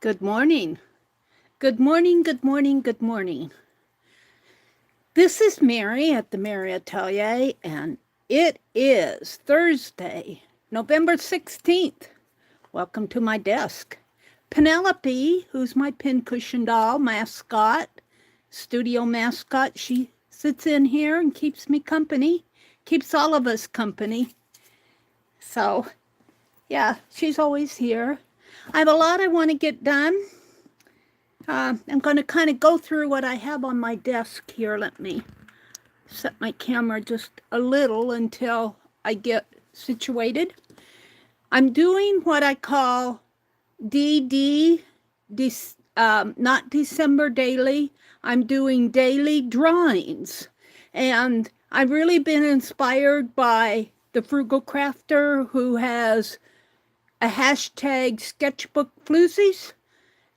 Good morning. Good morning, good morning, good morning. This is Meri at the Meri Atelier, and it is Thursday, November 16th. Welcome to my desk. Penelope, who's my pincushion doll mascot, studio mascot, she sits in here and keeps me company, keeps all of us company. So, yeah, she's always here. I have a lot I want to get done. I'm going to kind of go through what I have on my desk here. Let me set my camera just a little until I get situated. I'm doing what I call not December daily. I'm doing daily drawings. And I've really been inspired by the Frugal Crafter, who has a hashtag sketchbook floozies.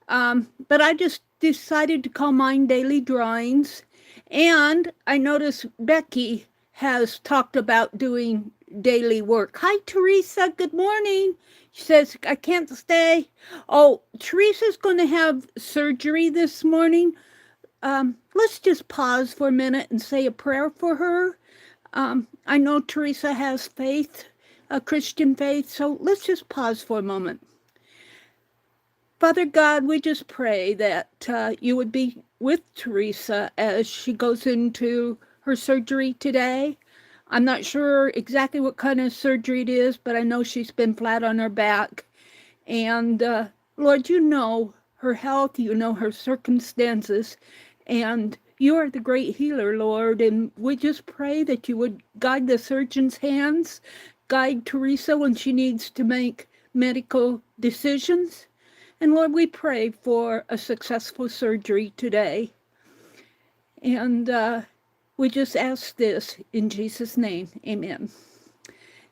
But I just decided to call mine daily drawings. And I noticed Becky has talked about doing daily work. Hi, Teresa. Good morning. She says, I can't stay. Oh, Teresa's going to have surgery this morning. Let's just pause for a minute and say a prayer for her. I know Teresa has faith, a Christian faith, so let's just pause for a moment. Father God, we just pray that you would be with Teresa as she goes into her surgery today. I'm not sure exactly what kind of surgery it is, but I know she's been flat on her back. And Lord, you know her health, you know her circumstances, and you are the great healer, Lord. And we just pray that you would guide the surgeon's hands, guide Teresa when she needs to make medical decisions. And Lord, we pray for a successful surgery today. And we just ask this in Jesus' name. Amen.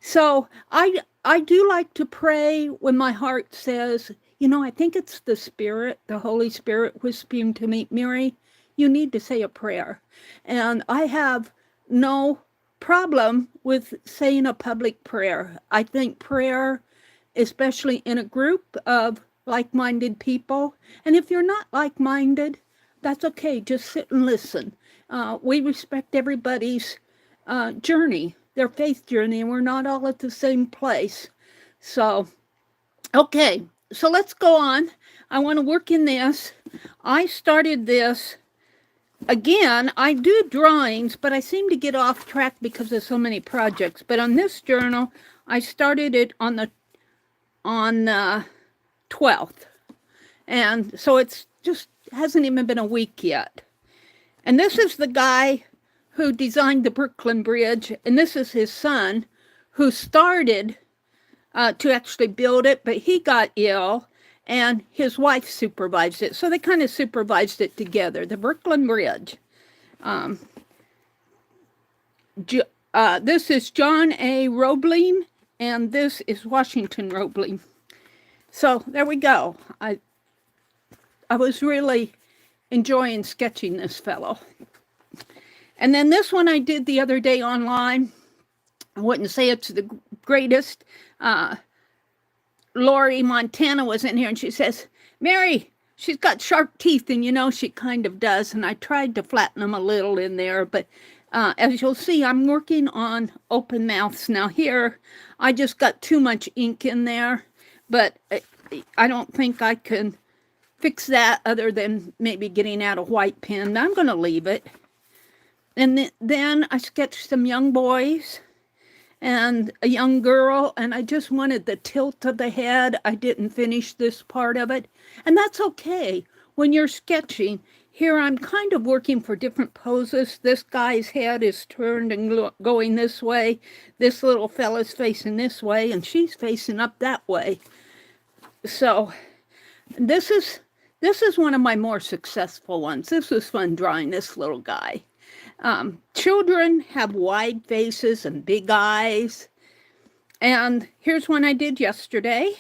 So I do like to pray when my heart says, I think it's the Spirit, the Holy Spirit whispering to me, Meri, you need to say a prayer. And I have no problem with saying a public prayer. I think prayer, especially in a group of like-minded people. And if you're not like-minded, that's okay. Just sit and listen. We respect everybody's journey, their faith journey, and we're not all at the same place. So, okay. So let's go on. I want to work in this. I started this. Again, I do drawings, but I seem to get off track because of so many projects. But on this journal, I started it on the 12th. And so it's just hasn't even been a week yet. And this is the guy who designed the Brooklyn Bridge. And this is his son who started to actually build it, but he got ill and his wife supervised it. So they kind of supervised it together, the Brooklyn Bridge. This is John A. Roebling, and this is Washington Roebling. So there we go. I was really enjoying sketching this fellow. And then this one I did the other day online. I wouldn't say it's the greatest. Lori Montana was in here and she says, Meri, she's got sharp teeth, and she kind of does. And I tried to flatten them a little in there, but as you'll see, I'm working on open mouths. Now here, I just got too much ink in there. But I don't think I can fix that other than maybe getting out a white pen. I'm going to leave it. And then I sketched some young boys and a young girl, and I just wanted the tilt of the head. I didn't finish this part of it. And that's okay. When you're sketching, here I'm kind of working for different poses. This guy's head is turned and going this way. This little fella's facing this way, and she's facing up that way. So this is one of my more successful ones. This was fun drawing this little guy. Children have wide faces and big eyes. And here's one I did yesterday.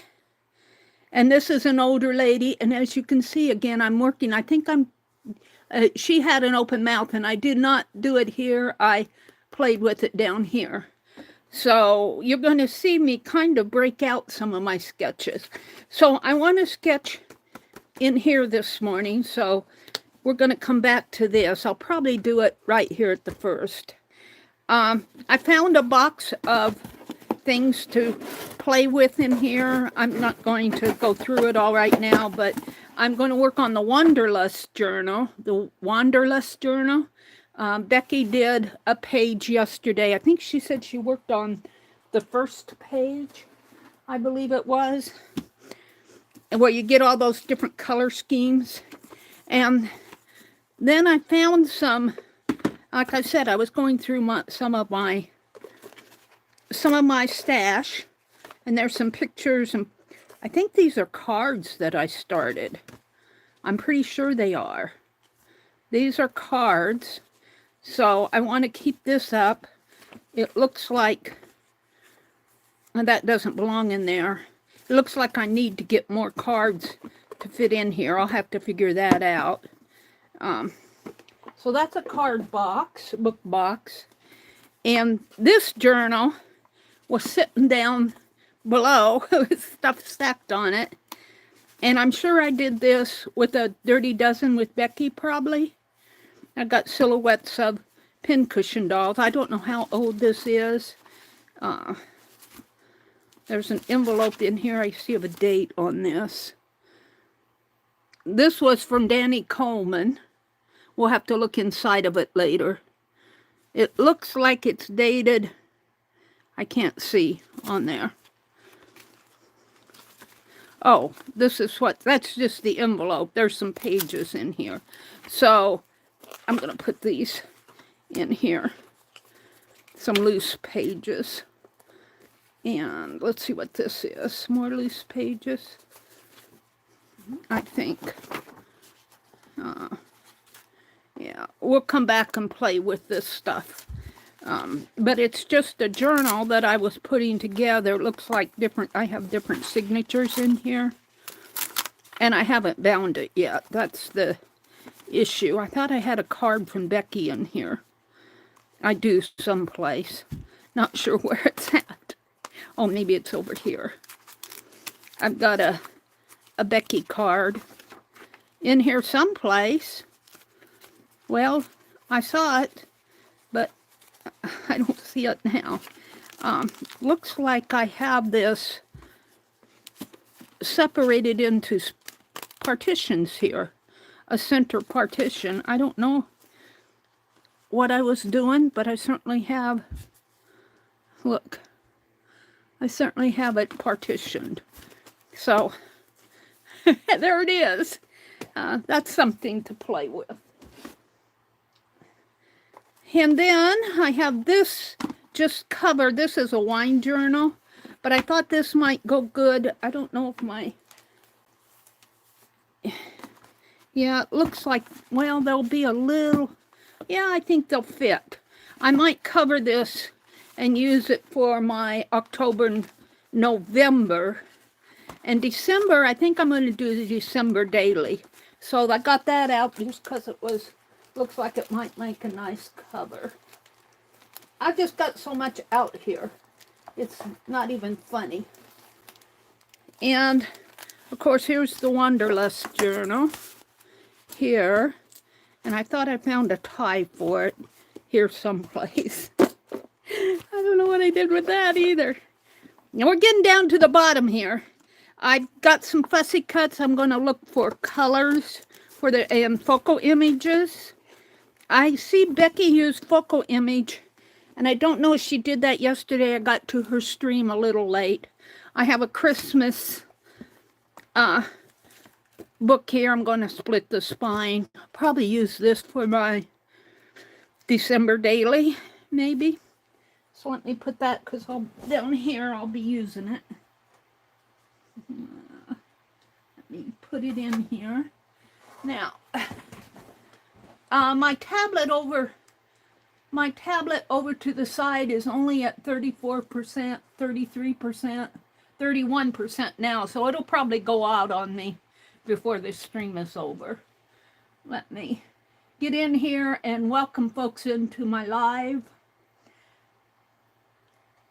And this is an older lady. And as you can see, again, I'm working. I think she had an open mouth, and I did not do it here. I played with it down here. So you're going to see me kind of break out some of my sketches. So I want to sketch in here this morning, so we're going to come back to this. I'll probably do it right here at the first. I found a box of things to play with in here. I'm not going to go through it all right now, but I'm going to work on the Wanderlust journal, Becky did a page yesterday. I think she said she worked on the first page, I believe it was, and where you get all those different color schemes. And then I found some, like I said, I was going through some of my stash, and there's some pictures, and I think these are cards that I started. I'm pretty sure they are. These are cards, so I want to keep this up. It looks like, and that doesn't belong in there. It looks like I need to get more cards to fit in here. I'll have to figure that out. So that's a card box, book box. And this journal was sitting down below with stuff stacked on it. And I'm sure I did this with a Dirty Dozen with Becky, probably. I got silhouettes of pincushion dolls. I don't know how old this is. There's an envelope in here. I see a date on this. This was from Danny Coleman. We'll have to look inside of it later. It looks like it's dated. I can't see on there. Oh, that's just the envelope. There's some pages in here. So I'm going to put these in here. Some loose pages. And let's see what this is. More loose pages, I think. Yeah, we'll come back and play with this stuff. But it's just a journal that I was putting together. It looks like I have different signatures in here. And I haven't bound it yet. That's the issue. I thought I had a card from Becky in here. I do someplace. Not sure where it's at. Oh, maybe it's over here. I've got a Becky card in here someplace. Well, I saw it, but I don't see it now. Looks like I have this separated into partitions here. A center partition. I don't know what I was doing, but I certainly have, look, I certainly have it partitioned. So, there it is. That's something to play with. And then I have this just covered. This is a wine journal, but I thought this might go good. I don't know if yeah, it looks like, well, there'll be a little, yeah, I think they'll fit. I might cover this and use it for my October and November. And December, I think I'm going to do the December daily. So I got that out just because it looks like it might make a nice cover. I just got so much out here. It's not even funny. And, of course, here's the Wanderlust journal here. And I thought I found a tie for it here someplace. I don't know what I did with that either. Now we're getting down to the bottom here. I got some fussy cuts. I'm going to look for colors and focal images. I see Becky used focal image, and I don't know if she did that yesterday. I got to her stream a little late. I have a Christmas book here. I'm going to split the spine. Probably use this for my December daily, maybe. So let me put that, because down here I'll be using it. Let me put it in here. Now, my tablet over to the side is only at 34%, 33%, 31% now, so it'll probably go out on me before this stream is over. Let me get in here and welcome folks into my live.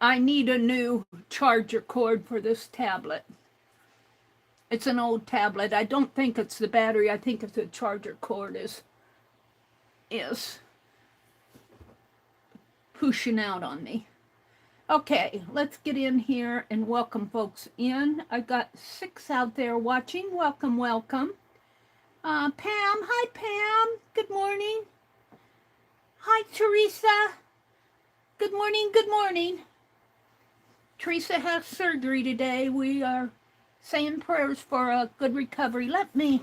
I need a new charger cord for this tablet. It's an old tablet. I don't think it's the battery. I think it's the charger cord is pushing out on me. Okay, let's get in here and welcome folks in. I got 6 out there watching. Welcome, welcome. Pam, hi Pam. Good morning. Hi Teresa. Good morning, good morning. Teresa has surgery today. We are saying prayers for a good recovery. Let me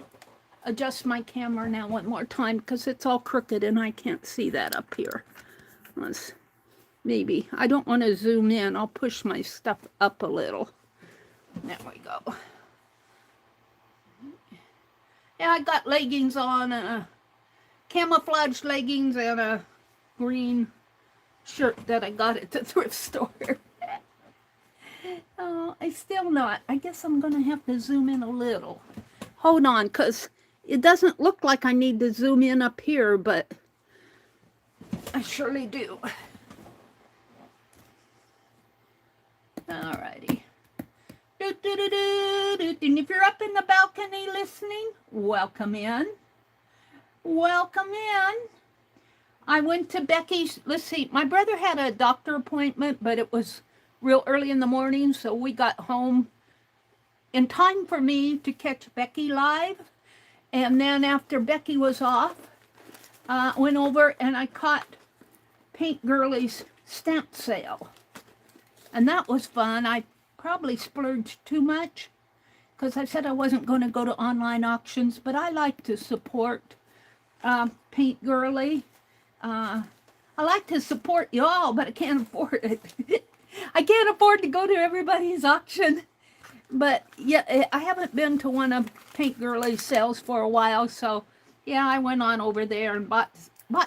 adjust my camera now one more time because it's all crooked and I can't see that up here. Maybe. I don't want to zoom in. I'll push my stuff up a little. There we go. Yeah, I got leggings on, camouflage leggings and a green shirt that I got at the thrift store. Oh, I still not. I guess I'm going to have to zoom in a little. Hold on, because it doesn't look like I need to zoom in up here, but I surely do. Alrighty. And if you're up in the balcony listening, welcome in. Welcome in. I went to Becky's, let's see, my brother had a doctor appointment, but it was real early in the morning, so we got home in time for me to catch Becky live. And then after Becky was off, went over and I caught Paint Girlie's stamp sale. And that was fun. I probably splurged too much because I said I wasn't going to go to online auctions, but I like to support Paint Girlie. I like to support y'all, but I can't afford it. I can't afford to go to everybody's auction. But yeah, I haven't been to one of Paint Girlie's sales for a while, so yeah, I went on over there and bought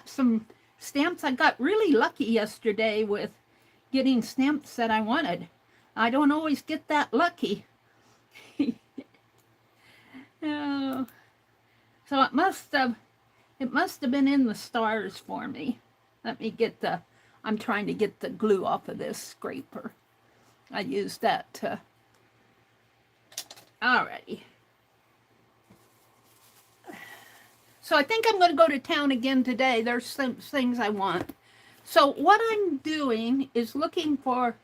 some stamps. I got really lucky yesterday with getting stamps that I wanted. I don't always get that lucky. Oh. So it must have been in the stars for me. Let me get I'm trying to get the glue off of this scraper. I used that to, alrighty. So I think I'm going to go to town again today. There's some things I want. So what I'm doing is looking for,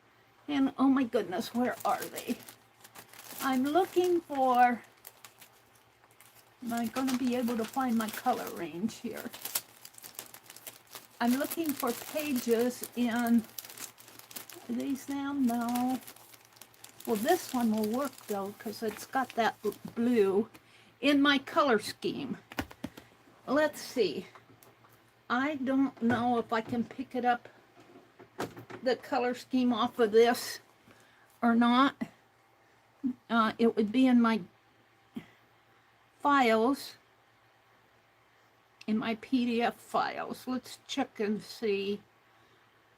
and oh my goodness, where are they? I'm looking for, am I going to be able to find my color range here? I'm looking for pages in, are these them? No. Well, this one will work though, because it's got that blue in my color scheme. Let's see. I don't know if I can pick it up, the color scheme off of this or not. It would be in my files, in my PDF files. Let's check and see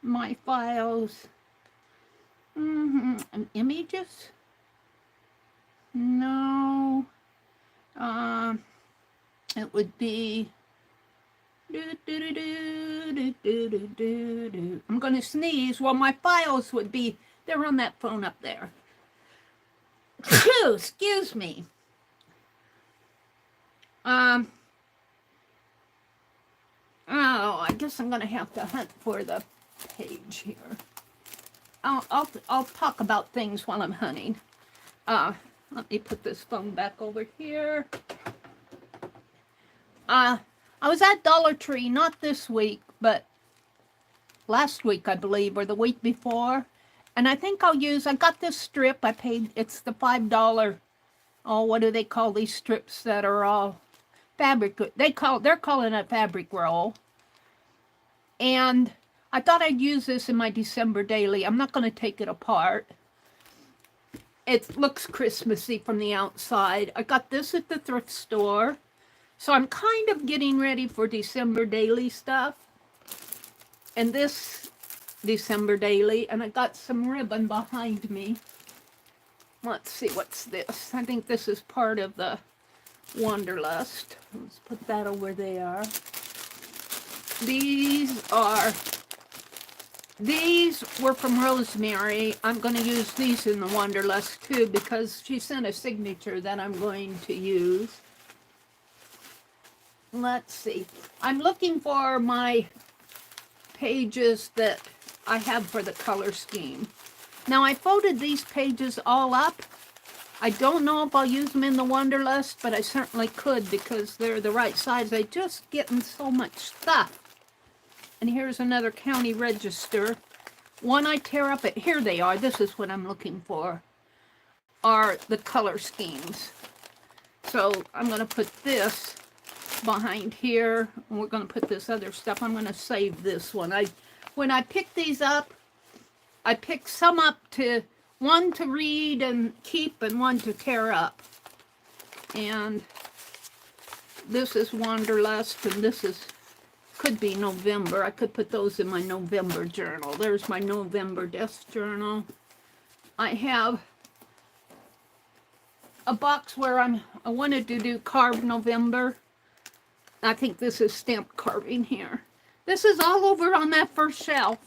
my files. Images? No. It would be I'm going to sneeze. Well, my files would be, they're on that phone up there. Excuse me. Oh, I guess I'm going to have to hunt for the page here. I'll talk about things while I'm hunting. Let me put this phone back over here. I was at Dollar Tree, not this week, but last week, I believe, or the week before. And I think I got this strip. I paid, it's the $5, oh, what do they call these strips that are all fabric? They're calling it fabric roll. And I thought I'd use this in my December daily. I'm not going to take it apart. It looks Christmassy from the outside. I got this at the thrift store. So I'm kind of getting ready for December daily stuff. And this December daily, and I got some ribbon behind me. Let's see, what's this? I think this is part of the Wanderlust. Let's put that over there. These are These were from Rosemary. I'm going to use these in the Wanderlust too because she sent a signature that I'm going to use. Let's see. I'm looking for my pages that I have for the color scheme. Now I folded these pages all up. I don't know if I'll use them in the Wanderlust, but I certainly could because they're the right size. They just getting so much stuff. And here's another county register. One I tear up at, here they are, this is what I'm looking for, are the color schemes. So I'm going to put this behind here, and we're going to put this other stuff. I'm going to save this one. When I pick these up, I pick some up to, one to read and keep and one to tear up. And this is Wanderlust, and this is, could be November. I could put those in my November journal. There's my November desk journal. I have a box where I wanted to do carved November. I think this is stamped carving here. This is all over on that first shelf.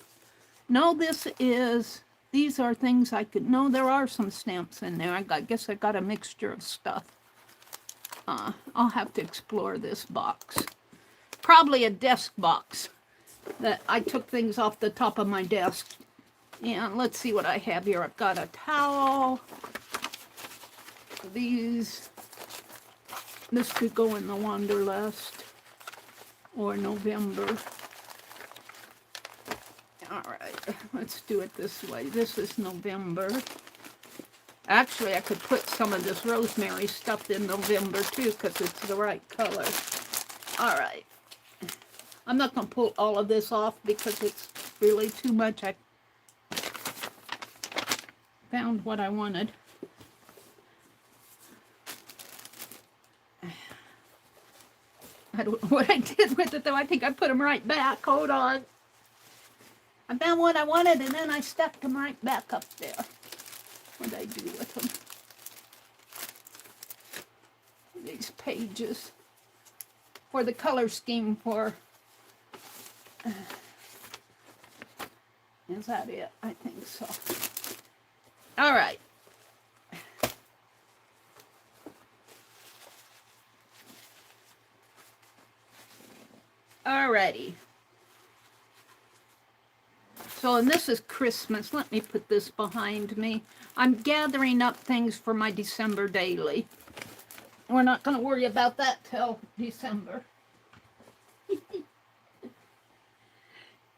No, these are things I could, no, there are some stamps in there. I guess I got a mixture of stuff. I'll have to explore this box. Probably a desk box that I took things off the top of my desk. And let's see what I have here. I've got a towel. This could go in the Wanderlust or November. All right, let's do it this way. This is November. Actually, I could put some of this rosemary stuff in November too because it's the right color. All right. I'm not going to pull all of this off because it's really too much. I found what I wanted. I don't know what I did with it though. I think I put them right back. Hold on. I found what I wanted and then I stuck them right back up there. What did I do with them? These pages for the color scheme for... Is that it? I think so. All right. Alrighty. So, and this is Christmas. Let me put this behind me. I'm gathering up things for my December daily. We're not going to worry about that till December.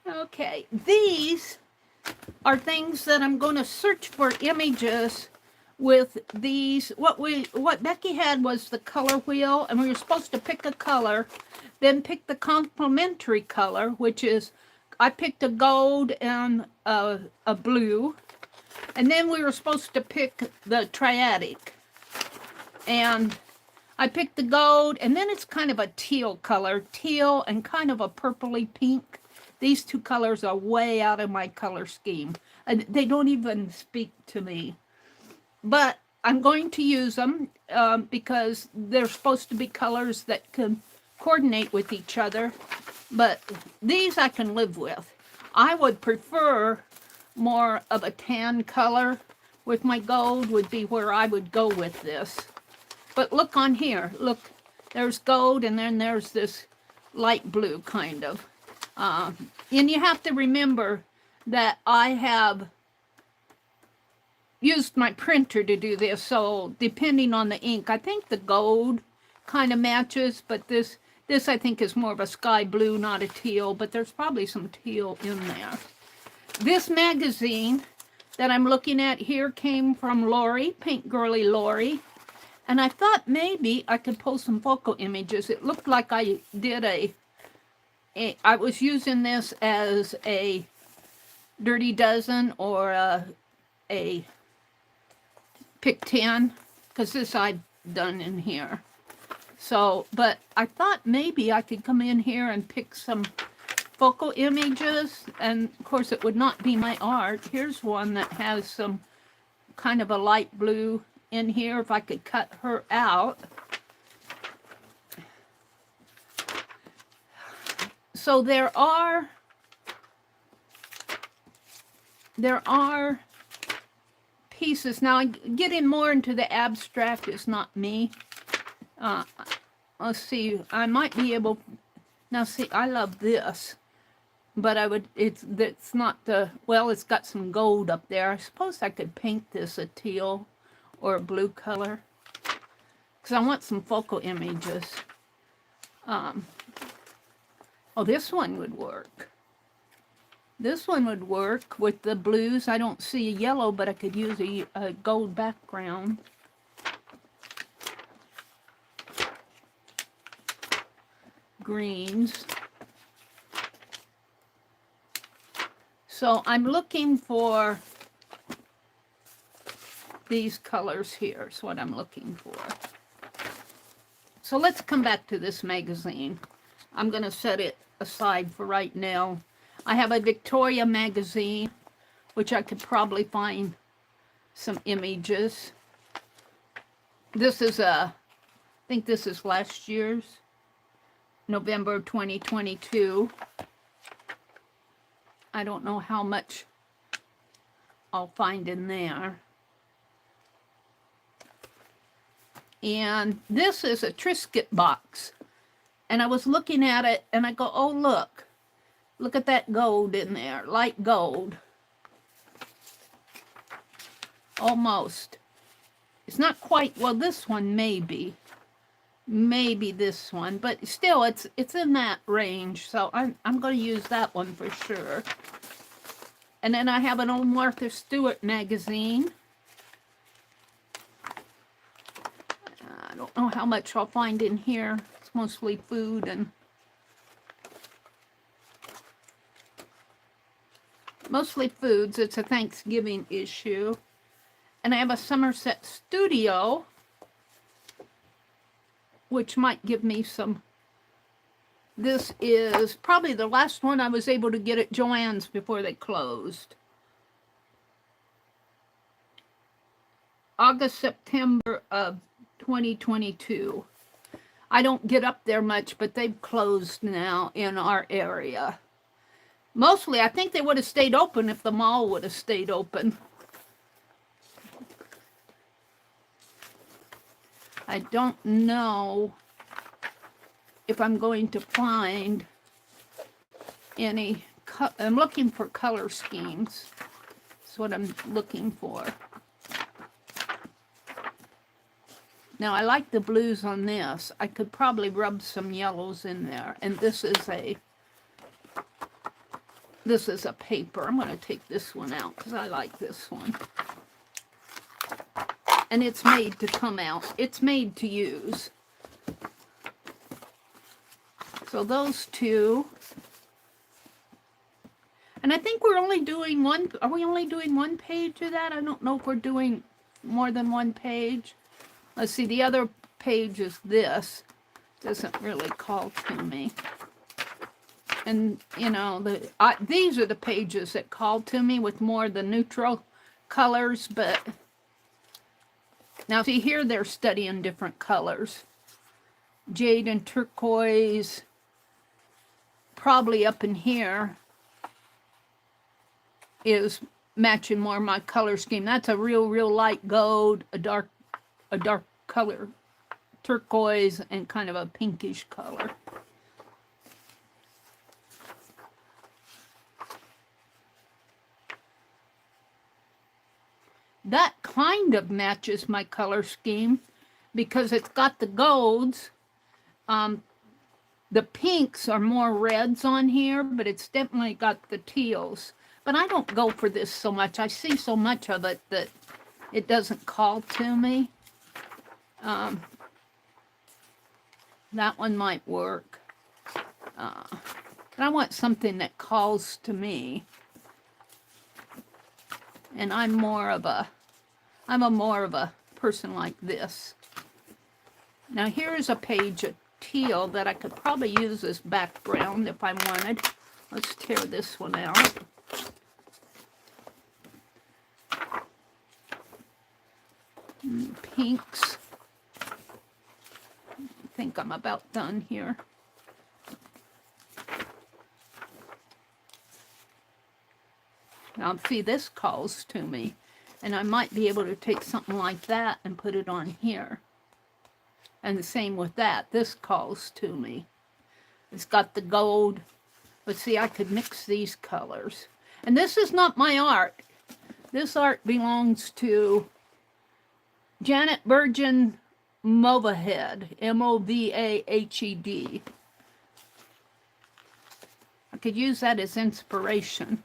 Okay, these are things that I'm going to search for images with these. What Becky had was the color wheel, and we were supposed to pick a color, then pick the complementary color, which is, I picked a gold and a blue, and then we were supposed to pick the triadic. And I picked the gold, and then it's kind of a teal color, teal and kind of a purpley pink. These two colors are way out of my color scheme. And they don't even speak to me. But I'm going to use them because they're supposed to be colors that can coordinate with each other. But these I can live with. I would prefer more of a tan color with my gold would be where I would go with this. But look on here. Look, there's gold and then there's this light blue kind of. And you have to remember that I have used my printer to do this, so depending on the ink, I think the gold kind of matches, but this I think is more of a sky blue, not a teal, but there's probably some teal in there. This magazine that I'm looking at here came from Lori, Paint Girly Lori, and I thought maybe I could pull some photo images. It looked like I did I was using this as a Dirty Dozen or a Pick 10, because this I'd done in here. So, but I thought maybe I could come in here and pick some photo images, and of course it would not be my art. Here's one that has some kind of a light blue in here, if I could cut her out. So there are there are pieces. Now, getting more into the abstract is not me. Let's see, I might be able, now see, I love this, but it's not the, well, it's got some gold up there. I suppose I could paint this a teal or a blue color, because I want some focal images. Oh, this one would work. This one would work with the blues. I don't see a yellow, but I could use a gold background. Greens. So I'm looking for these colors here is what I'm looking for. So let's come back to this magazine. I'm going to set it aside for right now. I have a Victoria magazine, which I could probably find some images. This is I think this is last year's, November 2022. I don't know how much I'll find in there. And this is a Triscuit box. And I was looking at it and I go, oh, look at that gold in there, light gold. Almost. It's not quite, well, this one maybe this one, but still it's in that range. So I'm going to use that one for sure. And then I have an old Martha Stewart magazine. I don't know how much I'll find in here. It's mostly food and mostly foods. It's a Thanksgiving issue. And I have a Somerset Studio, which might give me some. This is probably the last one I was able to get at Joann's before they closed. August, September of 2022. I don't get up there much, but they've closed now in our area. Mostly, I think they would have stayed open if the mall would have stayed open. I don't know if I'm going to find any. I'm looking for color schemes. That's what I'm looking for. Now, I like the blues on this. I could probably rub some yellows in there. And this is a paper. I'm going to take this one out because I like this one. And it's made to come out. It's made to use. So those two. And I think we're only doing one. Are we only doing one page of that? I don't know if we're doing more than one page. Let's see, the other page is this. Doesn't really call to me. And, you know, these are the pages that call to me with more of the neutral colors. But now, see, here they're studying different colors. Jade and turquoise. Probably up in here is matching more of my color scheme. That's a real light gold, a dark color, turquoise, and kind of a pinkish color. That kind of matches my color scheme because it's got the golds. The pinks are more reds on here, but it's definitely got the teals. But I don't go for this so much. I see so much of it that it doesn't call to me. That one might work. But I want something that calls to me. And I'm more of a person like this. Now here's a page of teal that I could probably use as background if I wanted. Let's tear this one out. Pinks. I think I'm about done here. Now, see, this calls to me, and I might be able to take something like that and put it on here. And the same with that. This calls to me. It's got the gold, but see, I could mix these colors. And this is not my art. This art belongs to Janet Burgeon Movahed, M-O-V-A-H-E-D. I could use that as inspiration.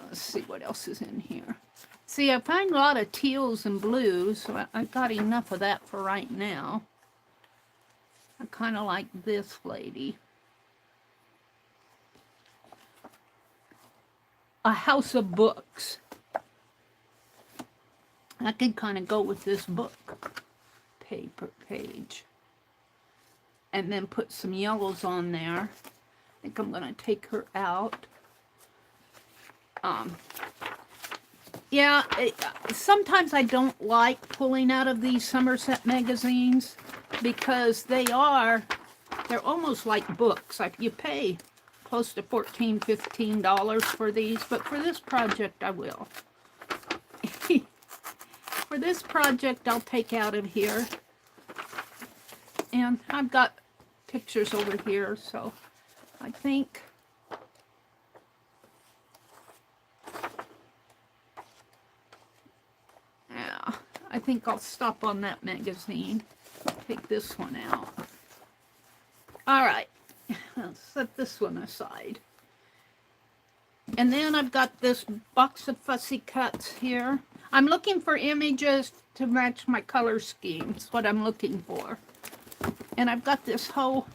Let's see what else is in here. See, I find a lot of teals and blues, so I've got enough of that for right now. I kind of like this lady. A House of Books. I could kind of go with this book paper page. And then put some yellows on there. I think I'm going to take her out. Yeah, sometimes I don't like pulling out of these Somerset magazines because they're almost like books. Like you pay close to $14, $15 for these, but for this project I will. For this project I'll take out of here. And I've got pictures over here, so I think I think I'll stop on that magazine. Take this one out. All right, I'll set this one aside. And then I've got this box of fussy cuts here. I'm looking for images to match my color scheme. That's what I'm looking for. And I've got this whole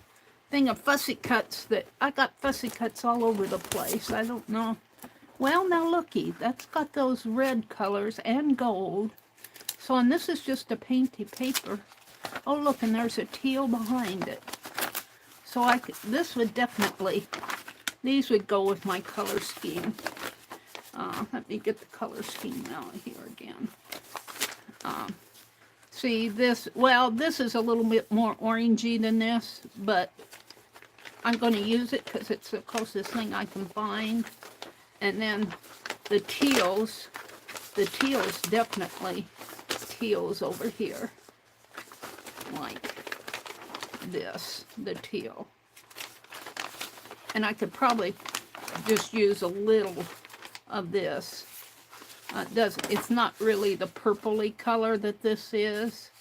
thing of fussy cuts that I got fussy cuts all over the place. I don't know. Well, now looky, that's got those red colors and gold. So, and this is just a painty paper. Oh, look, and there's a teal behind it. So this would definitely, these would go with my color scheme. Let me get the color scheme out here again. See this, well, this is a little bit more orangey than this, but I'm going to use it because it's the closest thing I can find. And then the teals definitely teals over here, like this, the teal. And I could probably just use a little of this. It's not really the purpley color that this is.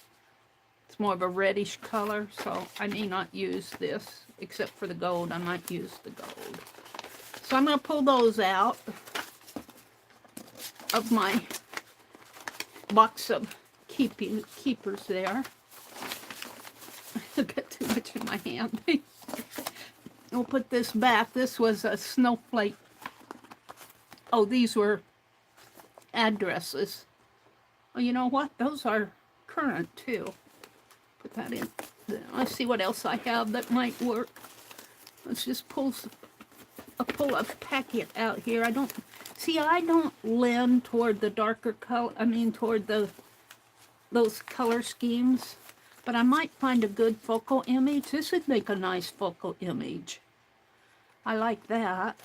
It's more of a reddish color, so I may not use this, except for the gold. I might use the gold. So I'm going to pull those out of my box of keepers there. I've got too much in my hand. We'll put this back. This was a snowflake. Oh, these were addresses. Oh, you know what? Those are current too. Put that in. Let's see what else I have that might work. Let's just pull a packet out here. I don't lend toward the darker color. I mean, toward those color schemes. But I might find a good focal image. This would make a nice focal image. I like that.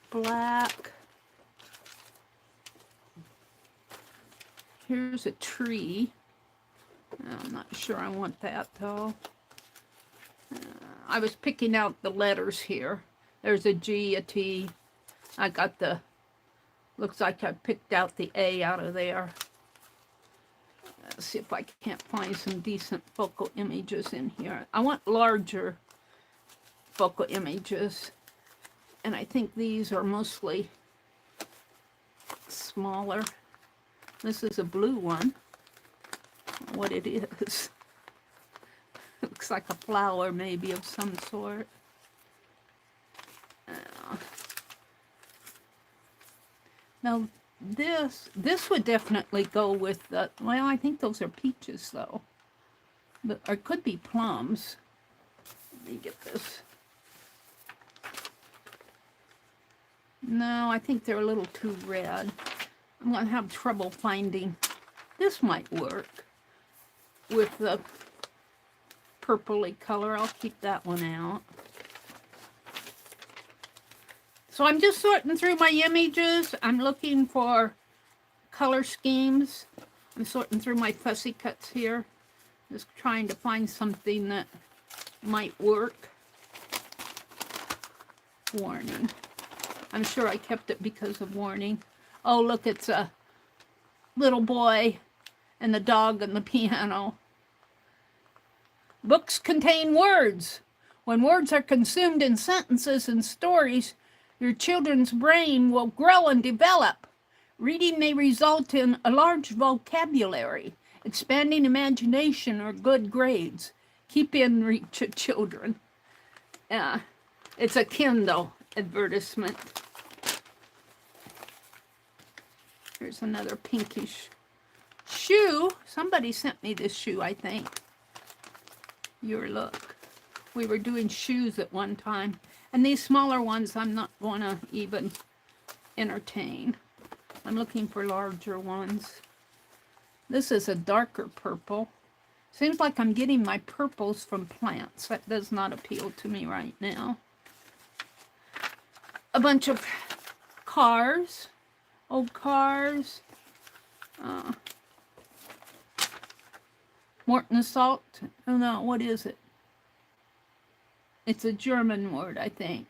Black. Here's a tree. I'm not sure I want that though. I was picking out the letters here. There's a G, a T. I got looks like I picked out the A out of there. Let's see if I can't find some decent focal images in here. I want larger focal images. And I think these are mostly smaller. This is a blue one. What it is. It looks like a flower maybe of some sort. Now this would definitely go with the, well, I think those are peaches though. But, or it could be plums. Let me get this. No, I think they're a little too red. I'm going to have trouble finding. This might work with the purpley color. I'll keep that one out. So I'm just sorting through my images. I'm looking for color schemes. I'm sorting through my fussy cuts here. Just trying to find something that might work. Warning. I'm sure I kept it because of warning. Oh, look, it's a little boy and the dog and the piano. Books contain words. When words are consumed in sentences and stories, your children's brain will grow and develop. Reading may result in a large vocabulary, expanding imagination, or good grades. Keep in reach of children. It's a Kindle advertisement. Here's another pinkish shoe. Somebody sent me this shoe, I think. Your look. We were doing shoes at one time. And these smaller ones I'm not going to even entertain. I'm looking for larger ones. This is a darker purple. Seems like I'm getting my purples from plants. That does not appeal to me right now. A bunch of cars. Old cars. Morton salt. Oh no, what is it? It's a German word, I think.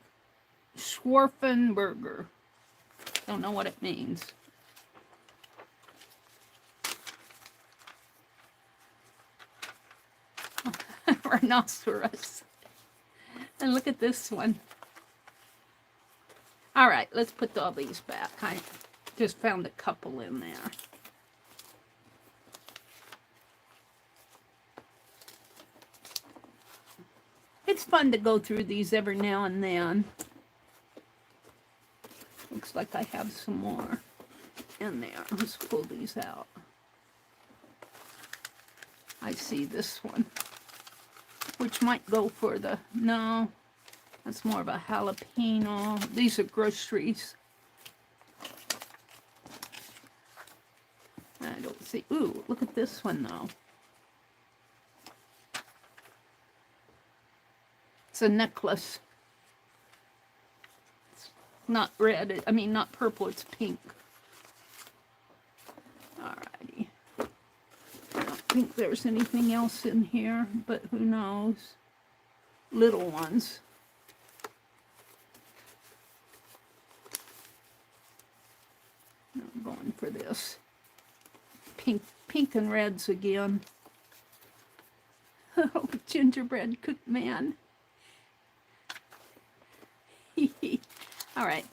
Schwarzenberger. Don't know what it means. Rhinoceros. And look at this one. All right, let's put all these back. I just found a couple in there. It's fun to go through these every now and then. Looks like I have some more in there. Let's pull these out. I see this one, which might go for the, no, that's more of a jalapeno. These are groceries. I don't see, ooh, look at this one though. It's a necklace. It's not red, I mean not purple, it's pink. Alrighty. I don't think there's anything else in here, but who knows. Little ones. I'm going for this. Pink and reds again. Oh, gingerbread cook man. All right.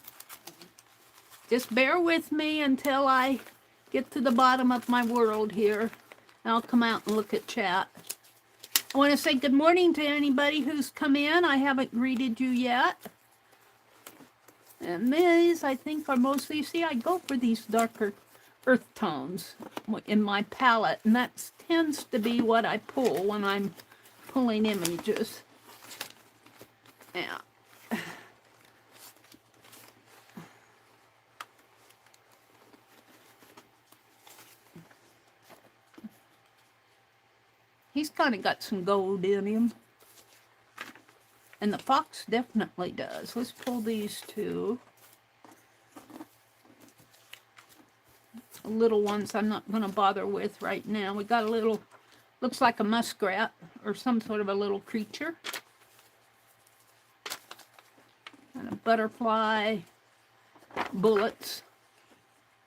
Just bear with me until I get to the bottom of my world here. And I'll come out and look at chat. I want to say good morning to anybody who's come in. I haven't greeted you yet. And these, I think, are mostly, see, I go for these darker earth tones in my palette. And that tends to be what I pull when I'm pulling images. Yeah. He's kind of got some gold in him. And the fox definitely does. Let's pull these two. The little ones I'm not going to bother with right now. We got a little, looks like a muskrat or some sort of a little creature. And a butterfly. Bullets.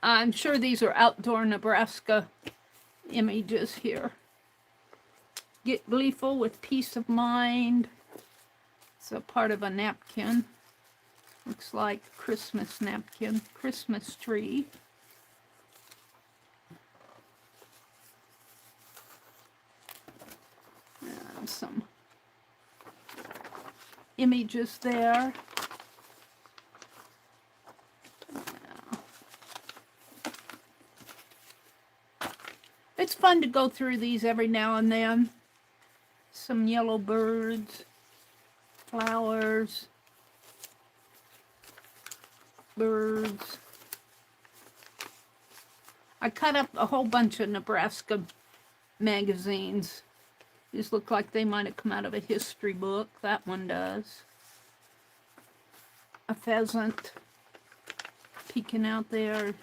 I'm sure these are outdoor Nebraska images here. Get gleeful with peace of mind. It's a part of a napkin. Looks like a Christmas napkin. Christmas tree. And some images there. It's fun to go through these every now and then. Some yellow birds, flowers, birds. I cut up a whole bunch of Nebraska magazines. These look like they might have come out of a history book. That one does. a pheasant peeking out there.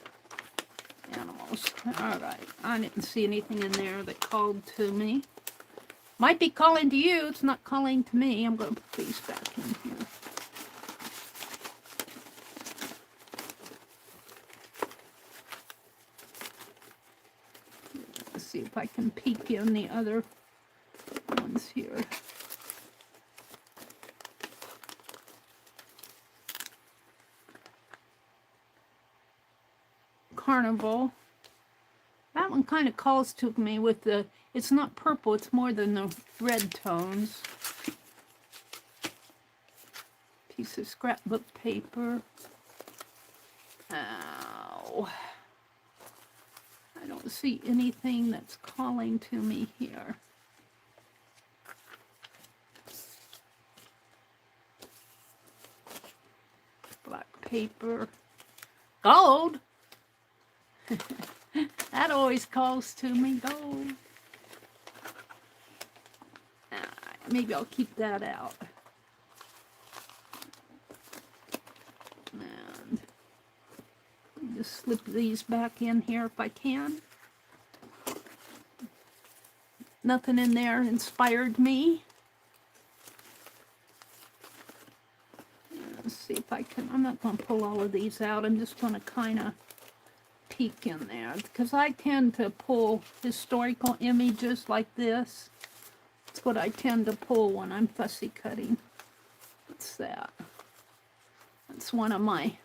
Animals. All right. I didn't see anything in there that called to me. Might be calling to you. It's not calling to me. I'm going to put these back in here. Let's see if I can peek in the other ones here. Carnival. That one kind of calls to me with the, it's not purple, it's more than the red tones. Piece of scrapbook paper. Ow. I don't see anything that's calling to me here. Black paper. Gold! That always calls to me, gold. Maybe I'll keep that out. And just slip these back in here if I can. Nothing in there inspired me. Let's see if I can, I'm not going to pull all of these out. I'm just going to kind of peek in there, because I tend to pull historical images like this. That's what I tend to pull when I'm fussy cutting. What's that? That's one of my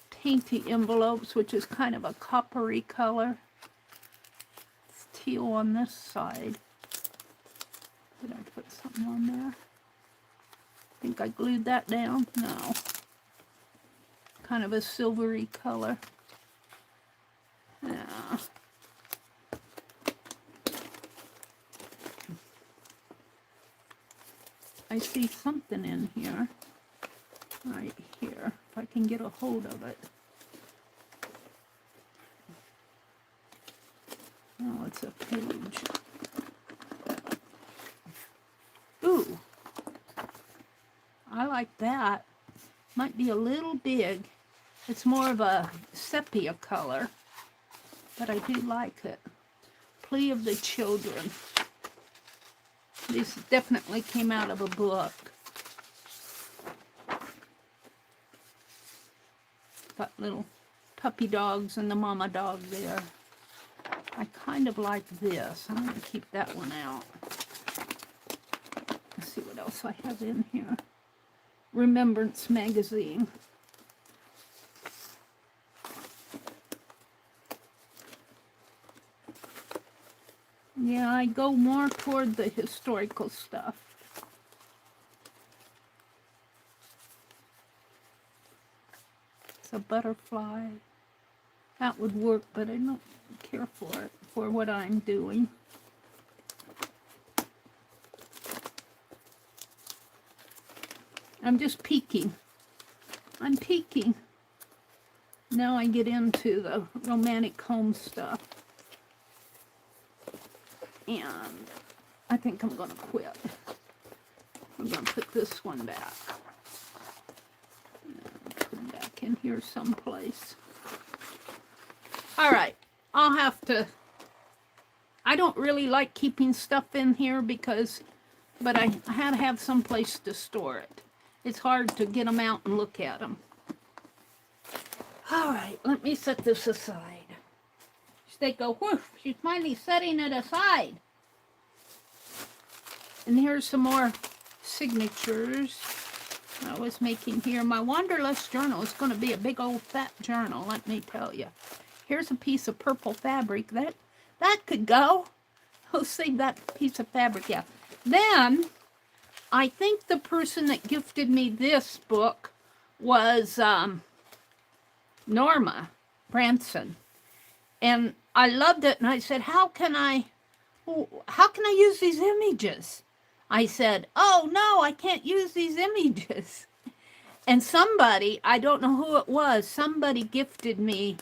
painty envelopes, which is kind of a coppery color. It's teal on this side. Did I put something on there? I think I glued that down. No. Kind of a silvery color. Yeah. I see something in here. Right here. If I can get a hold of it. Oh, it's a page. Ooh. I like that. Might be a little big. It's more of a sepia color. But I do like it. Plea of the Children. This definitely came out of a book. Got little puppy dogs and the mama dog there. I kind of like this. I'm going to keep that one out. Let's see what else I have in here. Remembrance magazine. Yeah, I go more toward the historical stuff. It's a butterfly. That would work, but I don't care for it, for what I'm doing. I'm just peeking. I'm peeking. Now I get into the romantic home stuff. And I think I'm going to quit. I'm going to put this one back. Put it back in here someplace. All right. I'll have to... I don't really like keeping stuff in here because... But I had to have someplace to store it. It's hard to get them out and look at them. All right. Let me set this aside. They go, whoosh, she's finally setting it aside. And here's some more signatures I was making here. My Wanderlust journal is going to be a big old fat journal, let me tell you. Here's a piece of purple fabric. That could go. I'll save that piece of fabric, yeah. Then, I think the person that gifted me this book was Norma Branson. And I loved it, and I said, how can I use these images? I said, oh, no, I can't use these images. And somebody, I don't know who it was, somebody gifted me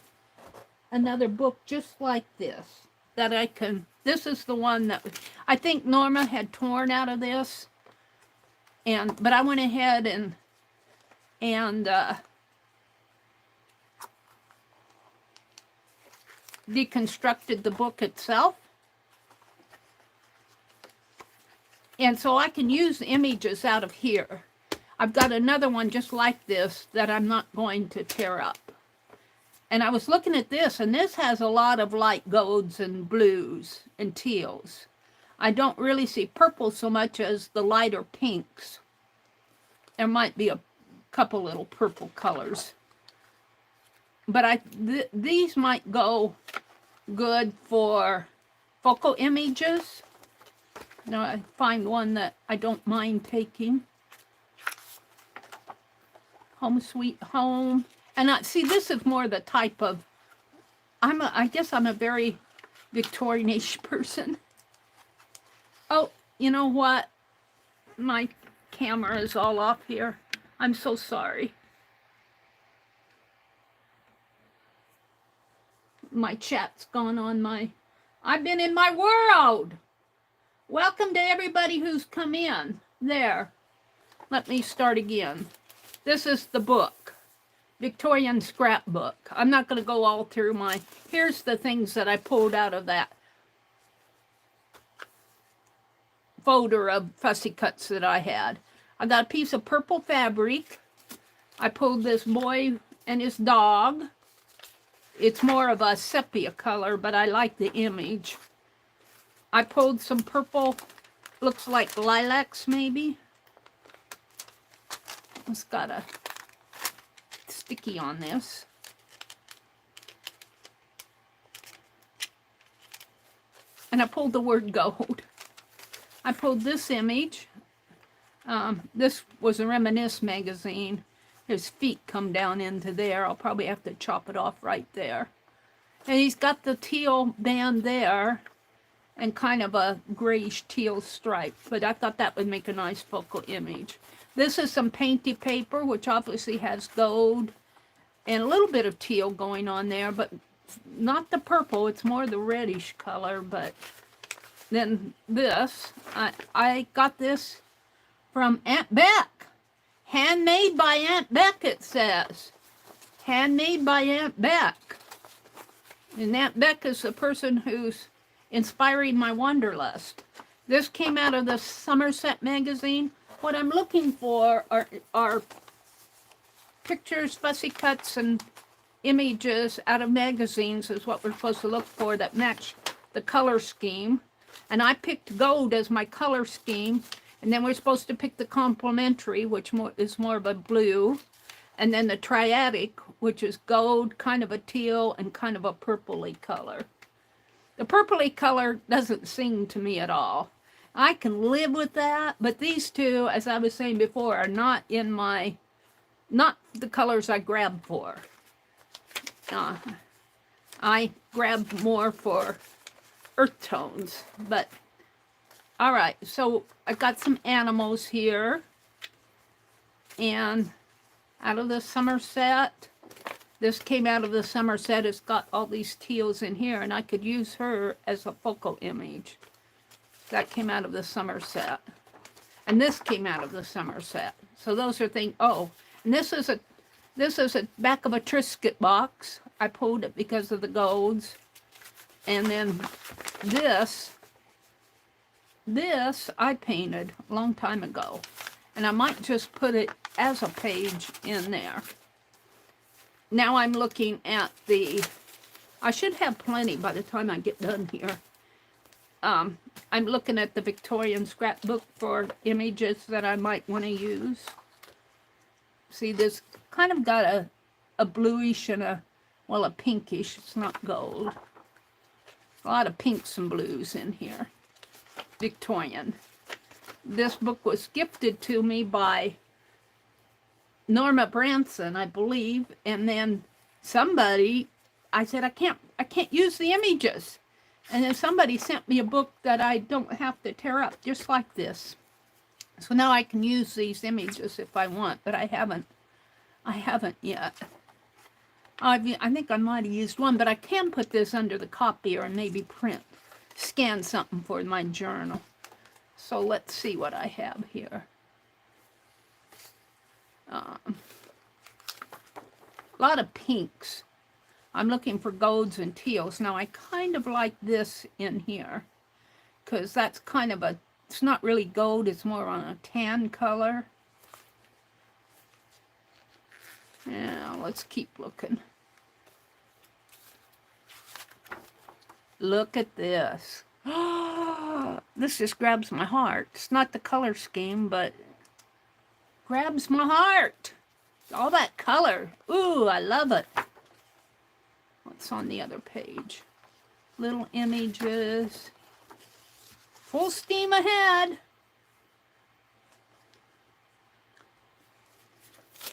another book just like this, that I can, this is the one that, I think Norma had torn out of this, but I went ahead and and deconstructed the book itself. And so I can use images out of here. I've got another one just like this that I'm not going to tear up. And I was looking at this, and this has a lot of light golds and blues and teals. I don't really see purple so much as the lighter pinks. There might be a couple little purple colors. But these might go good for focal images. Now I find one that I don't mind taking. Home Sweet Home. And see, this is more the type of, I guess I'm a very Victorian-ish person. Oh, you know what? My camera is all off here. I'm so sorry. My chat's gone on my, I've been in my world. Welcome to everybody who's come in. There. Let me start again. This is the book. Victorian scrapbook. I'm not going to go all through my, here's the things that I pulled out of that folder of fussy cuts that I had. I got a piece of purple fabric. I pulled this boy and his dog. It's more of a sepia color, but I like the image. I pulled some purple, looks like lilacs maybe. It's got a sticky on this. And I pulled the word gold. I pulled this image. This was a Reminisce magazine. His feet come down into there. I'll probably have to chop it off right there. And he's got the teal band there and kind of a grayish teal stripe. But I thought that would make a nice focal image. This is some painty paper, which obviously has gold and a little bit of teal going on there, but not the purple. It's more the reddish color. But then this, I got this from Aunt Beck. Handmade by Aunt Beck, it says. Handmade by Aunt Beck. And Aunt Beck is the person who's inspiring my wanderlust. This came out of the Somerset magazine. What I'm looking for are pictures, fussy cuts, and images out of magazines is what we're supposed to look for that match the color scheme. And I picked gold as my color scheme. And then we're supposed to pick the complementary, which is more of a blue. And then the triadic, which is gold, kind of a teal, and kind of a purpley color. The purpley color doesn't sing to me at all. I can live with that, but these two, as I was saying before, are not in my, not the colors I grab for. I grab more for earth tones, but all right, so I've got some animals here, and out of the Somerset, this came out of the Somerset. It's got all these teals in here, and I could use her as a focal image. That came out of the Somerset, and this came out of the Somerset. So those are things. Oh, and this is a back of a Triscuit box. I pulled it because of the golds, and then this I painted a long time ago, and I might just put it as a page in there. Now I'm looking at I should have plenty by the time I get done here. I'm looking at the Victorian scrapbook for images that I might want to use. See, this kind of got a bluish and a pinkish. It's not gold. A lot of pinks and blues in here. Victorian. This book was gifted to me by Norma Branson, I believe, and then somebody, I said, I can't use the images. And then somebody sent me a book that I don't have to tear up, just like this. So now I can use these images if I want, but I haven't yet. I think I might have used one, but I can put this under the copier and maybe scan something for my journal. So let's see what I have here. A lot of pinks. I'm looking for golds and teals. Now I kind of like this in here because that's kind of a, it's not really gold, it's more on a tan color. Now let's keep looking. Look at this. This just grabs my heart. It's not the color scheme, but grabs my heart. All that color. Ooh, I love it. What's on the other page? Little images. Full steam ahead.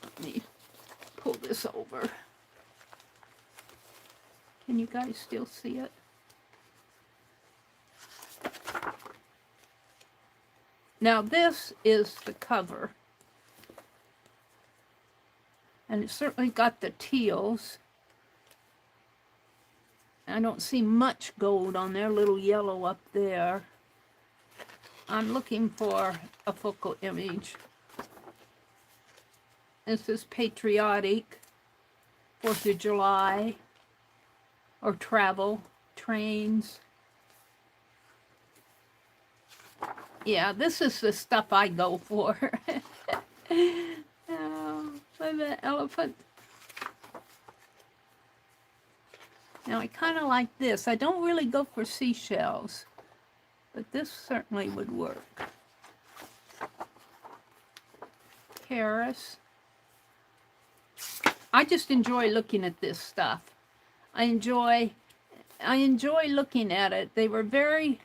Let me pull this over. Can you guys still see it? Now this is the cover. And it's certainly got the teals. I don't see much gold on there, little yellow up there. I'm looking for a focal image. This is patriotic, 4th of July, or travel, trains. Yeah, this is the stuff I go for. Oh, look at that elephant. Now I kind of like this. I don't really go for seashells, but this certainly would work. Paris. I just enjoy looking at this stuff. I enjoy looking at it. They were very,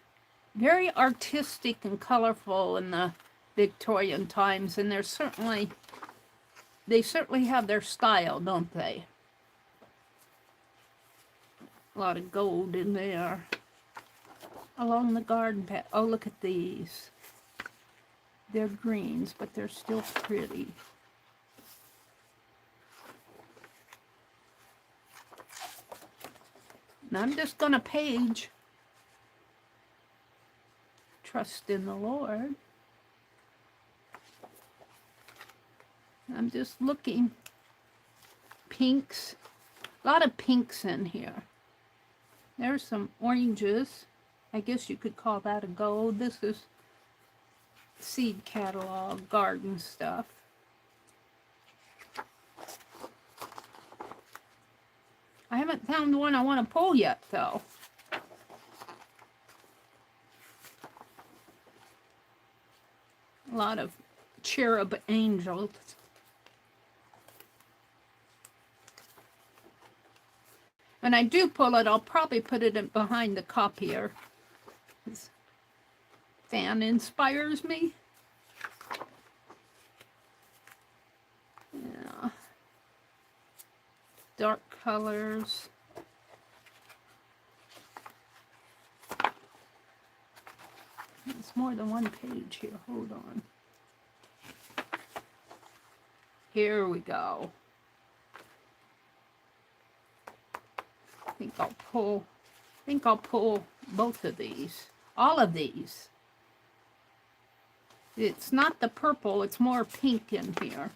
very artistic and colorful in the Victorian times, and they certainly have their style, don't they? A lot of gold in there. Along the garden path. Oh, look at these. They're greens, but they're still pretty. And I'm just going to page. Trust in the Lord. I'm just looking. Pinks. A lot of pinks in here. There's some oranges. I guess you could call that a gold. This is seed catalog, garden stuff. I haven't found the one I want to pull yet, though. A lot of cherub angels. When I do pull it, I'll probably put it in behind the copier. This fan inspires me. Yeah. Dark colors. There's more than one page here. Hold on. Here we go. I think I'll pull both of these. All of these. It's not the purple, it's more pink in here.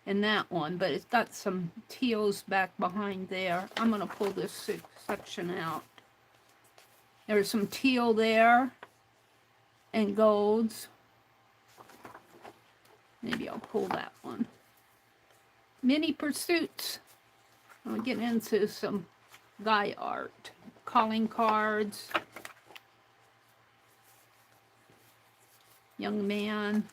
In that one, but it's got some teals back behind there. I'm going to pull this section out. There's some teal there and golds. Maybe I'll pull that one. Mini Pursuits. I'll get into some guy art. Calling cards. Young man.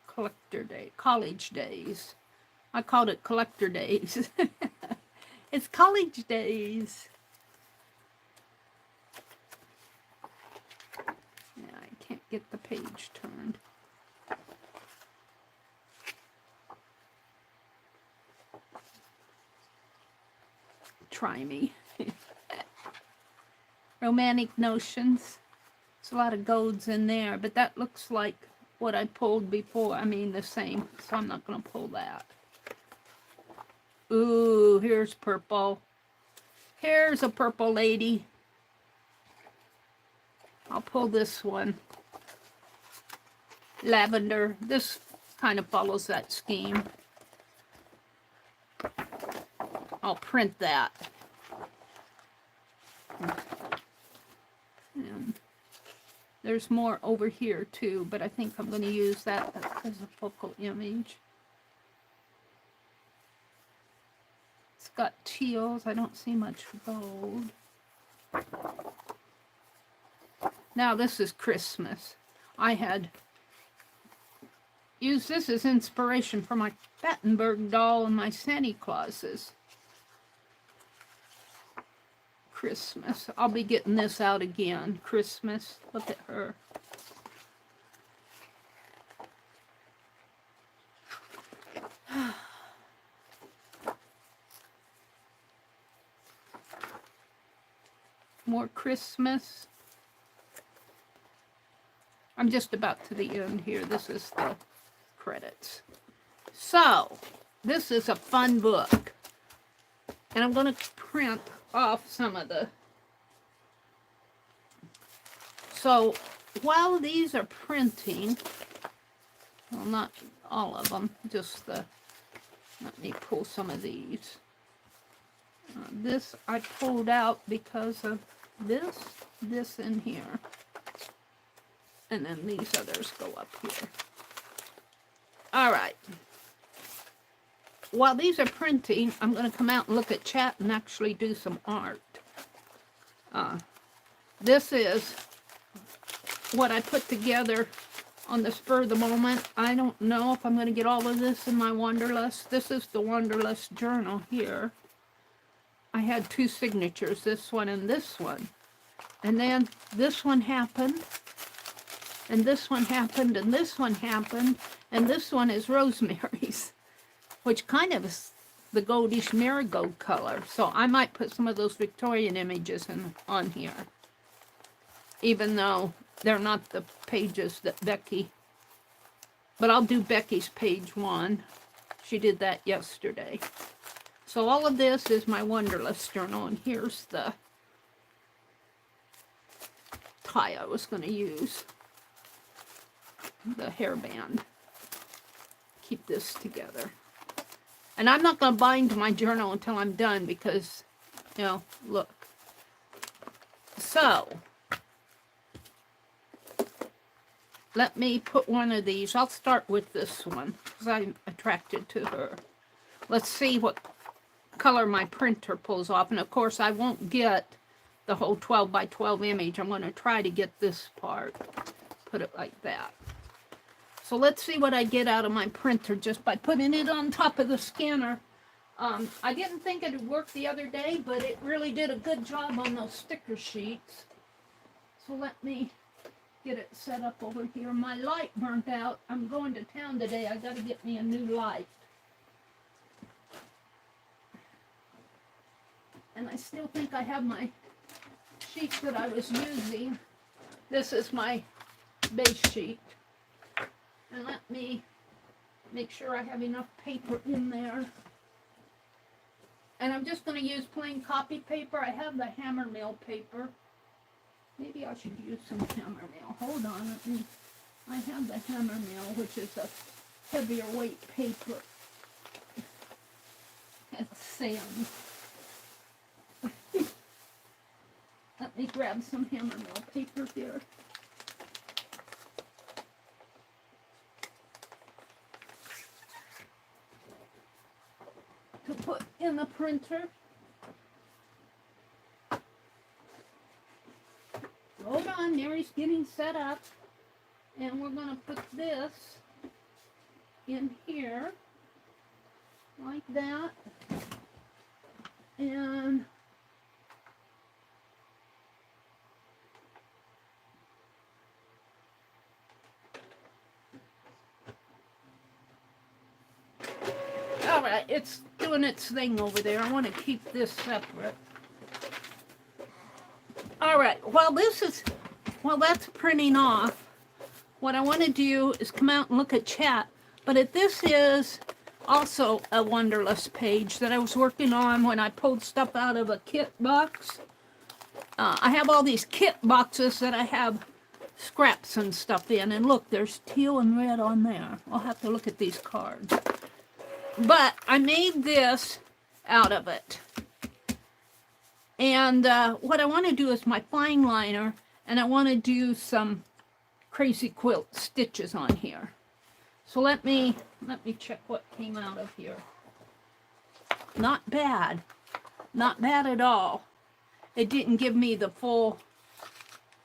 Collector day. College days. I called it collector days. It's college days. Yeah, I can't get the page turned. Try me. Romantic notions. There's a lot of golds in there, but that looks like what I pulled before. I mean the same, so I'm not going to pull that. Ooh, here's purple. Here's a purple lady. I'll pull this one. Lavender. This kind of follows that scheme. I'll print that. And there's more over here too, but I think I'm going to use that as a focal image. It's got teals. I don't see much gold. Now this is Christmas. I had used this as inspiration for my Battenberg doll and my Santa Clauses. Christmas. I'll be getting this out again. Christmas. Look at her. More Christmas. I'm just about to the end here. This is the credits. So, this is a fun book. And I'm going to print off some of the... So, while these are printing, well, not all of them, just the... Let me pull some of these. This I pulled out because of this in here. And then these others go up here. All right. While these are printing, I'm going to come out and look at chat and actually do some art. This is what I put together on the spur of the moment. I don't know if I'm going to get all of this in my Wanderlust. This is the Wanderlust journal here. I had two signatures, this one and this one. And then this one happened, and this one happened, and this one happened, and this one is Rosemary's, which kind of is the goldish marigold color. So I might put some of those Victorian images on here, even though they're not the pages that Becky, but I'll do Becky's page 1. She did that yesterday. So all of this is my Wanderlust journal, and here's the tie I was going to use, the hairband. Keep this together. And I'm not going to bind my journal until I'm done because, you know, look. So, let me put one of these. I'll start with this one because I'm attracted to her. Let's see what color my printer pulls off. And of course, I won't get the whole 12 by 12 image. I'm going to try to get this part. Put it like that. So let's see what I get out of my printer just by putting it on top of the scanner. I didn't think it would work the other day, but it really did a good job on those sticker sheets. So let me get it set up over here. My light burnt out. I'm going to town today. I got to get me a new light. And I still think I have my sheet that I was using. This is my base sheet. And let me make sure I have enough paper in there. And I'm just going to use plain copy paper. I have the hammer mill paper. Maybe I should use some hammer mill. Hold on. I have the hammer mill, which is a heavier weight paper. It's sand. Let me grab some hammer mill paper here. To put in the printer. Hold on, Mary's getting set up. And we're going to put this in here. Like that. And all right, it's doing its thing over there. I want to keep this separate. All right, while that's printing off, what I want to do is come out and look at chat. But if this is also a Wanderlust page that I was working on when I pulled stuff out of a kit box. I have all these kit boxes that I have scraps and stuff in. And look, there's teal and red on there. I'll have to look at these cards. But I made this out of it. And what I want to do is my fine liner, and I want to do some crazy quilt stitches on here. So let me check what came out of here. Not bad. Not bad at all. It didn't give me the full,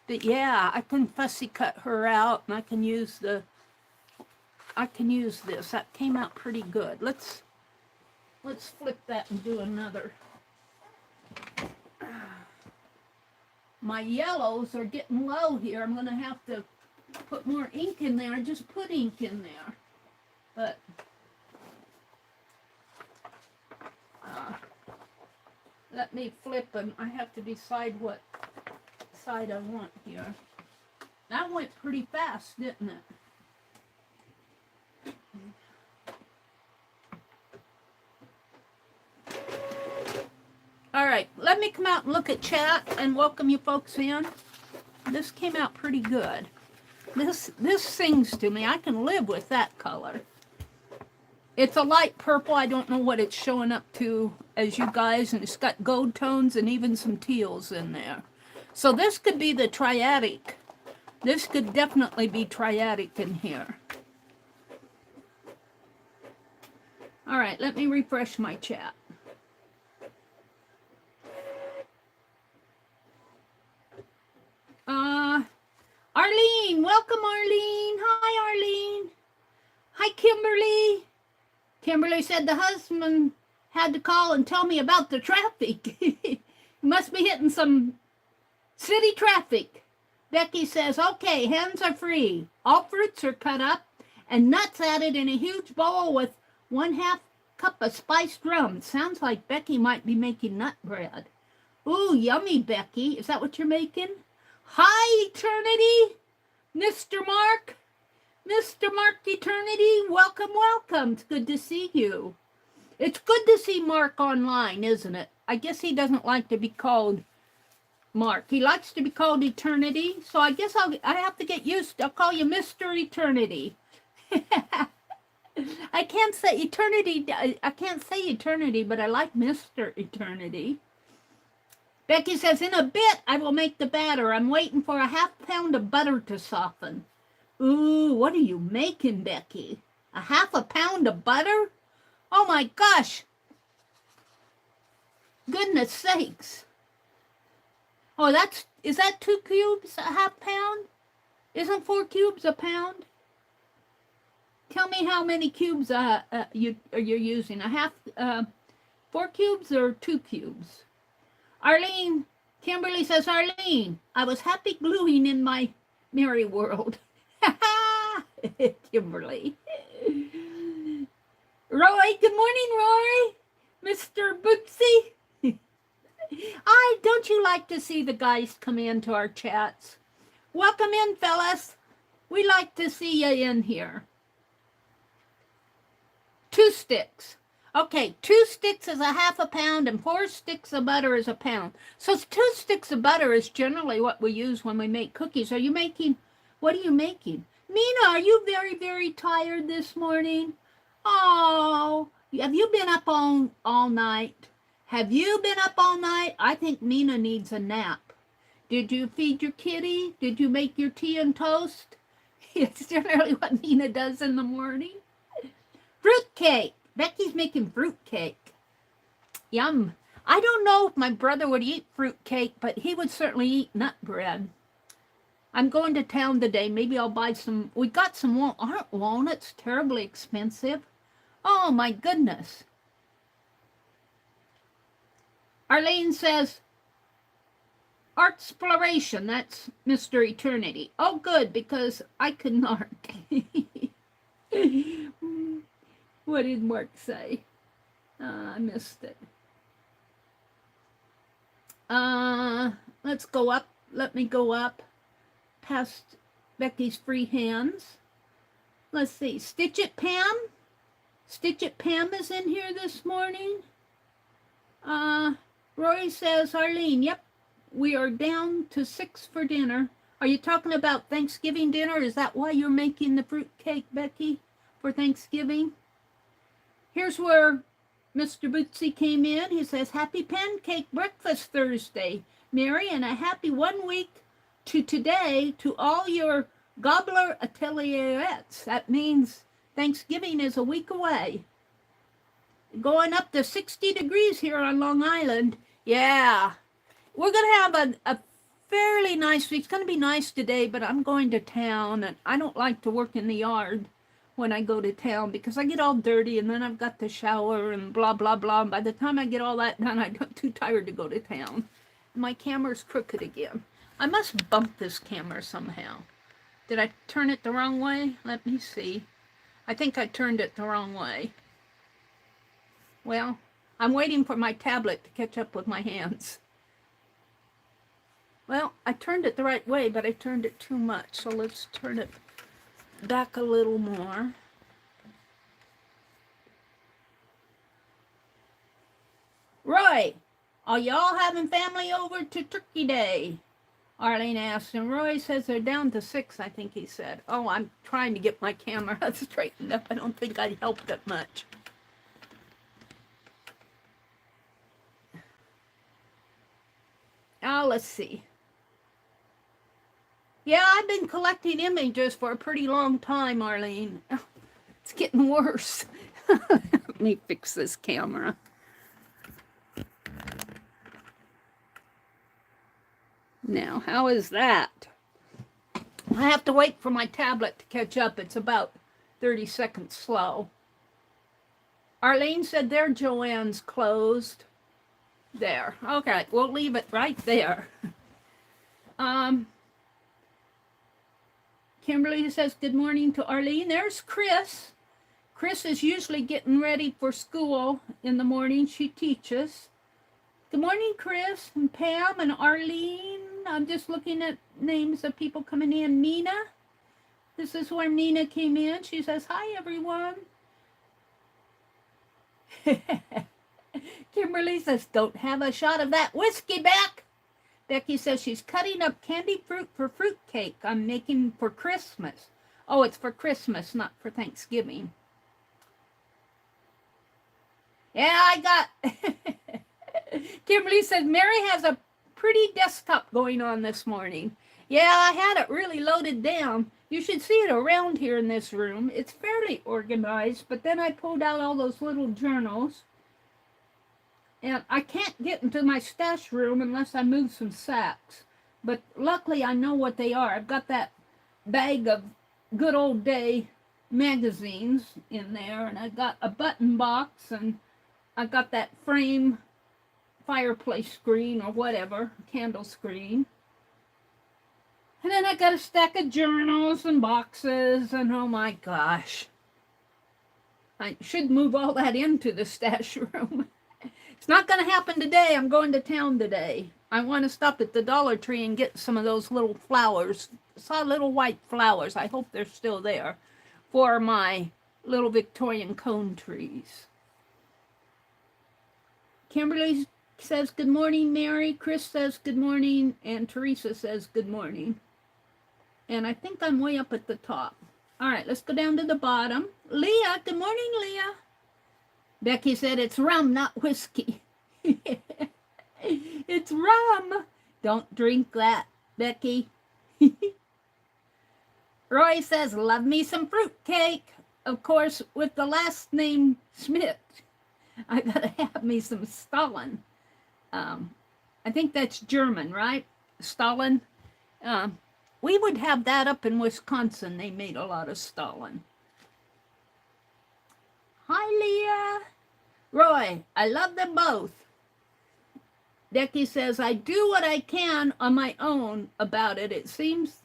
but yeah, I can fussy cut her out, and I can use this. That came out pretty good. Let's flip that and do another. My yellows are getting low here. I'm going to have to put more ink in there. I just put ink in there. But let me flip them. I have to decide what side I want here. That went pretty fast, didn't it? All right, let me come out and look at chat and welcome you folks in. This came out pretty good. This sings to me. I can live with that color. It's a light purple. I don't know what it's showing up to as you guys, and it's got gold tones and even some teals in there. So this could be the triadic. This could definitely be triadic in here. All right, let me refresh my chat. Arlene, welcome Arlene. Hi Arlene. Hi Kimberly. Kimberly said the husband had to call and tell me about the traffic. He must be hitting some city traffic. Becky says, okay, hands are free. All fruits are cut up and nuts added in a huge bowl with 1/2 cup of spiced rum. Sounds like Becky might be making nut bread. Ooh, yummy, Becky. Is that what you're making? Hi, Eternity. Mr. Mark. Mr. Mark Eternity, welcome, welcome. It's good to see you. It's good to see Mark online, isn't it? I guess he doesn't like to be called Mark. He likes to be called Eternity, so I guess I have to get used to, I'll call you Mr. Eternity. I can't say Eternity, but I like Mr. Eternity. Becky says, in a bit, I will make the batter. I'm waiting for a 1/2 pound of butter to soften. Ooh, what are you making, Becky? A 1/2 pound of butter? Oh my gosh. Goodness sakes. Oh, is that 2 cubes, a 1/2 pound? Isn't 4 cubes a pound? Tell me how many cubes you're using. 4 cubes or 2 cubes? Arlene, Kimberly says, Arlene, I was happy gluing in my merry world. Kimberly. Roy, good morning, Roy. Mr. Bootsy. Don't you like to see the guys come into our chats? Welcome in, fellas. We like to see you in here. 2 sticks. Okay, 2 sticks is a 1/2 pound and 4 sticks of butter is a pound. So 2 sticks of butter is generally what we use when we make cookies. What are you making? Mina, are you very, very tired this morning? Oh, have you been up all night? Have you been up all night? I think Mina needs a nap. Did you feed your kitty? Did you make your tea and toast? It's generally what Mina does in the morning. Fruit cake. Becky's making fruit cake. Yum. I don't know if my brother would eat fruit cake, but he would certainly eat nut bread. I'm going to town today. Maybe I'll buy some. We got some aren't walnuts terribly expensive? Oh, my goodness. Arlene says, Artsploration. That's Mr. Eternity. Oh, good, because I could not. What did Mark say? I missed it. Let's go up. Let me go up past Becky's free hands. Let's see. Stitch It Pam. Stitch It Pam is in here this morning. Rory says, Arlene, yep, we are down to 6 for dinner. Are you talking about Thanksgiving dinner? Is that why you're making the fruit cake, Becky, for Thanksgiving? Here's where Mr. Bootsy came in. He says, happy pancake breakfast Thursday, Meri, and a happy 1 week to today to all your gobbler atelierettes. That means Thanksgiving is a week away. Going up to 60 degrees here on Long Island. Yeah. We're going to have a fairly nice week. It's going to be nice today, but I'm going to town, and I don't like to work in the yard when I go to town because I get all dirty, and then I've got to shower and blah, blah, blah. And by the time I get all that done, I'm too tired to go to town. My camera's crooked again. I must bump this camera somehow. Did I turn it the wrong way? Let me see. I think I turned it the wrong way. Well, I'm waiting for my tablet to catch up with my hands. Well, I turned it the right way, but I turned it too much. So let's turn it back a little more. Roy, are y'all having family over to Turkey Day? Arlene asked, and Roy says they're down to 6, I think he said. Oh, I'm trying to get my camera straightened up. I don't think I helped it much. Oh, let's see. Yeah, I've been collecting images for a pretty long time, Arlene. Oh, it's getting worse. Let me fix this camera. Now, how is that? I have to wait for my tablet to catch up. It's about 30 seconds slow. Arlene said their Joanne's closed. There. Okay, we'll leave it right there. Kimberly says good morning to Arlene. There's Chris. Chris is usually getting ready for school in the morning. She teaches. Good morning, Chris and Pam and Arlene. I'm just looking at names of people coming in. Nina. This is where Nina came in. She says, hi, everyone. Kimberly says, don't have a shot of that whiskey back. Becky says she's cutting up candy fruit for fruit cake I'm making for Christmas. Oh, it's for Christmas, not for Thanksgiving. Yeah, I got... Kimberly says, Meri has a pretty desktop going on this morning. Yeah, I had it really loaded down. You should see it around here in this room. It's fairly organized, but then I pulled out all those little journals. And I can't get into my stash room unless I move some sacks. But luckily I know what they are. I've got that bag of good old day magazines in there. And I've got a button box. And I've got that frame fireplace screen or whatever, candle screen. And then I got a stack of journals and boxes. And oh my gosh. I should move all that into the stash room. It's not going to happen today. I'm going to town today. I want to stop at the Dollar Tree and get some of those little flowers. I saw little white flowers. I hope they're still there for my little Victorian cone trees. Kimberly says, good morning, Meri. Chris says, good morning. And Teresa says, good morning. And I think I'm way up at the top. All right, let's go down to the bottom. Leah, good morning, Leah. Becky said, it's rum, not whiskey. It's rum. Don't drink that, Becky. Roy says, love me some fruitcake. Of course, with the last name Schmidt, I gotta have me some Stalin. I think that's German, right? Stalin. We would have that up in Wisconsin. They made a lot of Stalin. Hi, Leah. Roy, I love them both. Becky says, I do what I can on my own about it. It seems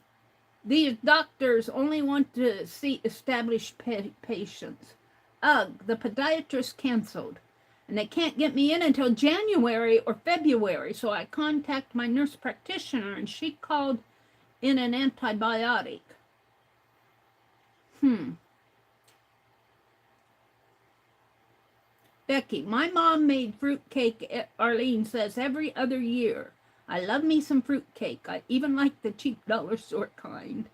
these doctors only want to see established patients. Ugh, the podiatrist canceled. And they can't get me in until January or February. So I contact my nurse practitioner and she called in an antibiotic. Becky, my mom made fruitcake, Arlene says, every other year. I love me some fruitcake. I even like the cheap dollar store kind.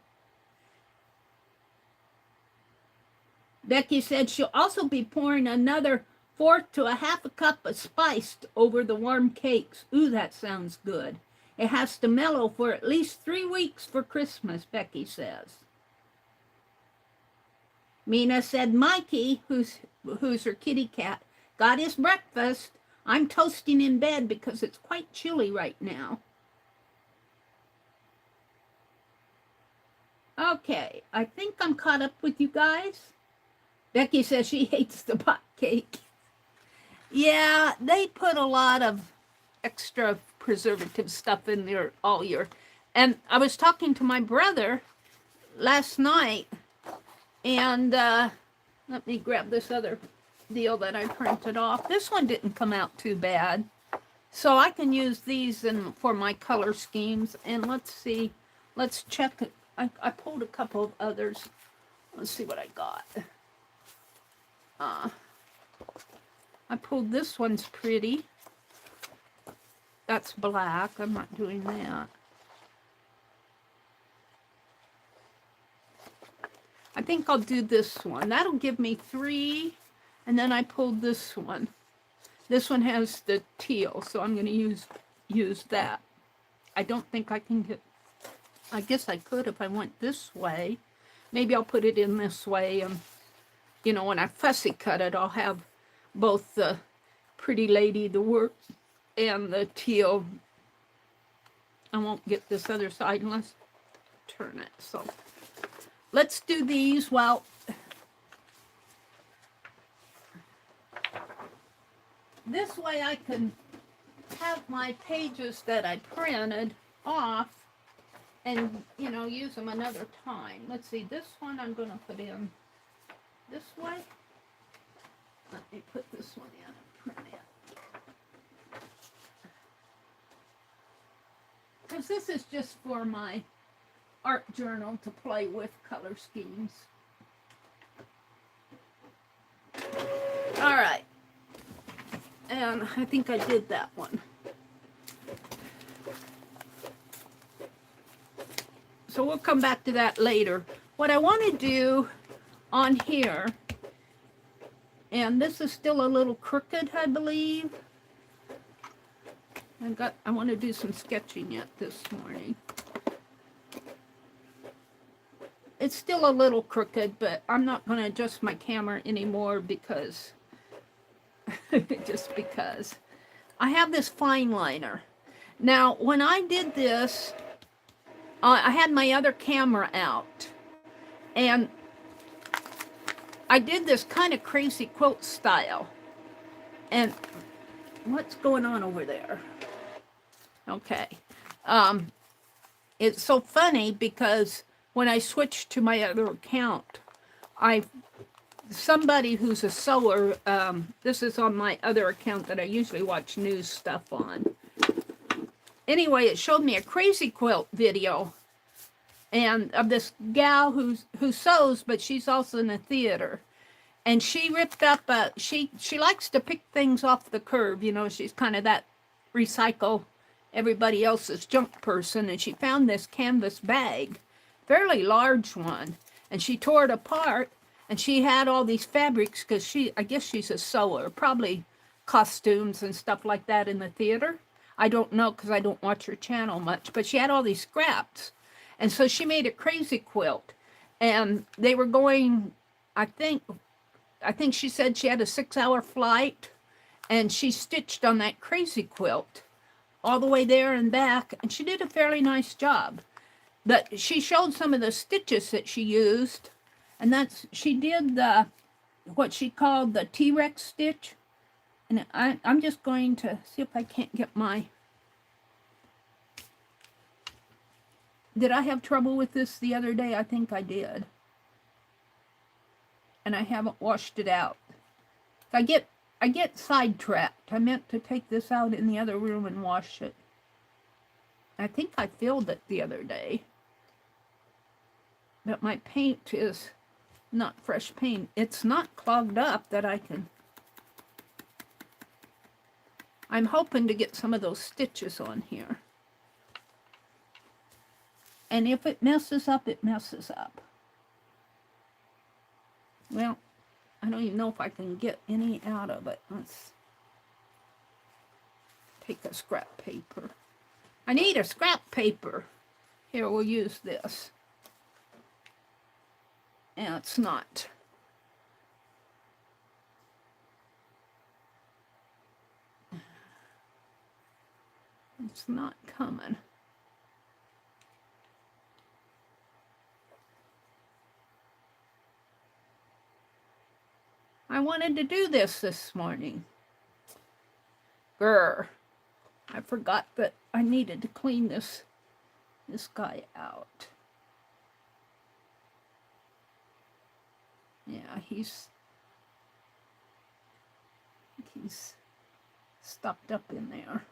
Becky said she'll also be pouring another 4th to a half a cup of spice over the warm cakes. Ooh, that sounds good. It has to mellow for at least 3 weeks for Christmas, Becky says. Mina said, Mikey, who's her kitty cat, got his breakfast. I'm toasting in bed because it's quite chilly right now. Okay, I think I'm caught up with you guys. Becky says she hates the pot cake. Yeah, they put a lot of extra preservative stuff in there all year. And I was talking to my brother last night, and let me grab this other deal that I printed off. This one didn't come out too bad. So I can use these for my color schemes. And let's see, let's check it. I pulled a couple of others. Let's see what I got. I pulled this one's pretty. That's black. I'm not doing that. I think I'll do this one. That'll give me 3. And then I pulled this one. This one has the teal, so I'm going to use that. I don't think I can get... I guess I could if I went this way. Maybe I'll put it in this way. And, you know, when I fussy cut it, I'll have both the pretty lady, the work, and the teal. I won't get this other side unless I turn it. So let's do these while... This way I can have my pages that I printed off and, you know, use them another time. Let's see, this one I'm going to put in this way. Let me put this one in and print it. Because this is just for my art journal to play with color schemes. All right. And I think I did that one. So we'll come back to that later. What I want to do on here, and this is still a little crooked, I believe. I want to do some sketching yet this morning. It's still a little crooked, but I'm not going to adjust my camera anymore because... just because. I have this fine liner. Now, when I did this, I had my other camera out, and I did this kind of crazy quilt style. And what's going on over there? Okay. It's so funny because when I switched to my other account, somebody who's a sewer, this is on my other account that I usually watch news stuff on. Anyway, it showed me a crazy quilt video and of this gal who sews, but she's also in the theater. And she ripped up she likes to pick things off the curb, you know, she's kind of that recycle everybody else's junk person, and she found this canvas bag, fairly large one, and she tore it apart. And she had all these fabrics because I guess she's a sewer, probably costumes and stuff like that in the theater. I don't know because I don't watch her channel much, but she had all these scraps. And so she made a crazy quilt. And they were going, I think she said she had a 6-hour flight, and she stitched on that crazy quilt all the way there and back. And she did a fairly nice job. But she showed some of the stitches that she used. And she did what she called the T-Rex stitch. And I'm just going to see if I can't get did I have trouble with this the other day? I think I did. And I haven't washed it out. I get sidetracked. I meant to take this out in the other room and wash it. I think I filled it the other day. But my paint is not fresh paint. It's not clogged up that I can... I'm hoping to get some of those stitches on here. And if it messes up, it messes up. Well, I don't even know if I can get any out of it. Let's take a scrap paper. I need a scrap paper. Here, we'll use this. And it's not. It's not coming. I wanted to do this morning. Grr. I forgot that I needed to clean this guy out. Yeah, he's stuffed up in there.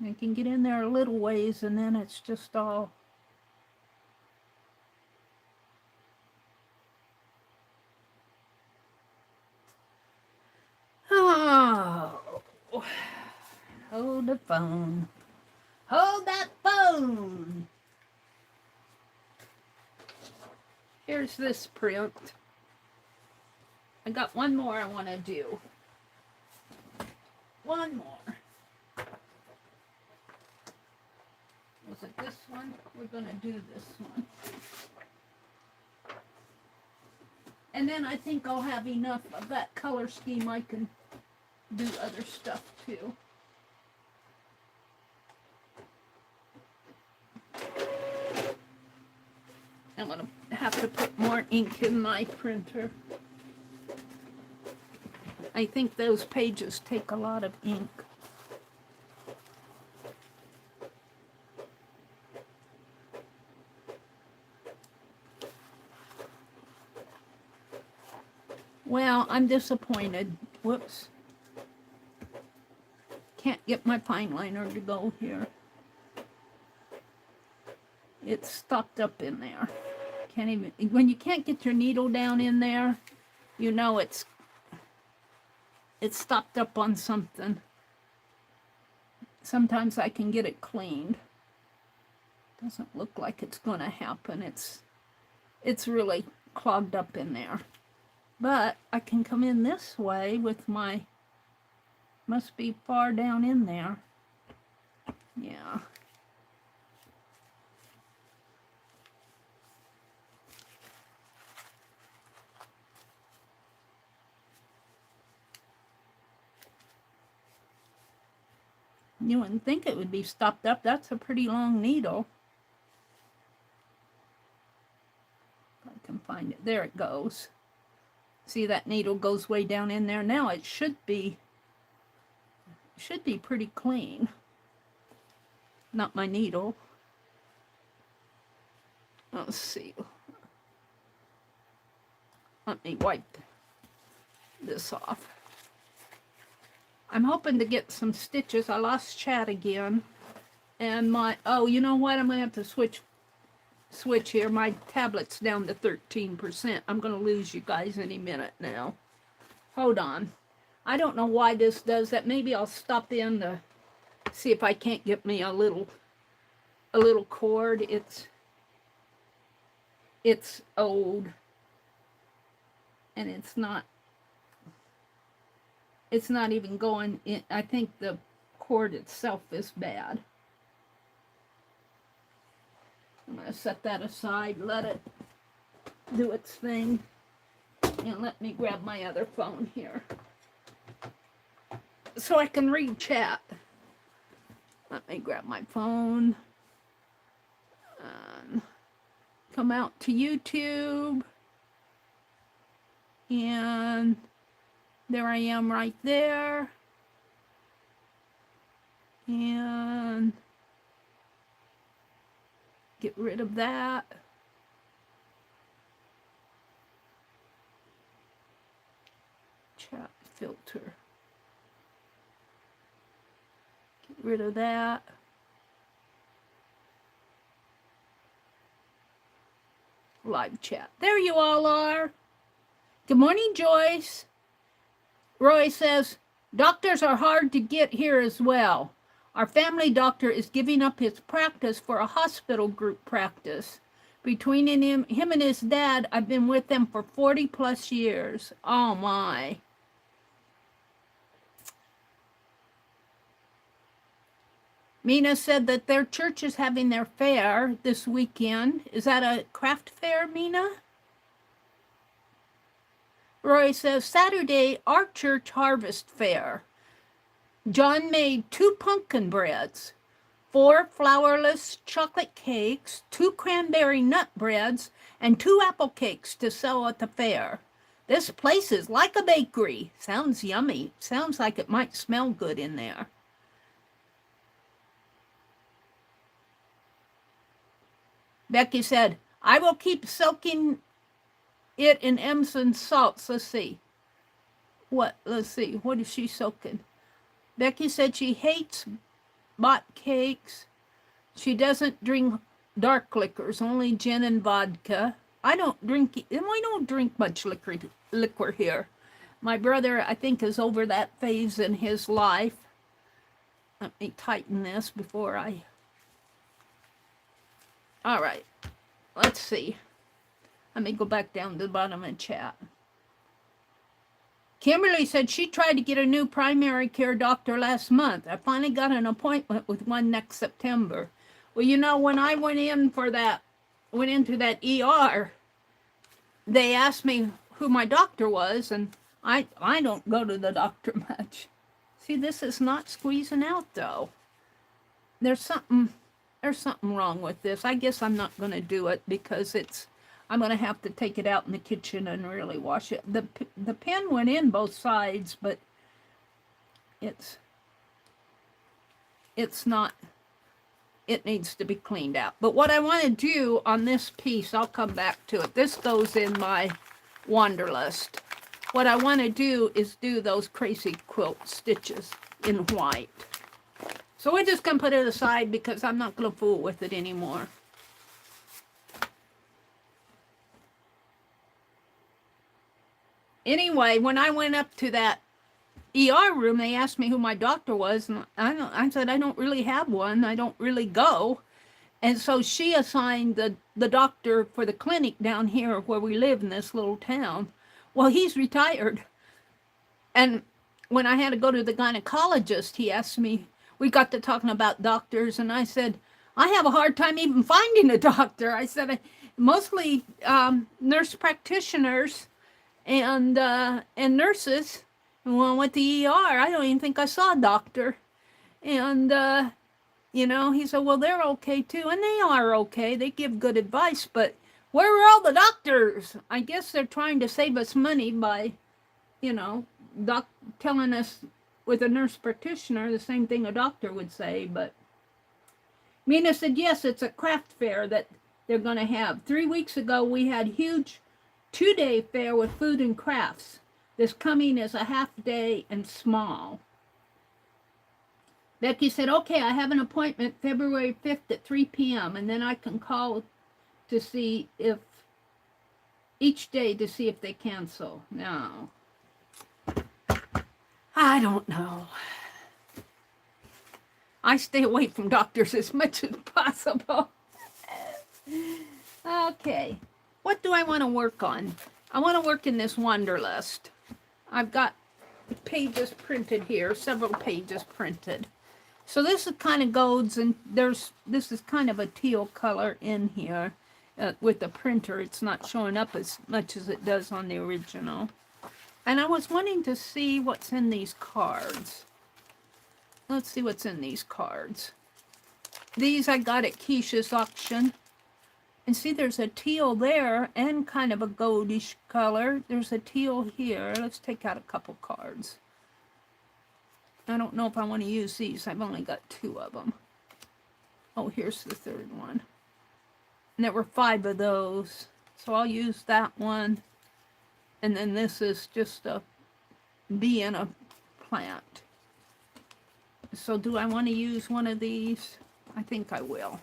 I can get in there a little ways and then it's just all hold the phone. Hold that phone. Here's this print. I got one more I want to do. One more. Was it this one? We're going to do this one. And then I think I'll have enough of that color scheme I can do other stuff too. I'm going to have to put more ink in my printer. I think those pages take a lot of ink. Well, I'm disappointed. Whoops. Can't get my fine liner to go here. It's stuffed up in there. Can't even, when you can't get your needle down in there, you know it's stopped up on something. Sometimes I can get it cleaned. Doesn't look like it's going to happen. It's really clogged up in there. But I can come in this way with my, must be far down in there. Yeah. You wouldn't think it would be stopped up. That's a pretty long needle. If I can find it. There it goes. See, that needle goes way down in there. Now it should be pretty clean. Not my needle. Let's see. Let me wipe this off. I'm hoping to get some stitches. I lost chat again. And my, oh, you know what? I'm going to have to switch here. My tablet's down to 13%. I'm going to lose you guys any minute now. Hold on. I don't know why this does that. Maybe I'll stop in to see if I can't get me a little cord. It's old. And it's not even going in. I think the cord itself is bad. I'm going to set that aside, let it do its thing, and let me grab my other phone here so I can read chat. Let me grab my phone and come out to YouTube, and there I am right there, and get rid of that. Chat filter. Get rid of that. Live chat. There you all are. Good morning, Joyce. Roy says, doctors are hard to get here as well. Our family doctor is giving up his practice for a hospital group practice. Between him and his dad, I've been with them for 40 plus years. Oh my. Mina said that their church is having their fair this weekend. Is that a craft fair, Mina? Roy says, Saturday, our church harvest fair. John made 2 pumpkin breads, 4 flourless chocolate cakes, 2 cranberry nut breads, and 2 apple cakes to sell at the fair. This place is like a bakery. Sounds yummy. Sounds like it might smell good in there. Becky said, I will keep soaking it in Epsom salts. Let's see. What is she soaking? Becky said she hates bought cakes. She doesn't drink dark liquors, only gin and vodka. We don't drink much liquor here. My brother, I think, is over that phase in his life. Let me tighten this before I... All right, let's see. Let me go back down to the bottom of the chat. Kimberly said she tried to get a new primary care doctor last month. I finally got an appointment with one next September. Well, you know, when I went into that ER, they asked me who my doctor was, and I don't go to the doctor much. See, this is not squeezing out, though. There's something wrong with this. I guess I'm not going to do it because I'm going to have to take it out in the kitchen and really wash it. The pen went in both sides, but it's not, it needs to be cleaned out. But what I want to do on this piece, I'll come back to it. This goes in my Wanderlust. What I want to do is do those crazy quilt stitches in white. So we're just going to put it aside because I'm not going to fool with it anymore. Anyway, when I went up to that ER room, they asked me who my doctor was, and I said, I don't really have one. I don't really go. And so she assigned the doctor for the clinic down here where we live in this little town. Well, he's retired. And when I had to go to the gynecologist, he asked me, we got to talking about doctors, and I said, I have a hard time even finding a doctor. I said, mostly nurse practitioners and nurses. Well, with the ER, I don't even think I saw a doctor. And, you know, he said, well, they're okay too. And they are okay. They give good advice, but where are all the doctors? I guess they're trying to save us money by, you know, telling us with a nurse practitioner the same thing a doctor would say. But Mina said, yes, it's a craft fair that they're going to have. 3 weeks ago, we had huge 2-day fair with food and crafts. This coming is a half day and small. Becky said, okay, I have an appointment February 5th at 3 p.m. and then I can call to see if, each day to see if they cancel. No. I don't know. I stay away from doctors as much as possible. Okay. What do I want to work on? I want to work in this Wanderlust. I've got pages printed here, several pages printed. So this is kind of goes, and this is kind of a teal color in here. With the printer, it's not showing up as much as it does on the original. And I was wanting to see what's in these cards. Let's see what's in these cards. These I got at Keisha's auction. And see, there's a teal there and kind of a goldish color. There's a teal here. Let's take out a couple cards. I don't know if I want to use these. I've only got 2 of them. Oh, here's the 3rd one. And there were 5 of those. So I'll use that one. And then this is just a bee in a plant. So do I want to use one of these? I think I will.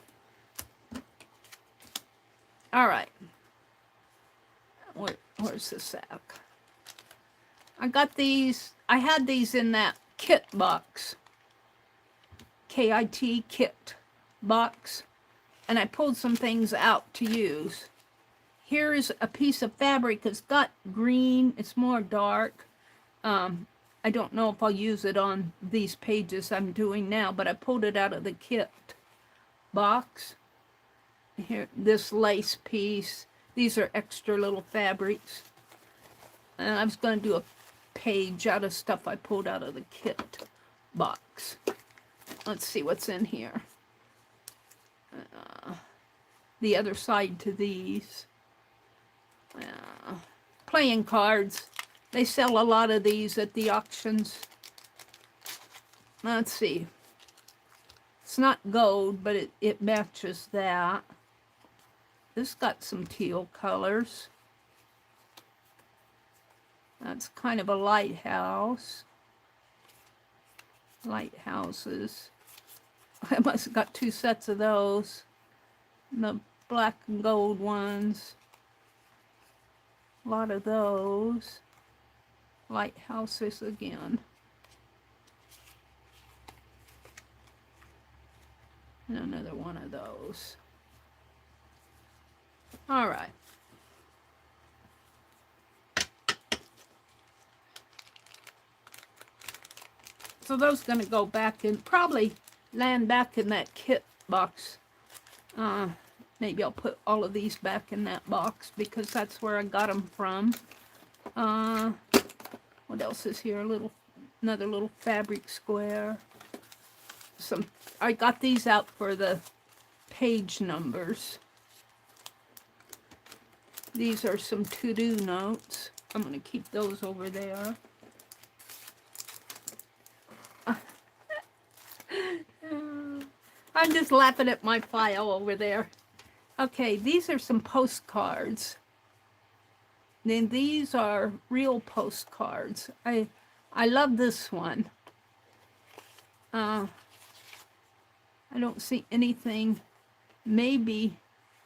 All right. Where's the sack? I got these. I had these in that kit box. KIT kit box, and I pulled some things out to use. Here is a piece of fabric. It's got green. It's more dark. I don't know if I'll use it on these pages I'm doing now, but I pulled it out of the kit box. Here, this lace piece. These are extra little fabrics. And I was going to do a page out of stuff I pulled out of the kit box. Let's see what's in here. The other side to these. Playing cards. They sell a lot of these at the auctions. Let's see. It's not gold, but it matches that. This got some teal colors. That's kind of a lighthouse. Lighthouses. I must have got 2 sets of those. The black and gold ones. A lot of those. Lighthouses again. And another one of those. All right. So those going to go back in, probably land back in that kit box. Maybe I'll put all of these back in that box because that's where I got them from. What else is here? Another little fabric square. I got these out for the page numbers. These are some to-do notes. I'm going to keep those over there. I'm just laughing at my file over there. Okay, these are some postcards. Then these are real postcards. I love this one. I don't see anything. Maybe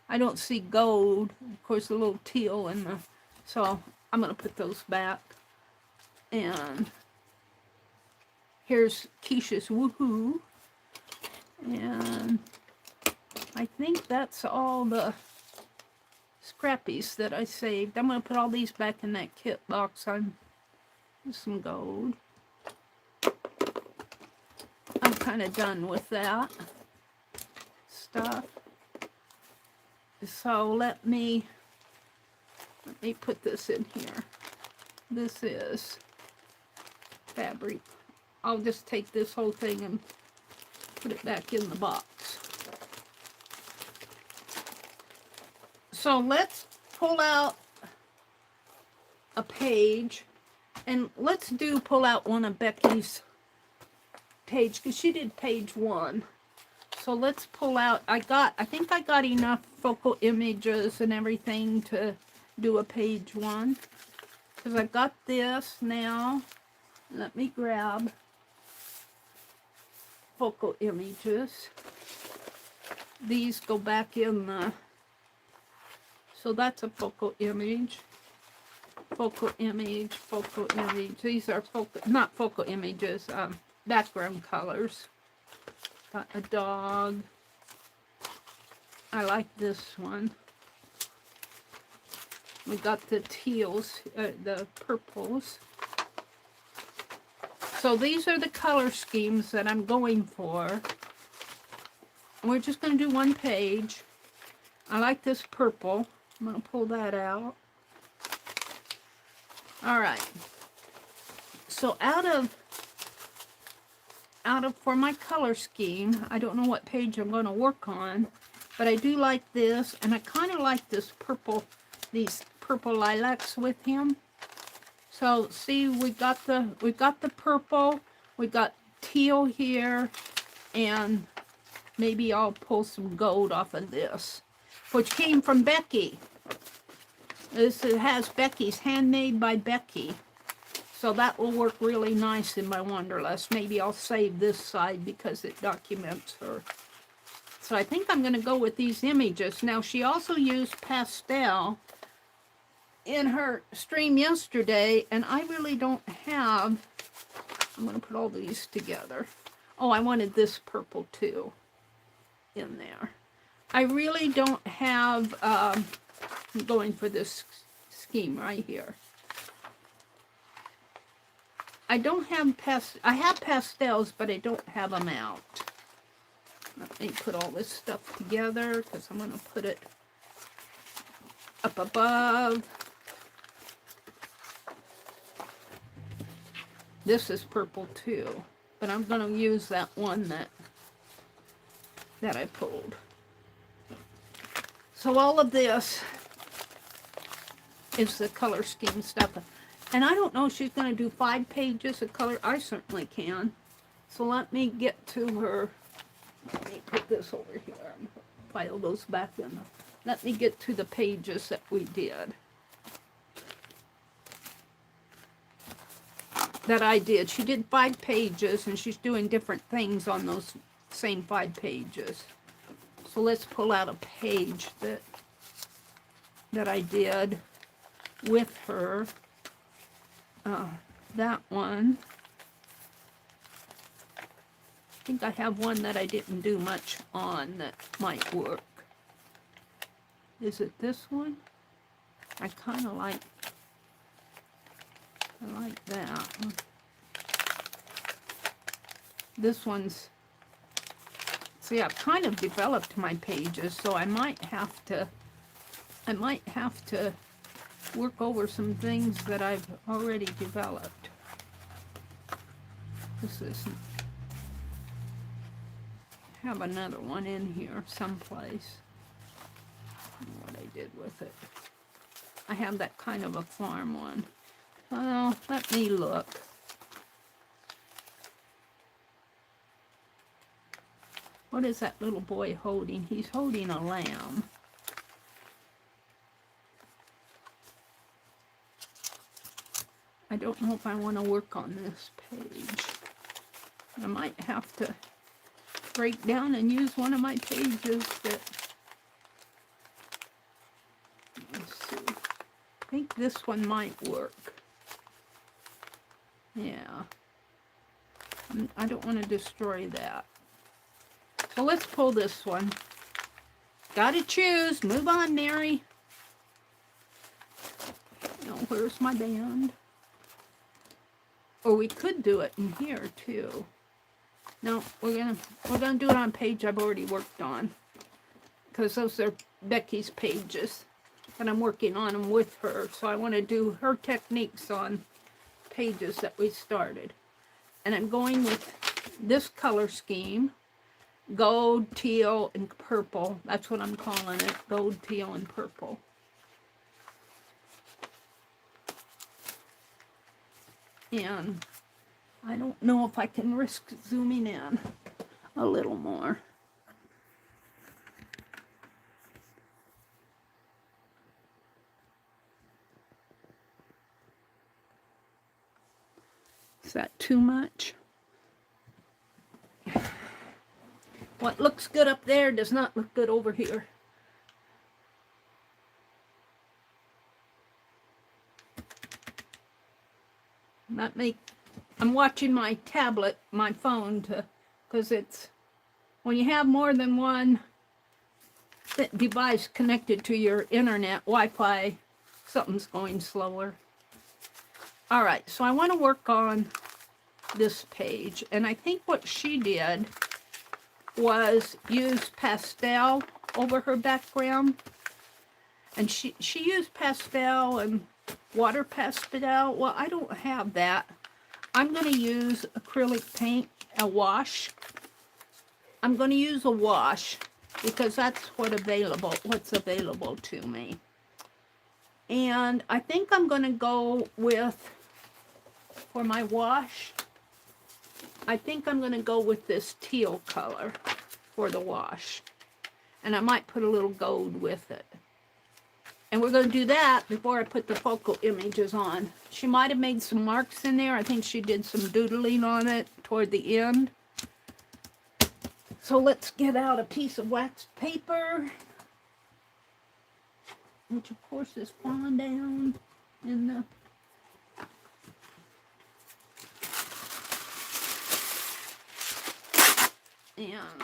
I don't see gold. Of course, a little teal in the. So I'm gonna put those back. And here's Keisha's Woohoo. And I think that's all the scrappies that I saved. I'm going to put all these back in that kit box. I'm some gold. I'm kind of done with that stuff. So let me put this in here. This is fabric. I'll just take this whole thing and put it back in the box. So let's pull out a page, and let's pull out one of Becky's page, because she did page 1. So let's pull out, I think I got enough focal images and everything to do a page 1. Because I've got this now. Let me grab focal images. These go back in the, so that's a focal image. Focal image, focal image. These are not focal images, background colors. Got a dog. I like this one. We got the teals, the purples. So these are the color schemes that I'm going for. We're just going to do one page. I like this purple. I'm going to pull that out. All right. So out of for my color scheme, I don't know what page I'm going to work on, but I do like this, and I kind of like this purple, these purple lilacs with him. So see, we got the purple, we got teal here, and maybe I'll pull some gold off of this, which came from Becky. This has Becky's, handmade by Becky. So that will work really nice in my Wanderlust. Maybe I'll save this side because it documents her. So I think I'm going to go with these images. Now, she also used pastel in her stream yesterday, and I really don't have, I'm going to put all these together. Oh, I wanted this purple too in there. I really don't have, I'm going for this scheme right here. I don't have I have pastels, but I don't have them out. Let me put all this stuff together because I'm going to put it up above. This is purple too, but I'm going to use that one that I pulled. So all of this is the color scheme stuff. And I don't know if she's going to do 5 pages of color. I certainly can. So let me get to her. Let me put this over here and file those back in. Let me get to the pages that we did. That I did. She did 5 pages and she's doing different things on those same 5 pages. So let's pull out a page that I did with her. That one. I think I have one that I didn't do much on that might work. Is it this one? I kind of like, I like that. This one's, see, I've kind of developed my pages, so I might have to work over some things that I've already developed. This isn't, have another one in here someplace. I don't know what I did with it. I have that kind of a farm one. Well, let me look. What is that little boy holding? He's holding a lamb. I don't know if I want to work on this page. I might have to break down and use one of my pages that, let's see, I think this one might work. Yeah. I don't want to destroy that. So let's pull this one. Gotta choose. Move on, Meri. Now, where's my band? Or we could do it in here too. No, we're gonna do it on a page I've already worked on, because those are Becky's pages, and I'm working on them with her. So I want to do her techniques on pages that we started, and I'm going with this color scheme: gold, teal, and purple. That's what I'm calling it: gold, teal, and purple. And I don't know if I can risk zooming in a little more. Is that too much? What looks good up there does not look good over here. I'm watching my tablet, my phone, because it's, when you have more than one device connected to your internet, Wi-Fi, something's going slower. All right, so I want to work on this page, and I think what she did was use pastel over her background, and she used pastel and water pastel. Well, I don't have that. I'm going to use acrylic paint, a wash. I'm going to use a wash because that's what's available to me. And I think I'm going to go with, for my wash, I think I'm going to go with this teal color for the wash. And I might put a little gold with it. And we're going to do that before I put the focal images on. She might have made some marks in there. I think she did some doodling on it toward the end. So let's get out a piece of waxed paper, which of course is falling down in the...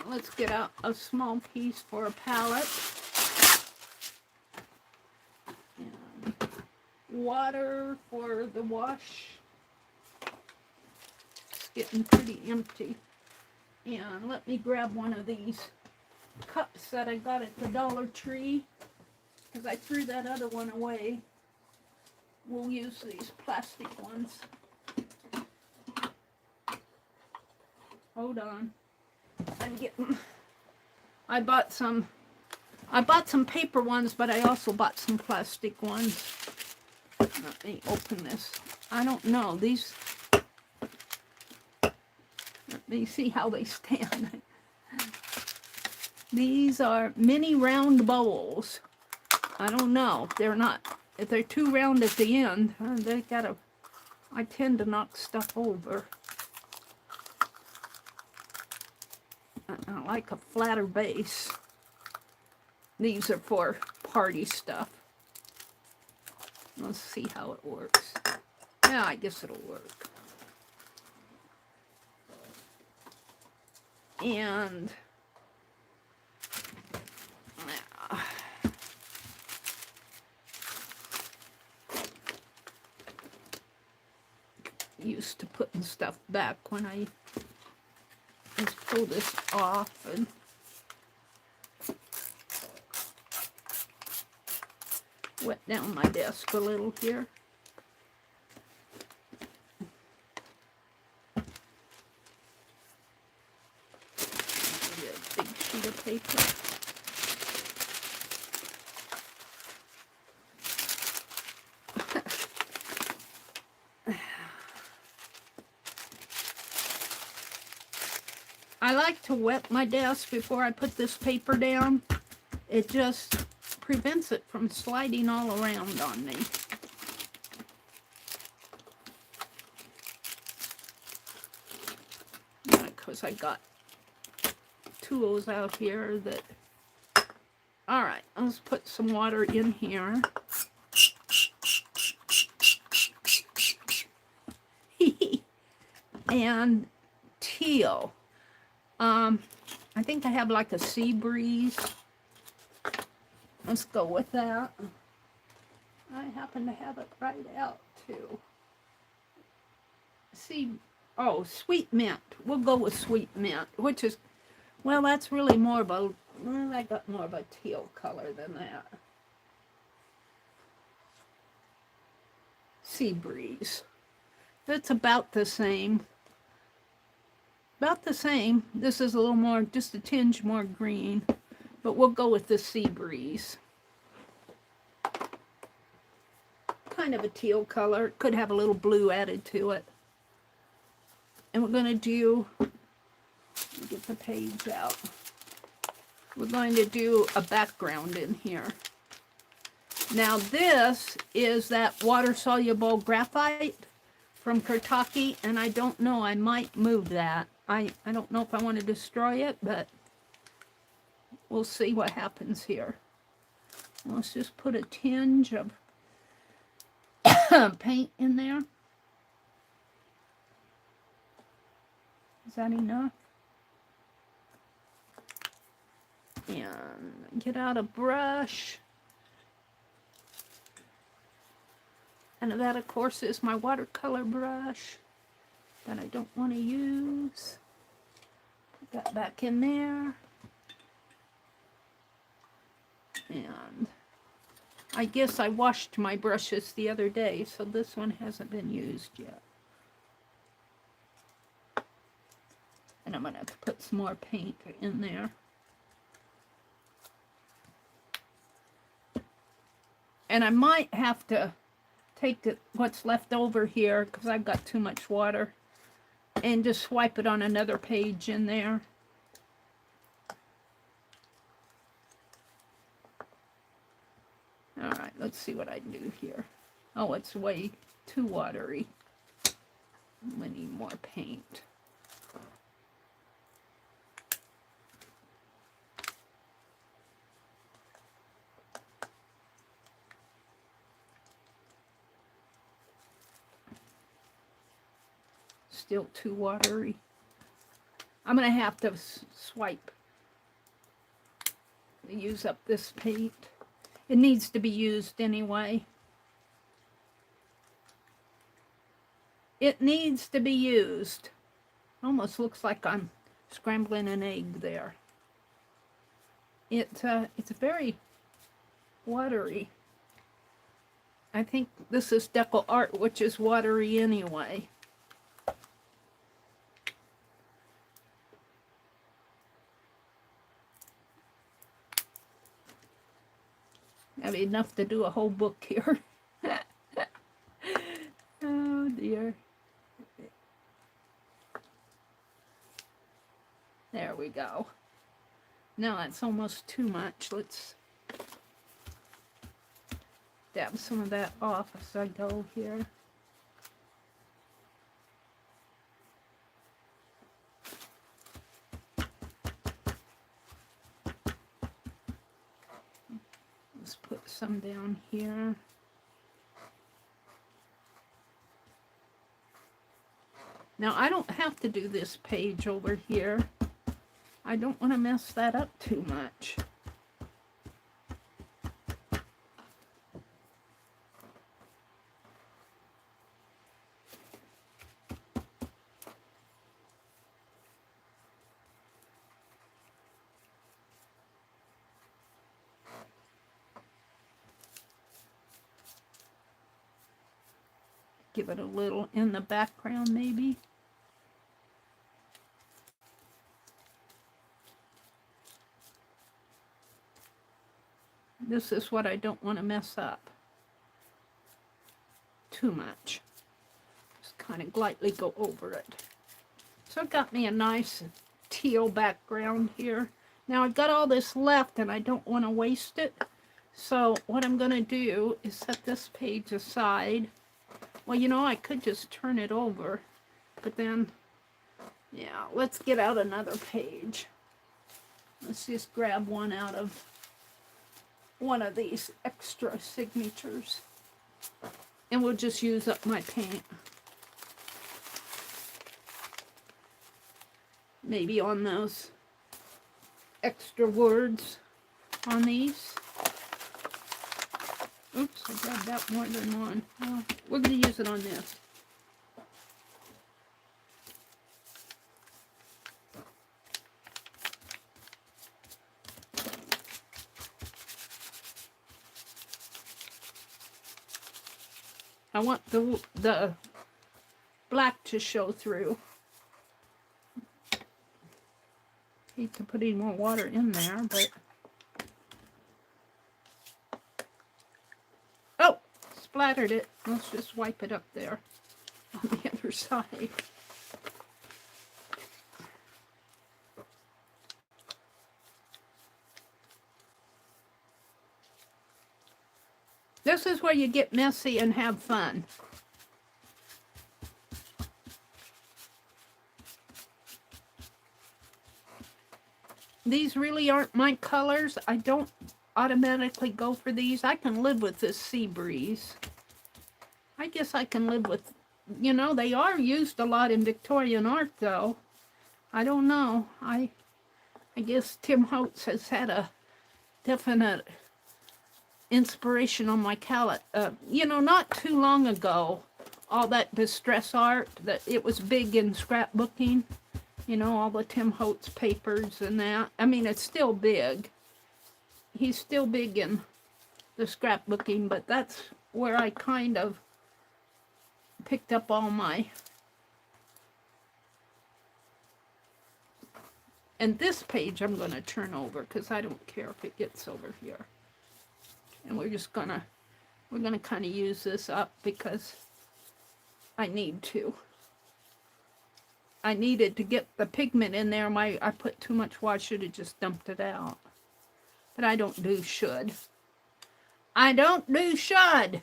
let's get out a small piece for a palette. And water for the wash. It's getting pretty empty. And let me grab one of these cups that I got at the Dollar Tree, because I threw that other one away. We'll use these plastic ones. Hold on. I'm getting... I bought some paper ones, but I also bought some plastic ones. Let me open this. I don't know. These... Let me see how they stand. These are mini round bowls. I don't know. They're not... If they're too round at the end, they gotta... I tend to knock stuff over. I like a flatter base. These are for party stuff. Let's see how it works. Yeah, I guess it'll work. And... used to putting stuff back when I just pull this off and wet down my desk a little here. Maybe a big sheet of paper. I like to wet my desk before I put this paper down. It just prevents it from sliding all around on me. Because I got tools out here that... Alright, let's put some water in here. And teal. I think I have like a sea breeze. Let's go with that. I happen to have it right out too. Oh, sweet mint. We'll go with sweet mint, which is, well, that's really more of a, well, I got more of a teal color than that. Sea breeze. That's about the same. About the same. This is a little more, just a tinge more green, but we'll go with the sea breeze. Kind of a teal color. It could have a little blue added to it. And we're going to do, let me get the page out. We're going to do a background in here. Now this is that water-soluble graphite from Kurtaki, and I don't know, I might move that. I don't know if I want to destroy it, but we'll see what happens here. Let's just put a tinge of paint in there. Is that enough? And get out a brush. And that, of course, is my watercolor brush that I don't want to use. Put that back in there. And I guess I washed my brushes the other day, so this one hasn't been used yet. And I'm going to have to put some more paint in there. And I might have to take what's left over here, because I've got too much water, and just swipe it on another page in there. Alright, let's see what I can do here. Oh, it's way too watery. We need more paint. Still too watery. I'm going to have to swipe to use up this paint. It needs to be used anyway. It needs to be used. Almost looks like I'm scrambling an egg there. It's very watery. I think this is Deco Art, which is watery anyway. That'd be enough to do a whole book here. Oh dear. There we go. Now that's almost too much. Let's dab some of that off as I go here. Let's put some down here. Now I don't have to do this page over here. I don't want to mess that up too much. Give it a little in the background maybe. This is what I don't want to mess up too much. Just kind of lightly go over it. So it got me a nice teal background here. Now I've got all this left and I don't want to waste it. So what I'm going to do is set this page aside. Well, you know, I could just turn it over, but then, yeah, let's get out another page. Let's just grab one out of one of these extra signatures, and we'll just use up my paint. Maybe on those extra words on these. Oops, I grabbed that more than one. Well, we're going to use it on this. I want the black to show through. Hate to put any more water in there, but... Oh! Splattered it. Let's just wipe it up there on the other side. This is where you get messy and have fun. These really aren't my colors. I don't automatically go for these. I can live with this sea breeze. I guess I can live with, you know, they are used a lot in Victorian art though. I don't know. I guess Tim Holtz has had a definite inspiration on my palette. You know, not too long ago, all that distress art, that it was big in scrapbooking. You know, all the Tim Holtz papers and that. I mean, it's still big. He's still big in the scrapbooking, but that's where I kind of picked up all my... And this page I'm going to turn over because I don't care if it gets over here. And we're going to kind of use this up because I need to. I needed to get the pigment in there. I put too much water. I should have just dumped it out. But I don't do should. I don't do should.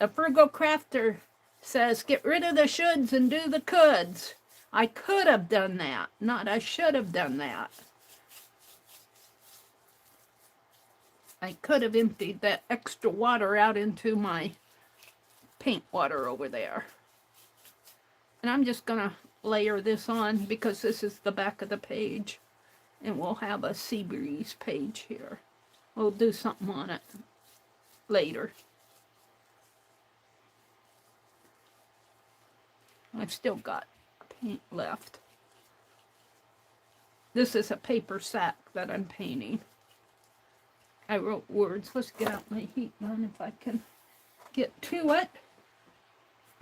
A frugal crafter says, get rid of the shoulds and do the coulds. I could have done that, not I should have done that. I could have emptied that extra water out into my paint water over there. And I'm just going to layer this on because this is the back of the page. And we'll have a sea breeze page here. We'll do something on it later. I've still got paint left. This is a paper sack that I'm painting. I wrote words. Let's get out my heat gun if I can get to it.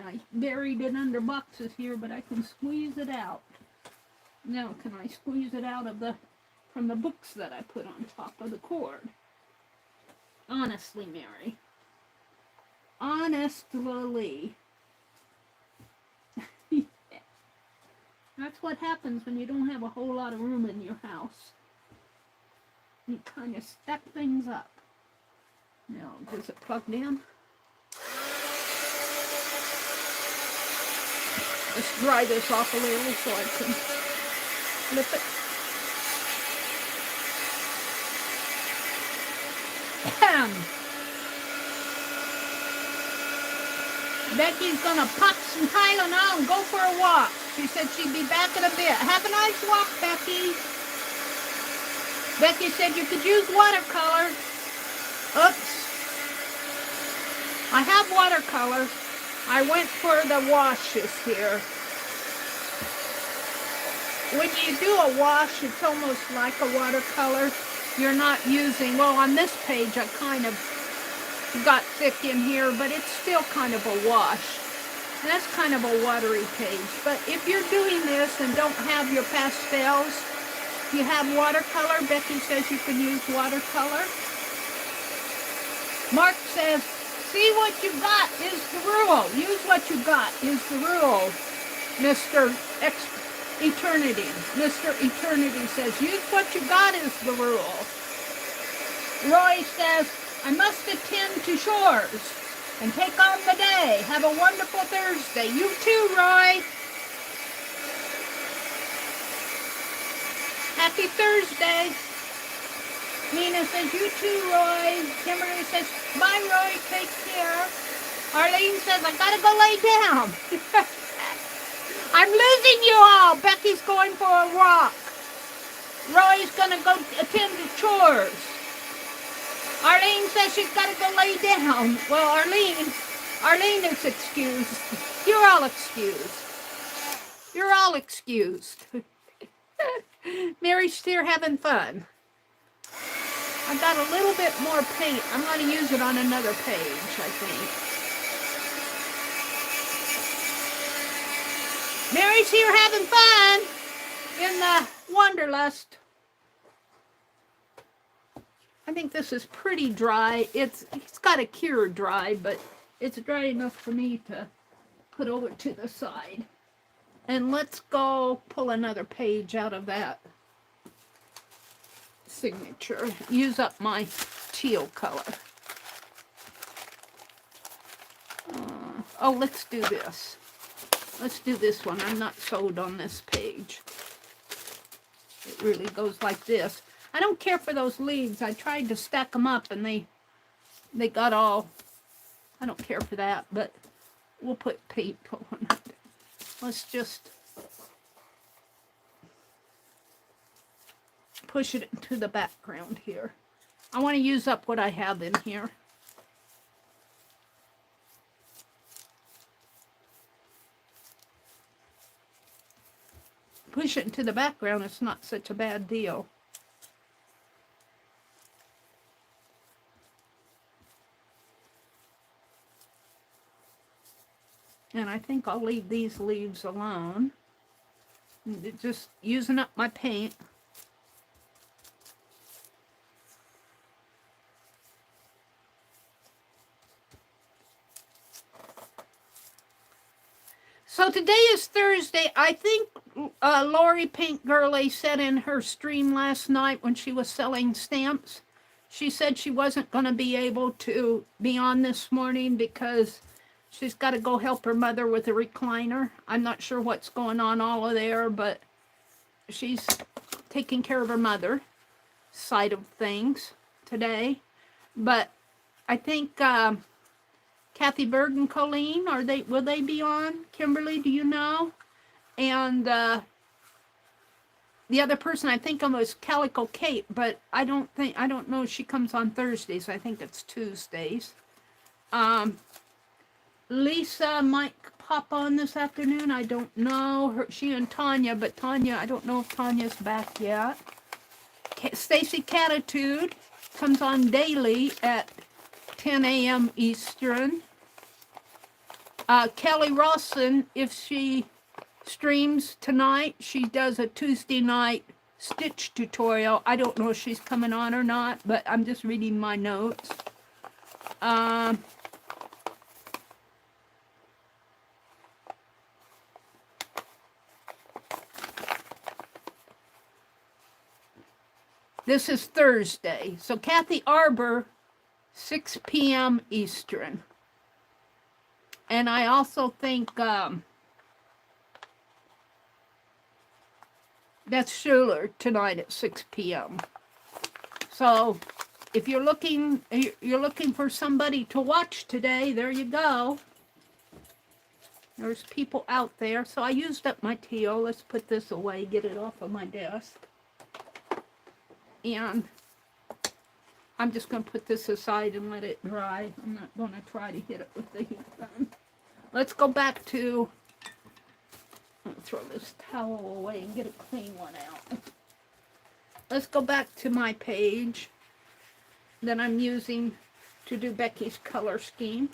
I buried it under boxes here, but I can squeeze it out. Now, can I squeeze it out of from the books that I put on top of the cord? Honestly, Meri. Honestly. That's what happens when you don't have a whole lot of room in your house. You kind of stack things up. Now, is it plugged in? Let's dry this off a little so I can flip it. Becky's gonna pop some Tylenol and go for a walk. She said she'd be back in a bit. Have a nice walk, Becky. Becky said you could use watercolor. Oops. I have watercolor. I went for the washes here. When you do a wash, it's almost like a watercolor. You're not using, well, on this page, I kind of got thick in here, but it's still kind of a wash. And that's kind of a watery page. But if you're doing this and don't have your pastels, you have watercolor. Becky says you can use watercolor. Mark says, see what you got is the rule. Use what you got is the rule, Mr. Eternity. Mr. Eternity says, use what you got is the rule. Roy says, I must attend to chores and take on the day. Have a wonderful Thursday. You too, Roy. Happy Thursday. Nina says, you too, Roy. Kimberly says, bye, Roy. Take care. Arlene says, I gotta go lay down. I'm losing you all. Becky's going for a walk. Roy's gonna go attend to chores. Arlene says she's got to go lay down. Well, Arlene is excused. You're all excused. You're all excused. Meri's here having fun. I got a little bit more paint. I'm going to use it on another page, I think. Meri's here having fun in the Wanderlust. I think this is pretty dry. It's got to cure dry, but it's dry enough for me to put over to the side. And let's go pull another page out of that signature. Use up my teal color. Oh, let's do this. Let's do this one. I'm not sold on this page. It really goes like this. I don't care for those leaves. I tried to stack them up and they got all, I don't care for that, but we'll put paint on it. Let's just push it into the background here. I want to use up what I have in here. Push it into the background, it's not such a bad deal. And I think I'll leave these leaves alone. Just using up my paint. So today is Thursday. I think Lori Pink Girly said in her stream last night when she was selling stamps, she said she wasn't going to be able to be on this morning because she's got to go help her mother with a recliner. I'm not sure what's going on all of there, but she's taking care of her mother side of things today. But I think Kathy Berg and Colleen, will they be on? Kimberly, do you know? And the other person I think of was Calico Kate, but I don't know if she comes on Thursdays. I think it's Tuesdays. Lisa might pop on this afternoon. I don't know. She and Tanya, but Tanya, I don't know if Tanya's back yet. Stacy Catitude comes on daily at 10 a.m. Eastern. Kelly Rawson, if she streams tonight, she does a Tuesday night stitch tutorial. I don't know if she's coming on or not, but I'm just reading my notes. This is Thursday. So Kathy Arbor, 6 p.m. Eastern. And I also think that's Schuler tonight at 6 p.m. So if you're looking for somebody to watch today, there you go. There's people out there. So I used up my teal. Let's put this away, get it off of my desk. And I'm just going to put this aside and let it dry. I'm not going to try to hit it with the heat gun. Let's go back to, I'm going to throw this towel away and get a clean one out. Let's go back to my page that I'm using to do Becky's color scheme.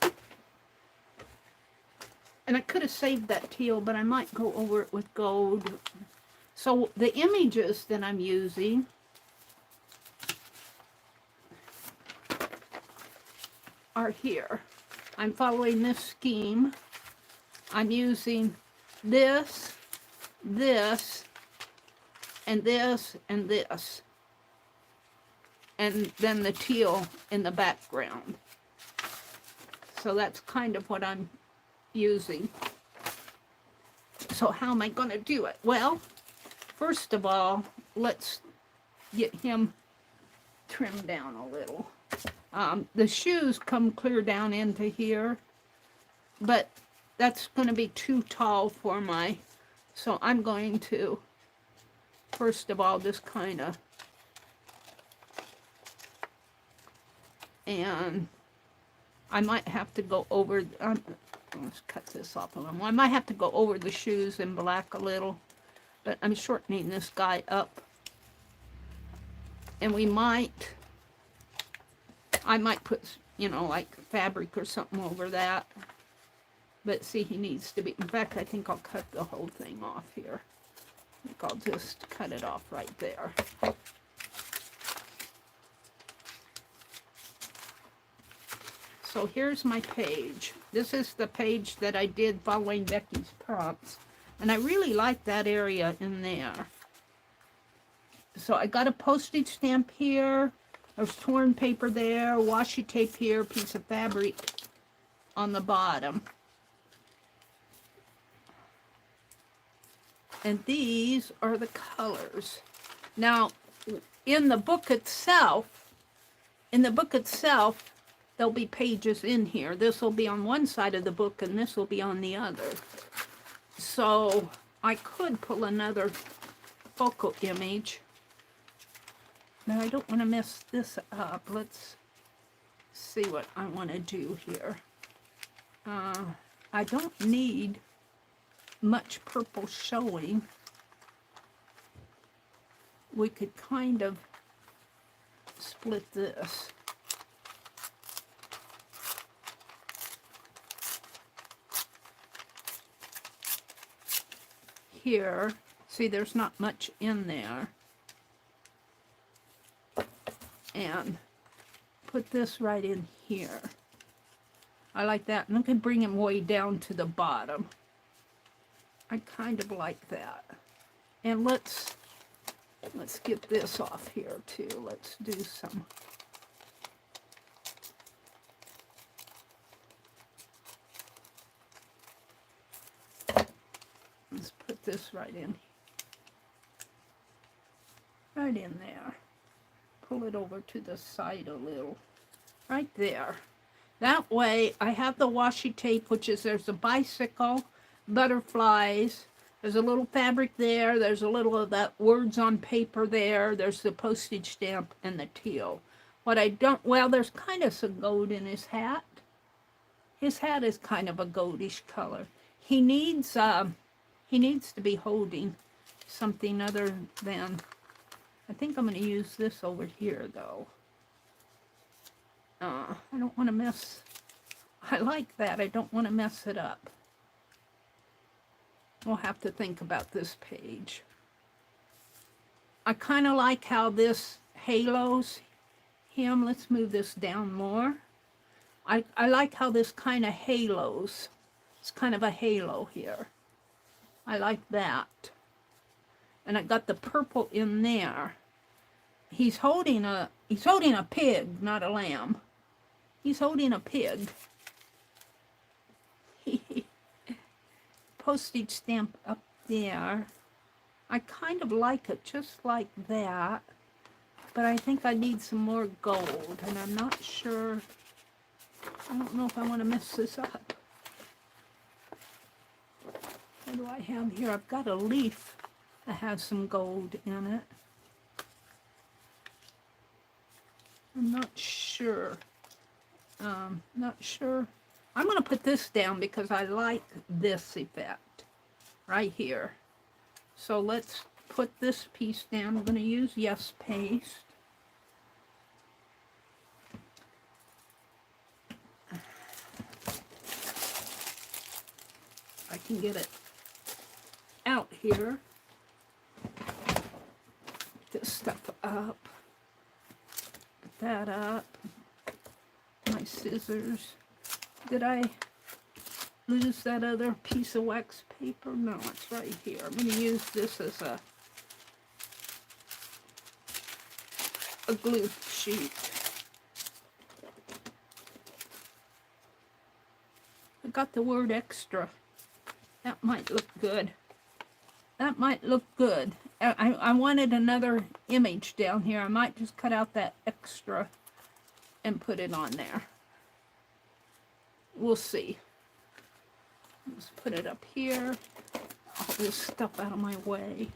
And I could have saved that teal, but I might go over it with gold. So the images that I'm using are here. I'm following this scheme. I'm using this, this, and this, and this. And then the teal in the background. So that's kind of what I'm using. So how am I going to do it? Well, first of all, let's get him trimmed down a little. The shoes come clear down into here, but that's going to be too tall for my, so I'm going to, first of all, just kind of, and I might have to go over, let's cut this off a little. I might have to go over the shoes in black a little, but I'm shortening this guy up, and I might put, you know, like fabric or something over that. But see, he needs to be, in fact, I think I'll cut the whole thing off here. I think I'll just cut it off right there. So here's my page. This is the page that I did following Becky's prompts. And I really like that area in there. So I got a postage stamp here. There's torn paper there, washi tape here, piece of fabric on the bottom. And these are the colors. Now, in the book itself, there'll be pages in here. This will be on one side of the book and this will be on the other. So I could pull another focal image. Now, I don't want to mess this up. Let's see what I want to do here. I don't need much purple showing. We could kind of split this. Here, see, there's not much in there. And put this right in here. I like that. And I can bring him way down to the bottom. I kind of like that. And let's get this off here too. Let's do some. Let's put this right in there. Pull it over to the side a little, right there. That way I have the washi tape, which is, there's a bicycle, butterflies, There's a little fabric there. There's a little of that words on paper there. There's the postage stamp and the teal. What I don't, well, there's kind of some gold in his hat. His hat is kind of a goldish color. He needs to be holding something other than, I think I'm going to use this over here though. I don't want to mess, I like that. I don't want to mess it up. We'll have to think about this page. I kind of like how this halos him. Let's move this down more. I like how this kind of halos. It's kind of a halo here. I like that. And I got the purple in there. He's holding a pig, not a lamb. He's holding a pig. Postage stamp up there. I kind of like it just like that, but I think I need some more gold, and I'm not sure. I don't know if I want to mess this up. What do I have here? I've got a leaf that has some gold in it. I'm not sure. Not sure. I'm going to put this down because I like this effect right here. So let's put this piece down. I'm going to use Yes Paste. I can get it out here. This stuff up. Put that up. My scissors. Did I lose that other piece of wax paper? No, it's right here. I'm going to use this as a glue sheet. I got the word extra. That might look good. That might look good. I wanted another image down here. I might just cut out that extra and put it on there. We'll see. Let's put it up here. All this stuff out of my way.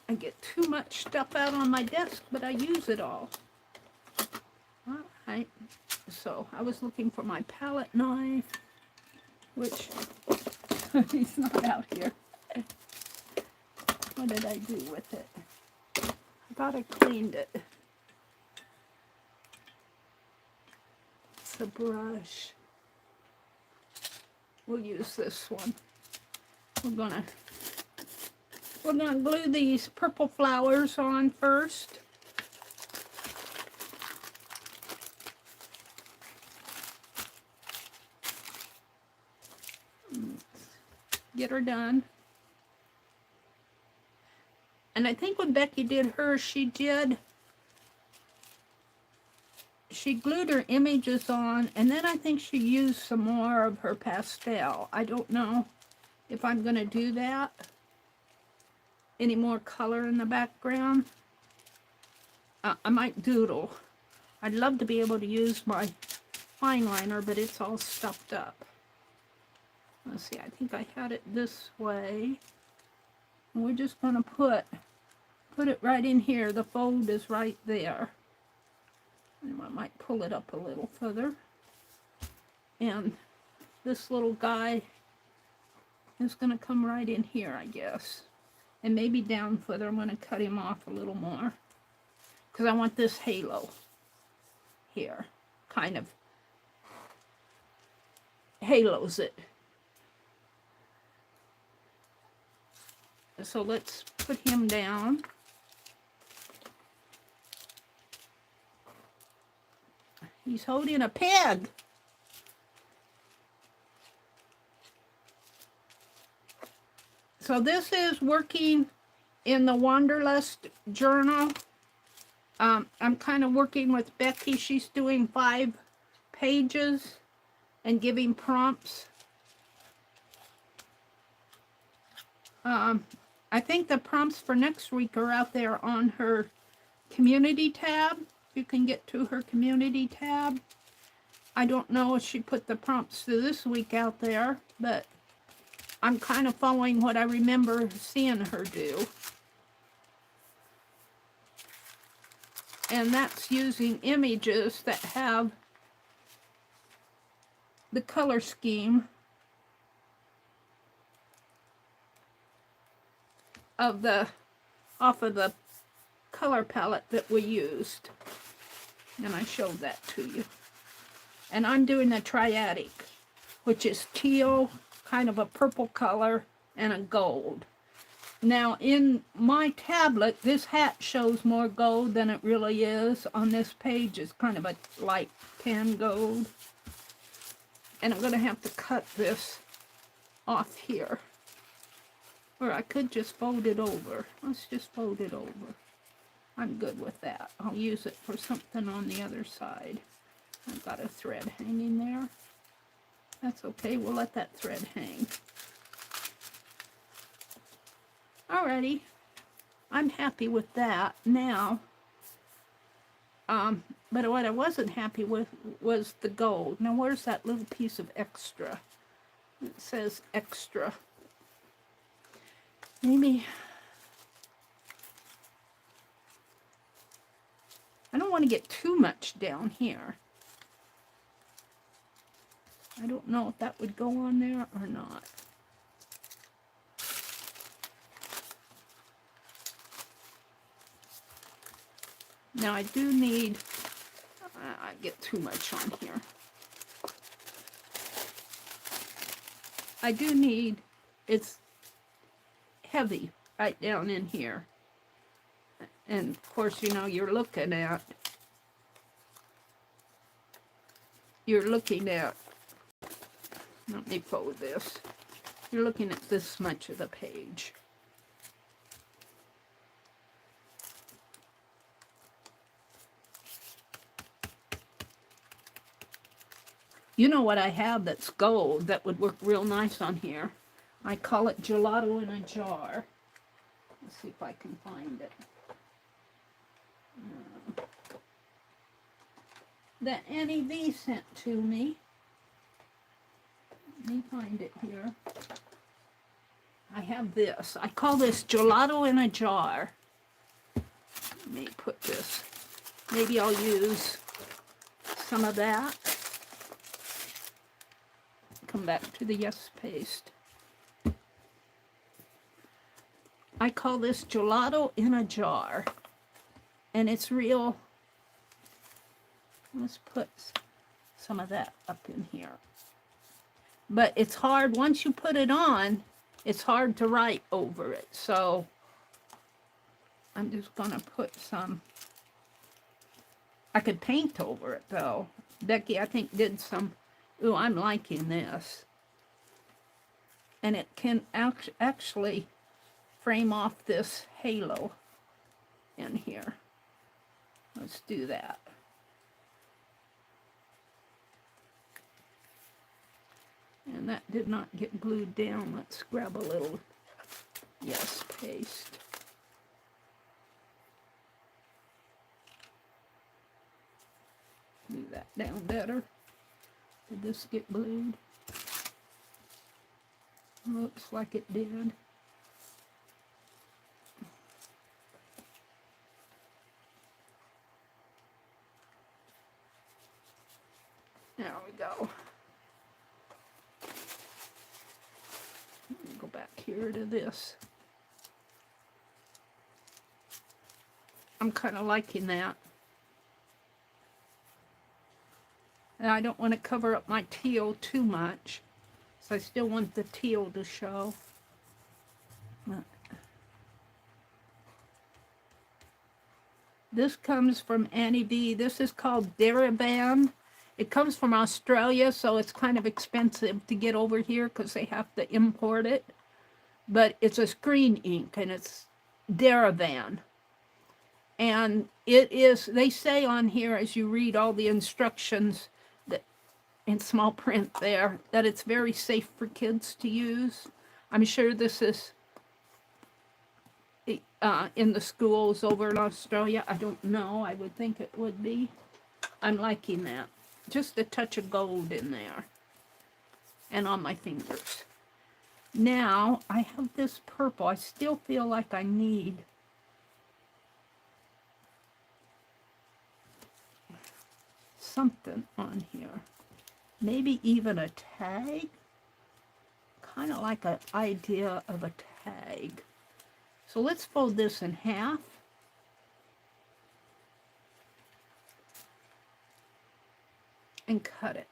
I get too much stuff out on my desk, but I use it all. All right. So I was looking for my palette knife, which it's not out here. What did I do with it? I thought I cleaned it. It's a brush. We'll use this one. We're gonna glue these purple flowers on first. Get her done. And I think when Becky did hers, she glued her images on, and then I think she used some more of her pastel. I don't know if I'm going to do that. Any more color in the background. I might doodle. I'd love to be able to use my fine liner, but it's all stuffed up. Let's see, I think I had it this way. And we're just going to put it right in here. The fold is right there. And I might pull it up a little further. And this little guy is going to come right in here, I guess. And maybe down further. I'm going to cut him off a little more. Because I want this halo here. Kind of halos it. So let's put him down. He's holding a pig. So this is working in the Wanderlust journal. I'm kind of working with Becky. She's doing 5 pages and giving prompts. I think the prompts for next week are out there on her community tab. You can get to her community tab. I don't know if she put the prompts to this week out there, but I'm kind of following what I remember seeing her do. And that's using images that have the color scheme of off of the color palette that we used. And I showed that to you. And I'm doing a triadic, which is teal, kind of a purple color, and a gold. Now, in my tablet, this hat shows more gold than it really is. On this page, it's kind of a light tan gold. And I'm going to have to cut this off here. Or I could just fold it over. Let's just fold it over. I'm good with that. I'll use it for something on the other side. I've got a thread hanging there. That's okay. We'll let that thread hang. Alrighty. I'm happy with that now. But what I wasn't happy with was the gold. Now, where's that little piece of extra? It says extra. Maybe I don't want to get too much down here. I don't know if that would go on there or not. Now I do need, I get too much on here. I do need, it's heavy right down in here. And of course, you know, you're looking at, let me fold this. You're looking at this much of the page. You know what I have that's gold that would work real nice on here? I call it gelato in a jar. Let's see if I can find it. That Annie V sent to me. Let me find it here. I have this. I call this gelato in a jar. Let me put this. Maybe I'll use some of that. Come back to the yes paste. I call this gelato in a jar. And it's real. Let's put some of that up in here. But it's hard, once you put it on, it's hard to write over it. So I'm just going to put some. I could paint over it though. Becky, I think, did some. Ooh, I'm liking this. And it can actually frame off this halo in here. Let's do that. And that did not get glued down. Let's grab a little yes paste. Glue that down better. Did this get glued? Looks like it did. There we go. Let me go back here to this. I'm kind of liking that. And I don't want to cover up my teal too much, so I still want the teal to show. This comes from Annie V. This is called Derivan. It comes from Australia, so it's kind of expensive to get over here because they have to import it. But it's a screen ink, and it's Derivan. And it is, they say on here, as you read all the instructions that in small print there, that it's very safe for kids to use. I'm sure this is in the schools over in Australia. I don't know. I would think it would be. I'm liking that. Just a touch of gold in there. And on my fingers. Now I have this purple. I still feel like I need something on here. Maybe even a tag. Kind of like an idea of a tag. So let's fold this in half. And cut it.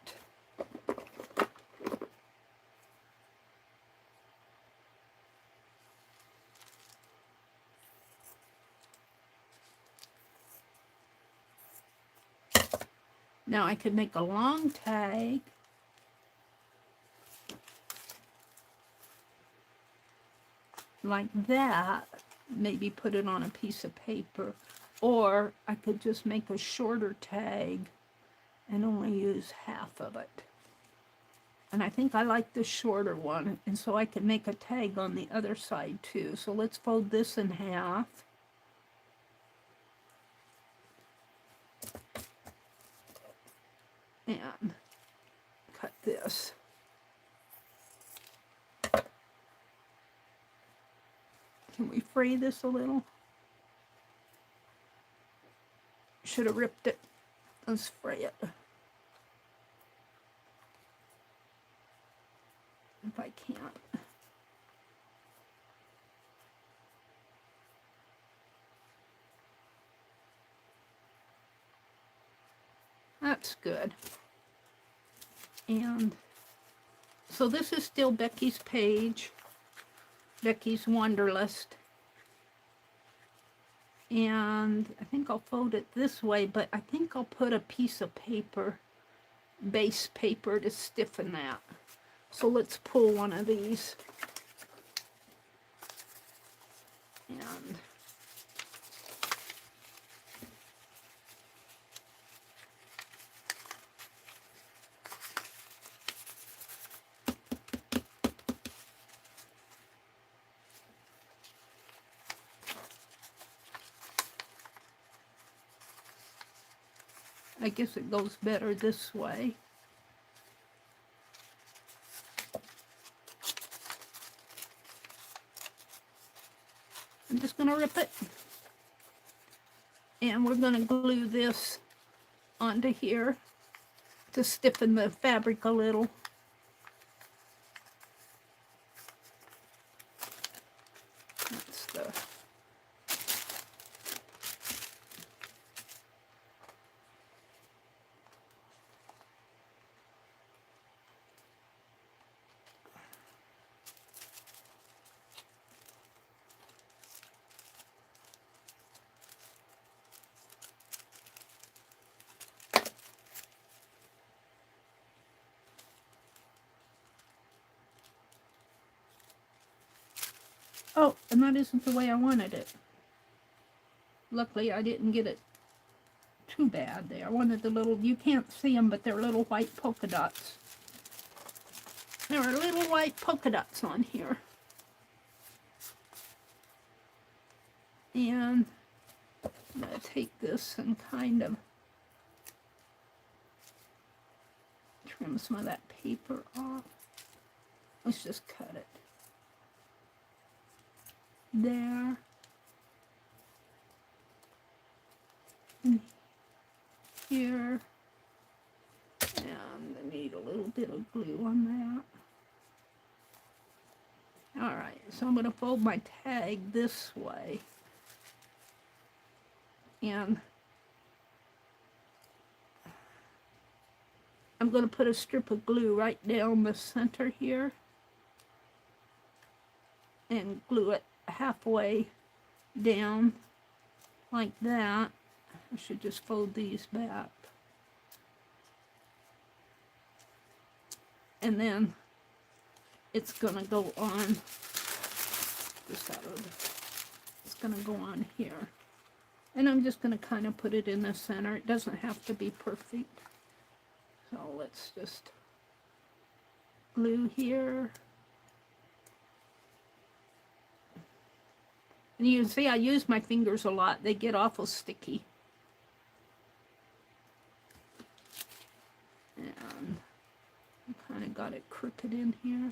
Now I could make a long tag. Like that. Maybe put it on a piece of paper. Or I could just make a shorter tag and only use half of it. And I think I like the shorter one. And so I can make a tag on the other side too. So let's fold this in half. And cut this. Can we fray this a little? Should have ripped it. Let's fray it. If I can't. That's good. And so this is still Becky's page, Becky's Wanderlust. And I think I'll fold it this way, but I think I'll put a piece of paper, base paper, to stiffen that. So let's pull one of these. And I guess it goes better this way. I'm just going to rip it. And we're going to glue this onto here to stiffen the fabric a little. That's the... Oh, and that isn't the way I wanted it. Luckily, I didn't get it too bad there. I wanted the little, you can't see them, but they're little white polka dots. There are little white polka dots on here. And I'm going to take this and kind of trim some of that paper off. Let's just cut it. There. And here. And I need a little bit of glue on that. Alright, so I'm going to fold my tag this way. And I'm going to put a strip of glue right down the center here. And glue it halfway down like that. I should just fold these back. And then it's going to go on, just out of, it's going to go on here. And I'm just going to kind of put it in the center. It doesn't have to be perfect. So let's just glue here. And you can see I use my fingers a lot. They get awful sticky. And I kind of got it crooked in here.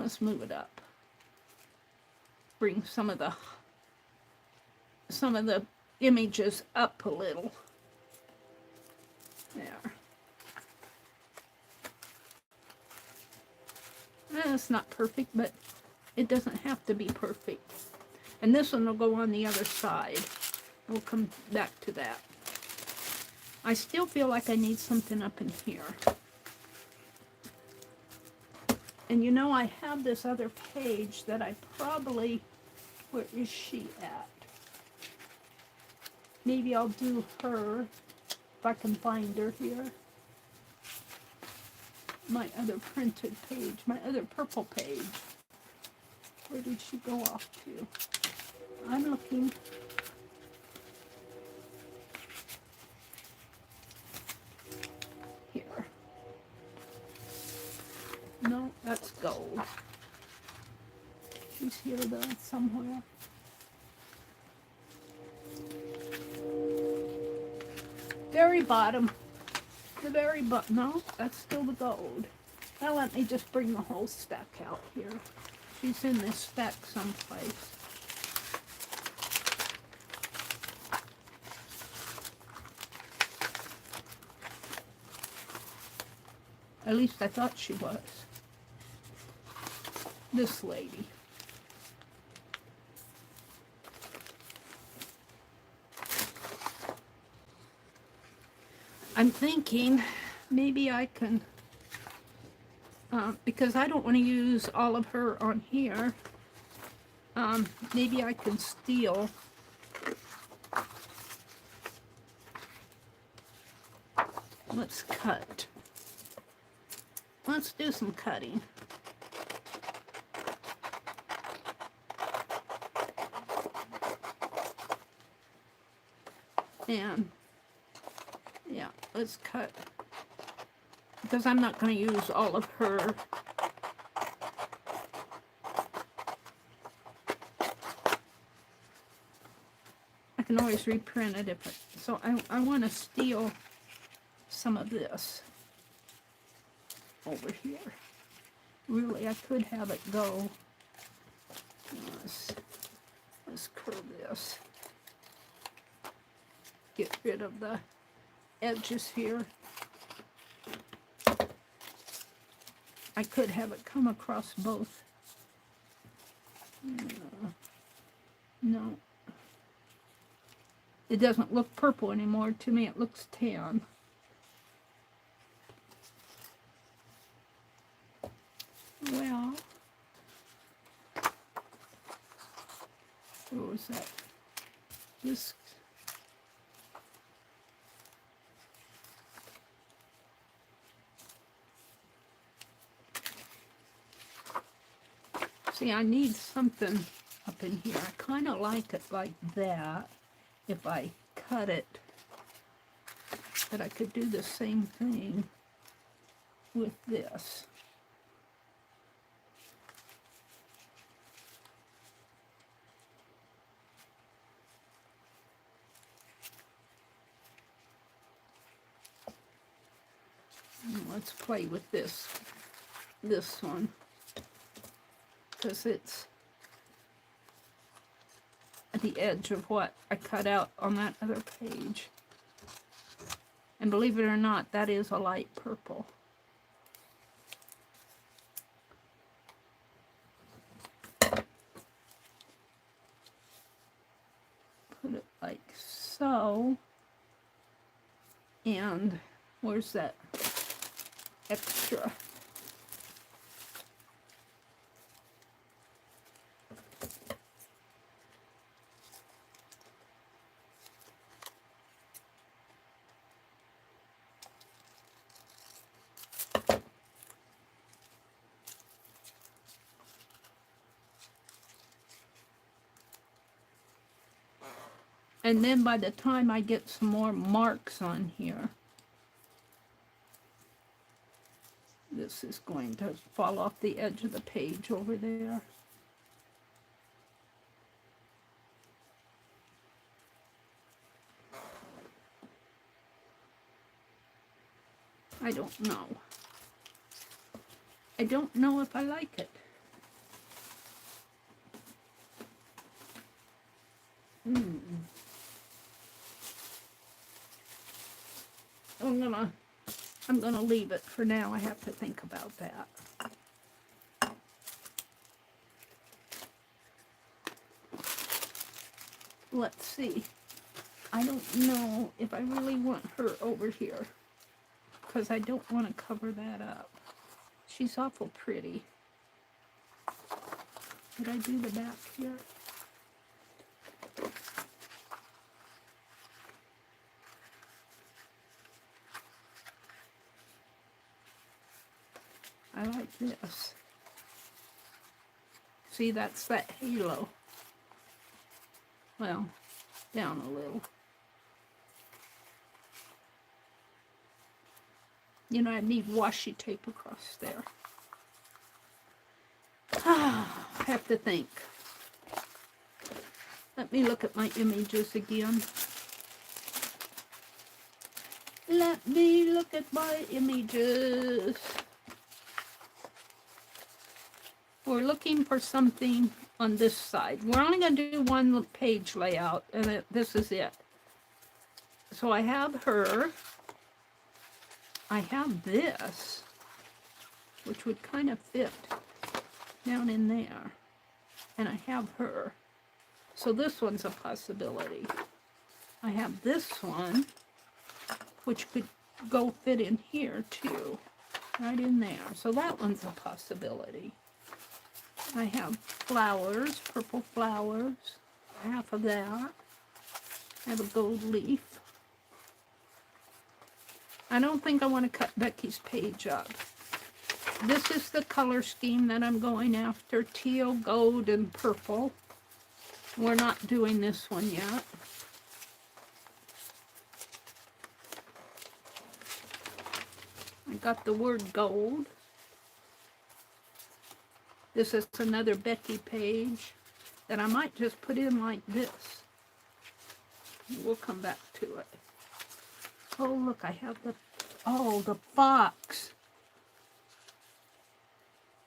let's move it up. Bring some of the images up a little. There. It's not perfect, but it doesn't have to be perfect. And this one will go on the other side. We'll come back to that. I still feel like I need something up in here. And you know, I have this other page that I probably... Where is she at? Maybe I'll do her, if I can find her here. My other printed page, my other purple page. Where did she go off to? I'm looking. Here. No, that's gold. She's here though, somewhere. Very bottom. The very bottom. No, that's still the gold. Now let me just bring the whole stack out here. She's in this stack someplace. At least I thought she was. This lady. I'm thinking maybe I can, because I don't want to use all of her on here, maybe I can steal let's cut. Let's do some cutting. And yeah, let's cut, because I'm not going to use all of her. I can always reprint it if it, so I want to steal some of this over here. Really, I could have it go. Let's curve this. Get rid of the edges here. I could have it come across both. No. It doesn't look purple anymore. To me, it looks tan. Well, what was that? This. See, I need something up in here. I kind of like it like that if I cut it. But I could do the same thing with this. Let's play with this one, because it's at the edge of what I cut out on that other page. And believe it or not, that is a light purple. Put it like so. And where's that extra? And then by the time I get some more marks on here, this is going to fall off the edge of the page over there. I don't know. I don't know if I like it. I'm gonna leave it for now. I have to think about that. Let's see. I don't know if I really want her over here because I don't want to cover that up. She's awful pretty. Did I do the back here? I like this. See, that's that halo. Well, down a little. You know, I need washi tape across there. I have to think. Let me look at my images again. Let me look at my images. We're looking for something on this side. We're only going to do one page layout, and this is it. So I have her. I have this, which would kind of fit down in there. And I have her. So this one's a possibility. I have this one, which could go fit in here too. Right in there. So that one's a possibility. I have flowers, purple flowers, half of that. I have a gold leaf. I don't think I want to cut Becky's page up. This is the color scheme that I'm going after, teal, gold, and purple. We're not doing this one yet. I got the word gold. This is another Becky page that I might just put in like this. We'll come back to it. Oh, look, I have the fox.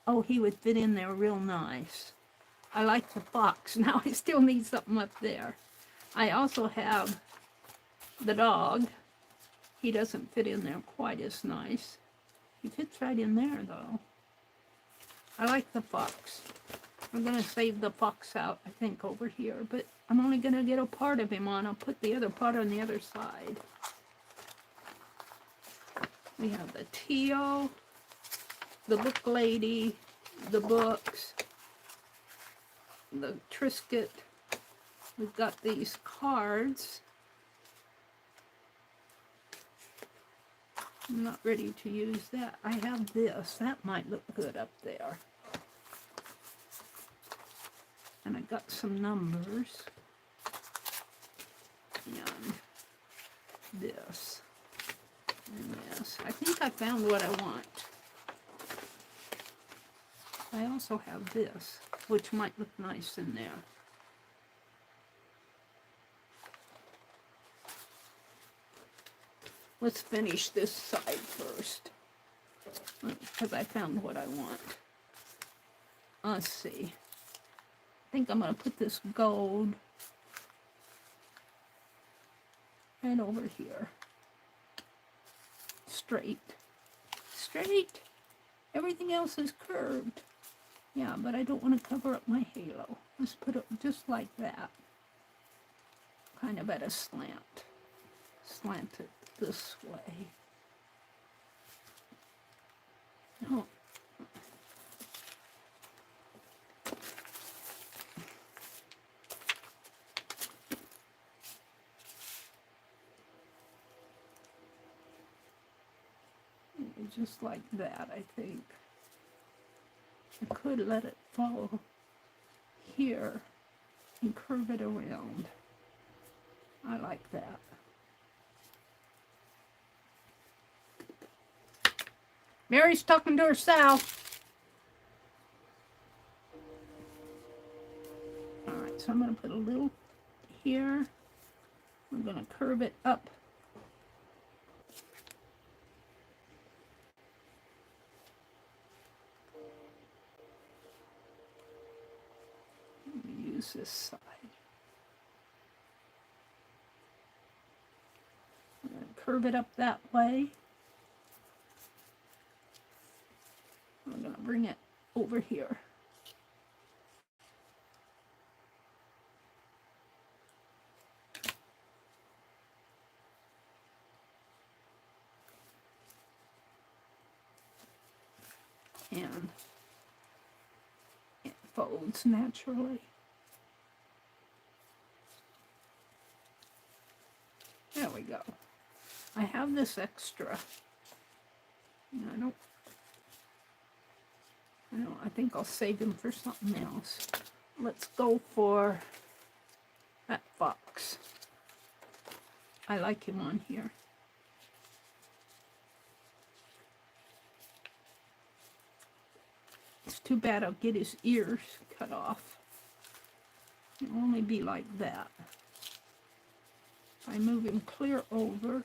Oh, he would fit in there real nice. I like the fox. Now I still need something up there. I also have the dog. He doesn't fit in there quite as nice. He fits right in there, though. I like the fox. I'm going to save the fox out, I think, over here. But I'm only going to get a part of him on. I'll put the other part on the other side. We have the teal, the book lady, the books, the Triscuit. We've got these cards. I'm not ready to use that. I have this. That might look good up there. And I got some numbers. And this. And this. I think I found what I want. I also have this, which might look nice in there. Let's finish this side first, because I found what I want. Let's see. I think I'm going to put this gold right over here. Straight. Straight. Everything else is curved. Yeah, but I don't want to cover up my halo. Let's put it just like that. Kind of at a slant. Slant it this way. Oh. Just like that, I think. I could let it fall here and curve it around. I like that. Mary's talking to herself. Alright, so I'm going to put a little here. I'm going to curve it up. Let me use this side. curve it up that way. I'm going to bring it over here. And it folds naturally. There we go. I have this extra. I think I'll save him for something else. Let's go for that fox. I like him on here. It's too bad I'll get his ears cut off. It'll only be like that. If I move him clear over,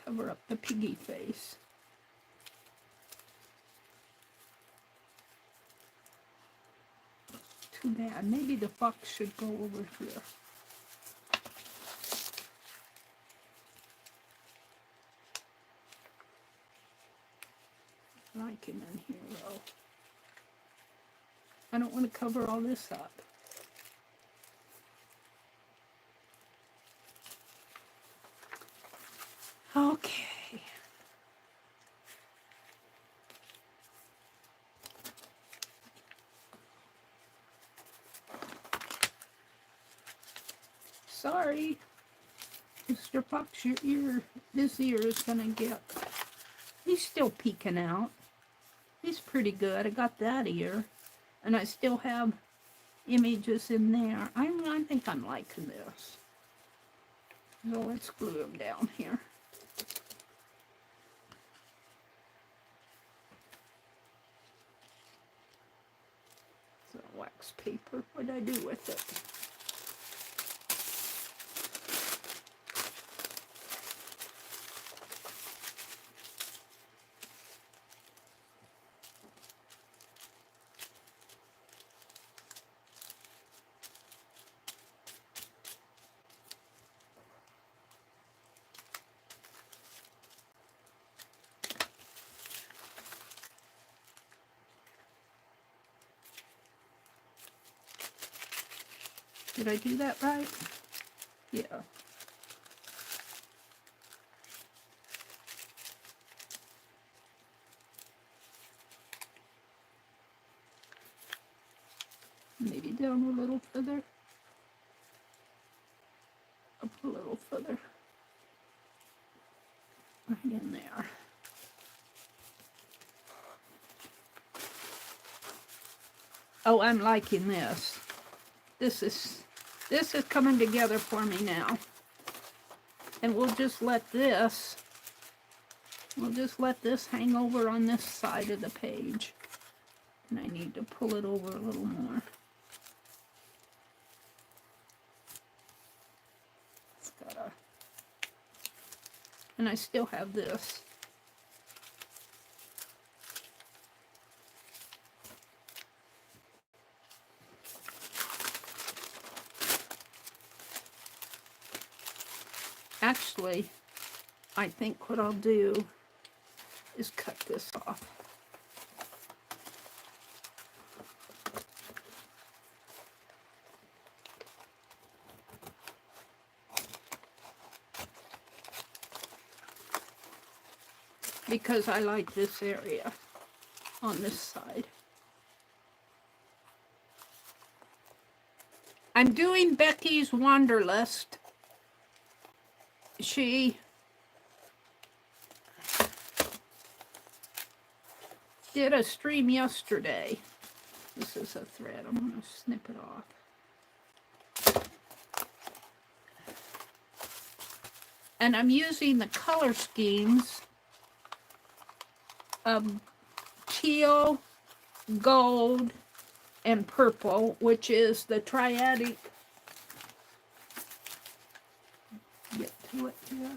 cover up the piggy face. Too bad. Maybe the fox should go over here. I like him in here though. I don't want to cover all this up. Okay. Sorry, Mr. Fox, this ear is gonna get, he's still peeking out. He's pretty good. I got that ear, and I still have images in there. I think I'm liking this. So let's glue them down here. So wax paper, what did I do with it? Did I do that right? Yeah. Maybe down a little further. Up a little further. Right in there. Oh, I'm liking this. This is coming together for me now. And we'll just let this hang over on this side of the page. And I need to pull it over a little more. It's gotta, and I still have this. Actually, I think what I'll do is cut this off. Because I like this area on this side. I'm doing Becky's Wanderlust. She did a stream yesterday. This is a thread. I'm going to snip it off. And I'm using the color schemes of teal, gold, and purple, which is the triadic. Get to it here.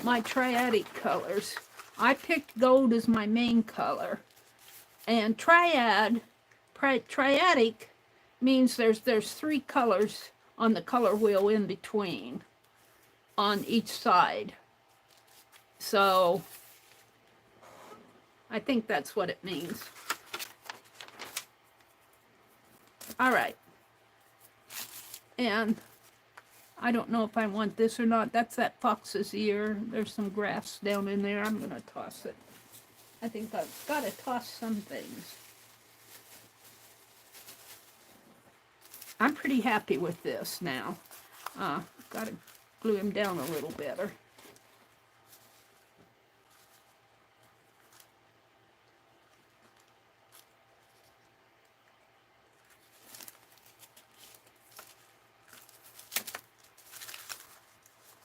My triadic colors. I picked gold as my main color, And triadic means there's 3 colors on the color wheel in between on each side. So I think that's what it means. All right. And I don't know if I want this or not. That's that fox's ear. There's some grass down in there. I'm going to toss it. I think I've got to toss some things. I'm pretty happy with this now. Got to glue him down a little better.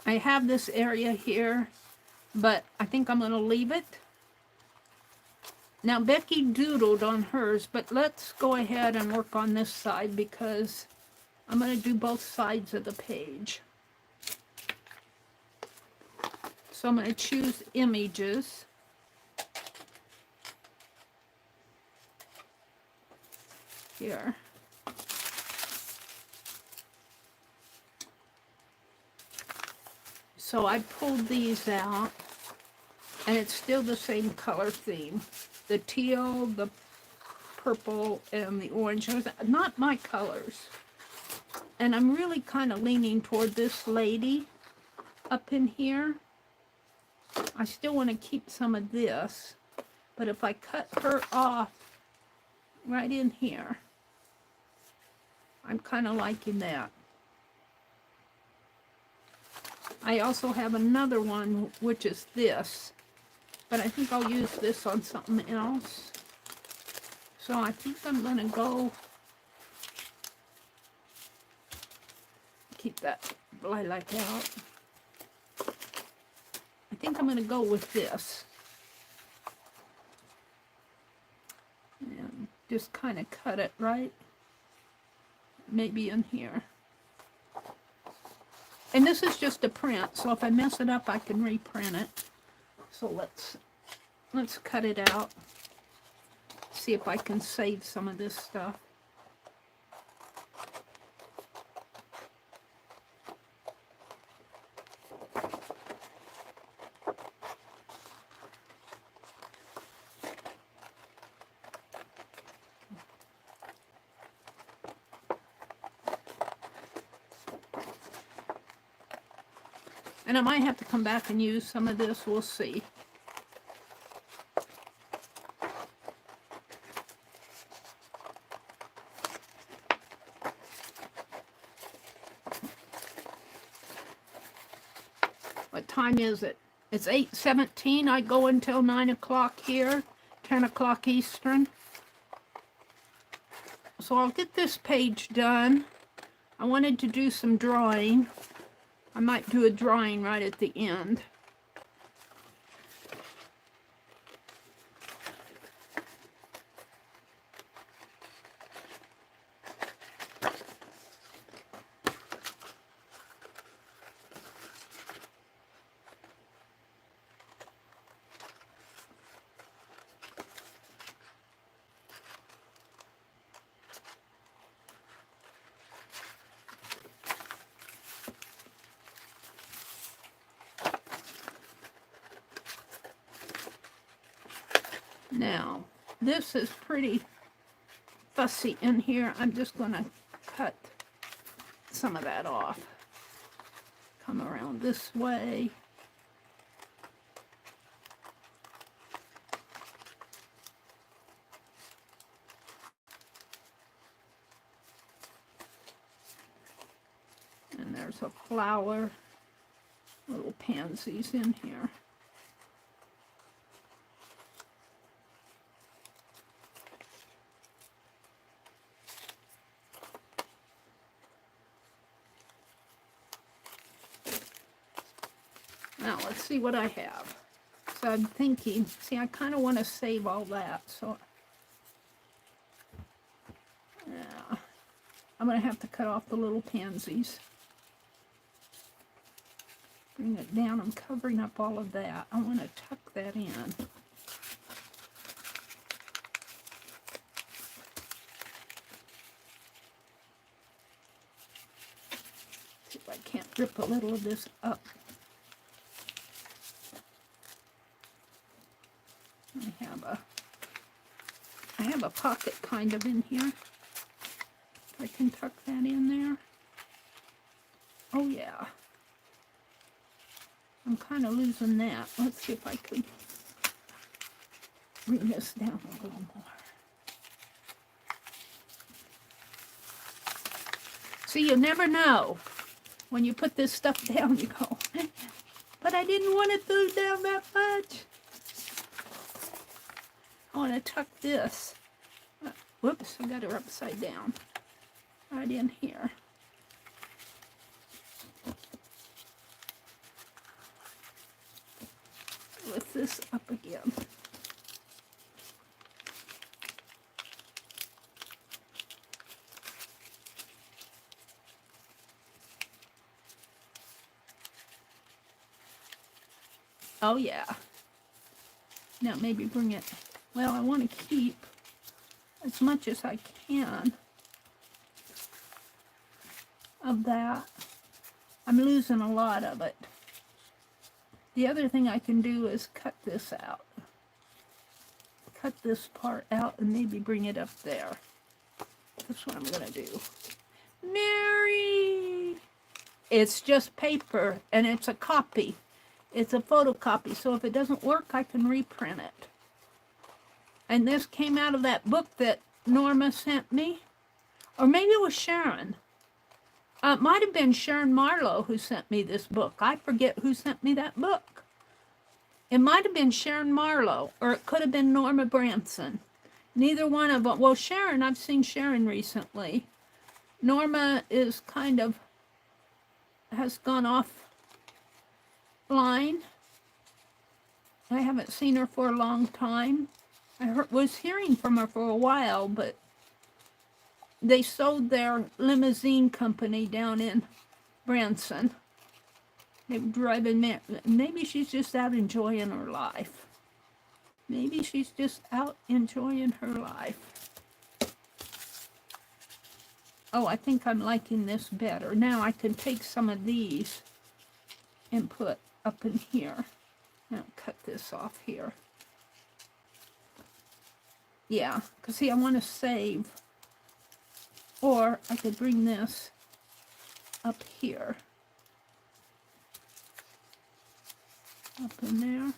I have this area here, but I think I'm going to leave it. Now, Becky doodled on hers, but let's go ahead and work on this side because I'm going to do both sides of the page. So I'm going to choose images. Here. So I pulled these out, and it's still the same color theme. The teal, the purple, and the orange. Not my colors. And I'm really kind of leaning toward this lady up in here. I still want to keep some of this, but if I cut her off right in here, I'm kind of liking that. I also have another one, which is this, but I think I'll use this on something else. So I think I'm going to go, keep that lilac out. I think I'm going to go with this. And just kind of cut it right, maybe in here. And this is just a print, so if I mess it up, I can reprint it. So let's cut it out. See if I can save some of this stuff. And I might have to come back and use some of this, we'll see. What time is it? It's 8:17. I go until 9 o'clock here, 10 o'clock Eastern. So I'll get this page done. I wanted to do some drawing. I might do a drawing right at the end. Now, this is pretty fussy in here. I'm just going to cut some of that off. Come around this way. And there's a flower, little pansies in here. Now, let's see what I have. So I'm thinking, see, I kind of want to save all that. So, yeah, I'm going to have to cut off the little pansies. Bring it down. I'm covering up all of that. I want to tuck that in. can't rip a little of this up. I have a pocket kind of in here. I can tuck that in there. Oh yeah. I'm kind of losing that. Let's see if I can bring this down a little more. See, you never know. When you put this stuff down, you go, but I didn't want it to go down that much. I want to tuck this. Whoops, I got her upside down. Right in here. Lift this up again. Oh yeah. Now maybe bring it, well, I want to keep as much as I can of that. I'm losing a lot of it. The other thing I can do is cut this out. Cut this part out and maybe bring it up there. That's what I'm going to do. Meri! It's just paper and it's a copy. It's a photocopy, so if it doesn't work, I can reprint it. And this came out of that book that Norma sent me. Or maybe it was Sharon. It might have been Sharon Marlowe who sent me this book. I forget who sent me that book. It might have been Sharon Marlowe, or it could have been Norma Branson. Neither one of them. Well, Sharon, I've seen Sharon recently. Norma is kind of, has gone offline. I haven't seen her for a long time. I was hearing from her for a while, but they sold their limousine company down in Branson. They were driving, maybe she's just out enjoying her life. Maybe she's just out enjoying her life. Oh, I think I'm liking this better. Now I can take some of these and put up in here. Now cut this off here. Yeah, because see, I want to save. Or I could bring this up here. Up in there.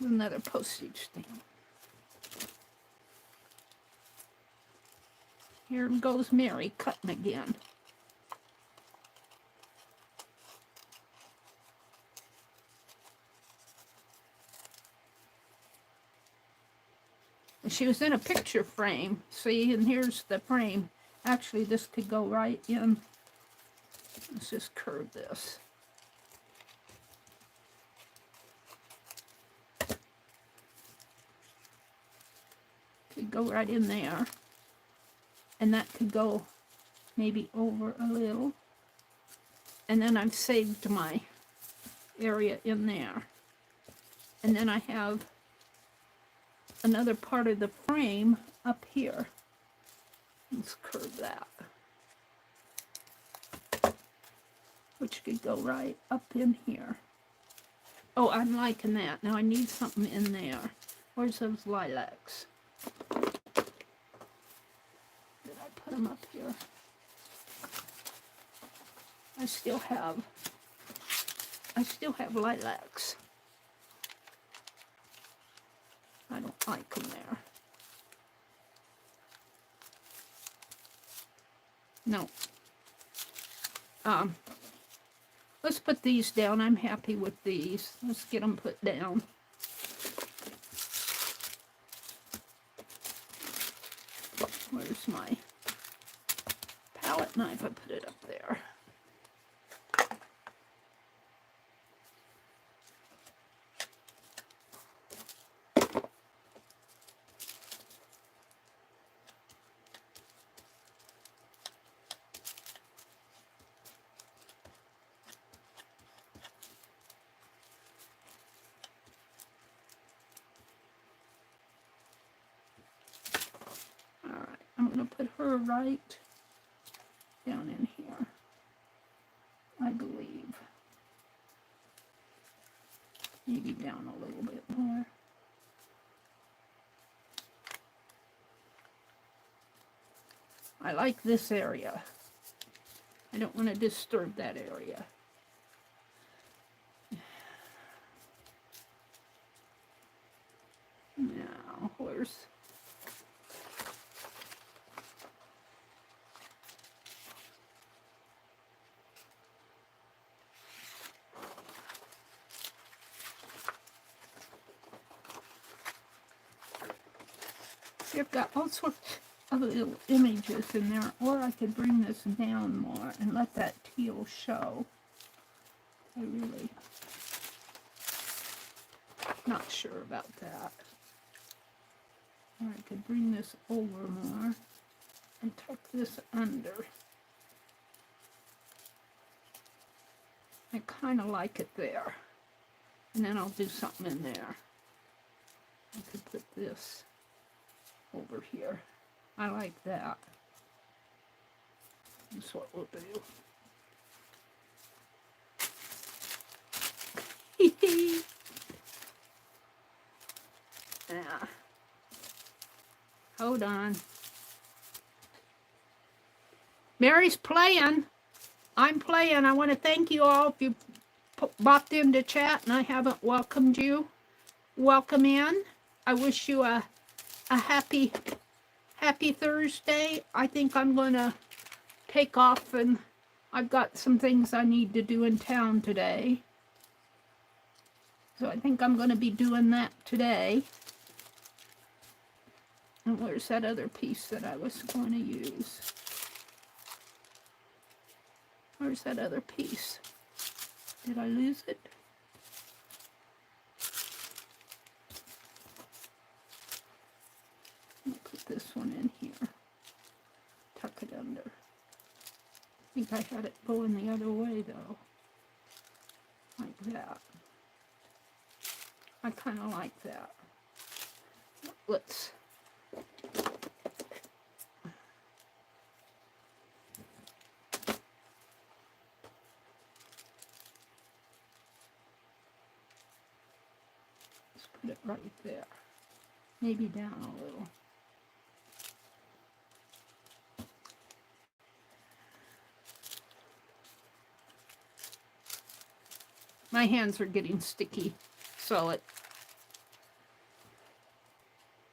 Another postage stamp. Here goes Meri cutting again. She was in a picture frame, see, and here's the frame. Actually, this could go right in. Let's just curve this. Could go right in there. And that could go maybe over a little. And then I've saved my area in there. And then I have another part of the frame up here. Let's curve that. Which could go right up in here. Oh, I'm liking that. Now I need something in there. Where's those lilacs? Did I put them up here? I still have lilacs. I don't like them there. No. Let's put these down. I'm happy with these. Let's get them put down. Where's my palette knife? I put it up there. I'm going to put her right down in here. I believe. Maybe down a little bit more. I like this area. I don't want to disturb that area. Now, where's... See, I've got all sorts of little images in there, or I could bring this down more and let that teal show. I really not sure about that. Or I could bring this over more and tuck this under. I kind of like it there. And then I'll do something in there. I could put this over here. I like that. That's what we'll do. Yeah. Hold on. Meri's playing. I'm playing. I want to thank you all if you popped into chat and I haven't welcomed you. Welcome in. I wish you a happy Thursday. I think I'm going to take off, and I've got some things I need to do in town today. So I think I'm going to be doing that today. And where's that other piece that I was going to use? Where's that other piece? Did I lose it? I'll put this one in here. Tuck it under. I think I had it going the other way though. Like that. I kind of like that. Let's put it right there. Maybe down a little. My hands are getting sticky, so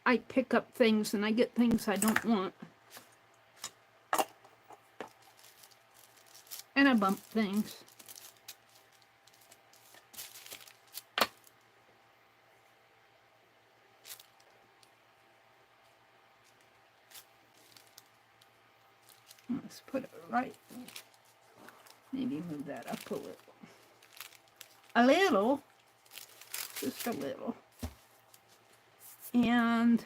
I pick up things and I get things I don't want. And I bump things. Let's put it right. Maybe move that up a little. A little. Just a little. And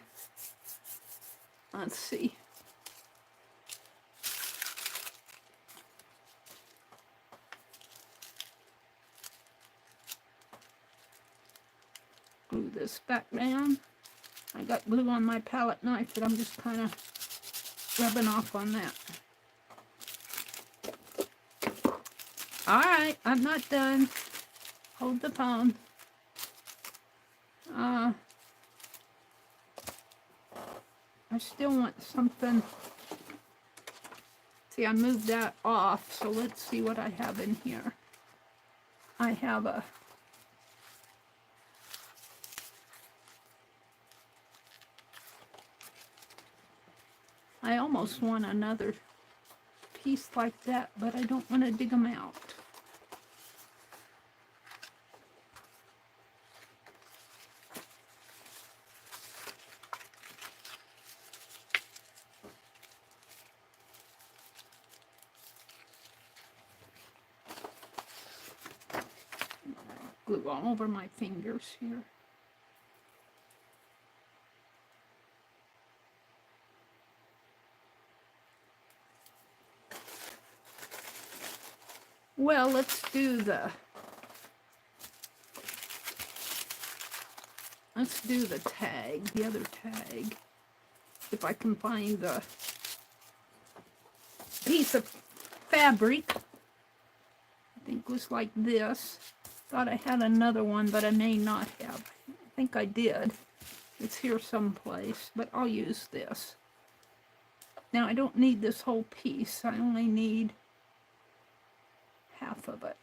let's see. Glue this back down. I got glue on my palette knife that I'm just kind of rubbing off on that. All right, I'm not done. Hold the phone. I still want something. See, I moved that off, so let's see what I have in here. I have a I almost want another piece like that, but I don't want to dig them out. Glue all over my fingers here. Well, let's do the tag, the other tag. If I can find the piece of fabric I think was like this. Thought I had another one, but I may not have. I think I did. It's here someplace, but I'll use this. Now I don't need this whole piece. I only need half of it.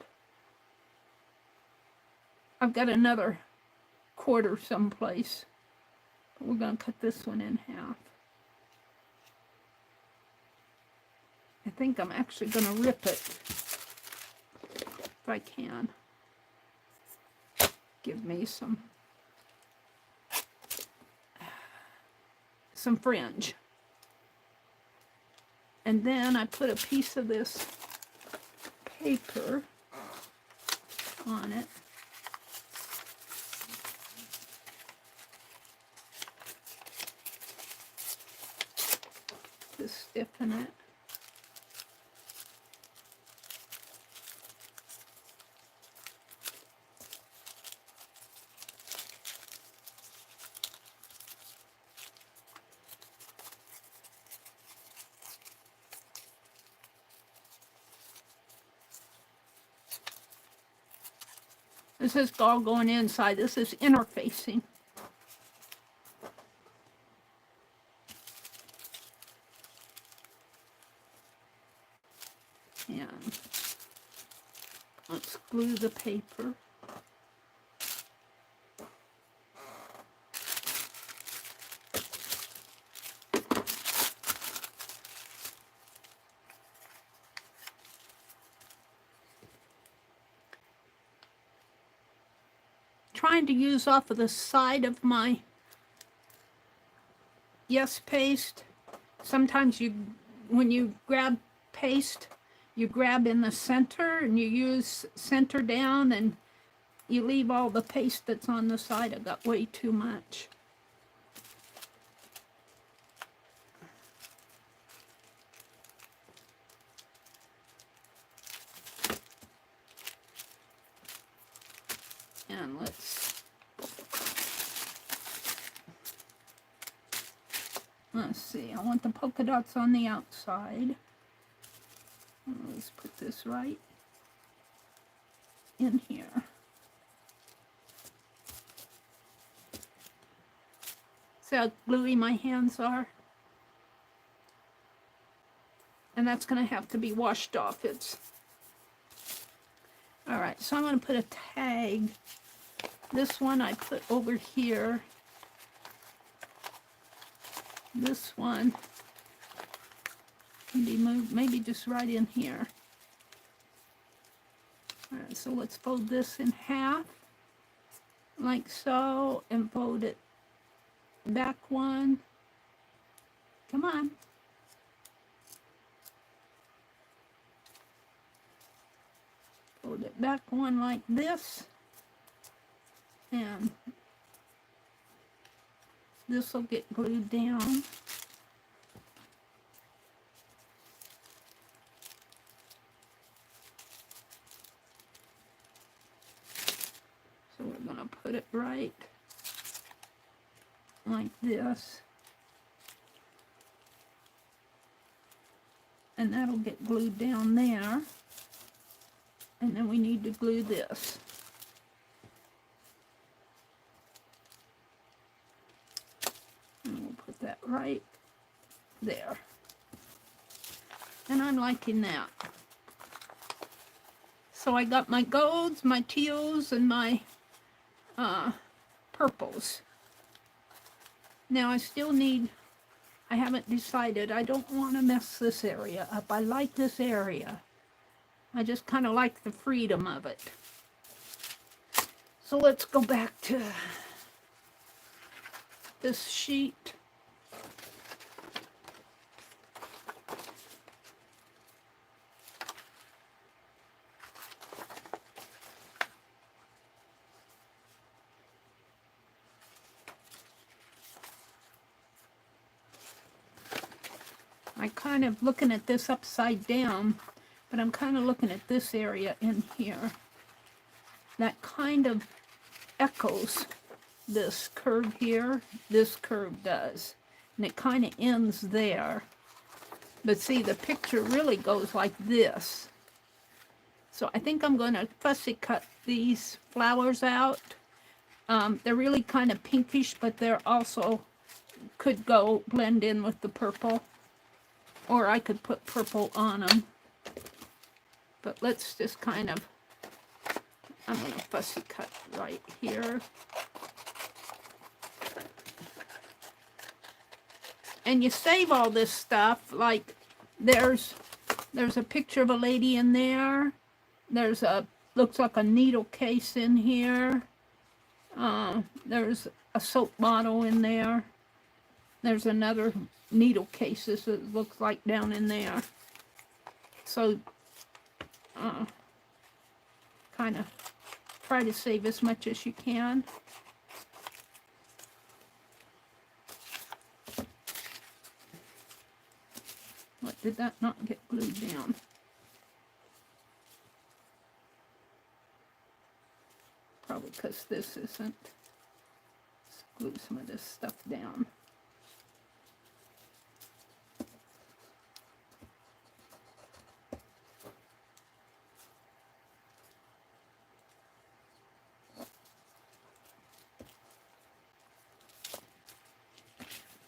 I've got another quarter someplace, but we're going to cut this one in half. I think I'm actually going to rip it if I can. Give me some fringe. And then I put a piece of this paper on it. To stiffen it. This is all going inside. This is interfacing. And let's glue the paper. Trying to use off of the side of my Yes paste. Sometimes when you grab paste, you grab in the center and you use center down and you leave all the paste that's on the side. I got way too much. And let's see, I want the polka dots on the outside. Let's put this right in here. See how gluey my hands are? And that's going to have to be washed off. Alright, so I'm going to put a tag. This one I put over here. This one can be moved maybe just right in here. Alright, so let's fold this in half, like so, and fold it back one. Come on. Fold it back one like this. And this will get glued down. So we're going to put it right like this. And that'll get glued down there. And then we need to glue this. And we'll put that right there. And I'm liking that. So I got my golds, my teals, and my purples. Now I still need, I haven't decided, I don't want to mess this area up. I like this area. I just kind of like the freedom of it. So let's go back to this sheet. I'm kind of looking at this upside down, but I'm kind of looking at this area in here. That kind of echoes this curve here. This curve does. And it kind of ends there. But see, the picture really goes like this. So I think I'm going to fussy cut these flowers out. They're really kind of pinkish, but they're also could go blend in with the purple. Or I could put purple on them. But let's just kind of, I'm going to fussy cut right here. And you save all this stuff, like there's a picture of a lady in there. There's a, looks like a needle case in here. There's a soap bottle in there. There's another needle case that looks like down in there. So, kind of try to save as much as you can. What, did that not get glued down? Probably because this isn't. Let's glue some of this stuff down.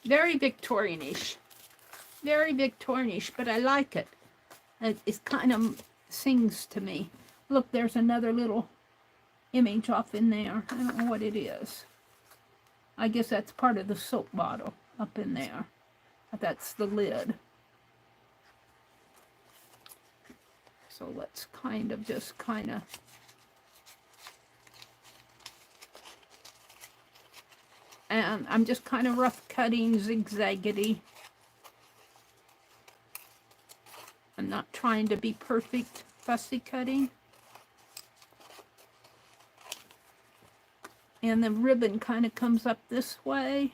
Very Victorian-ish. Very Victorian-ish, but I like it. It kind of sings to me. Look, there's another little image off in there. I don't know what it is. I guess that's part of the soap bottle up in there. That's the lid. So let's kind of just kind of and I'm just kind of rough cutting, zigzaggedy. I'm not trying to be perfect fussy cutting. And the ribbon kind of comes up this way.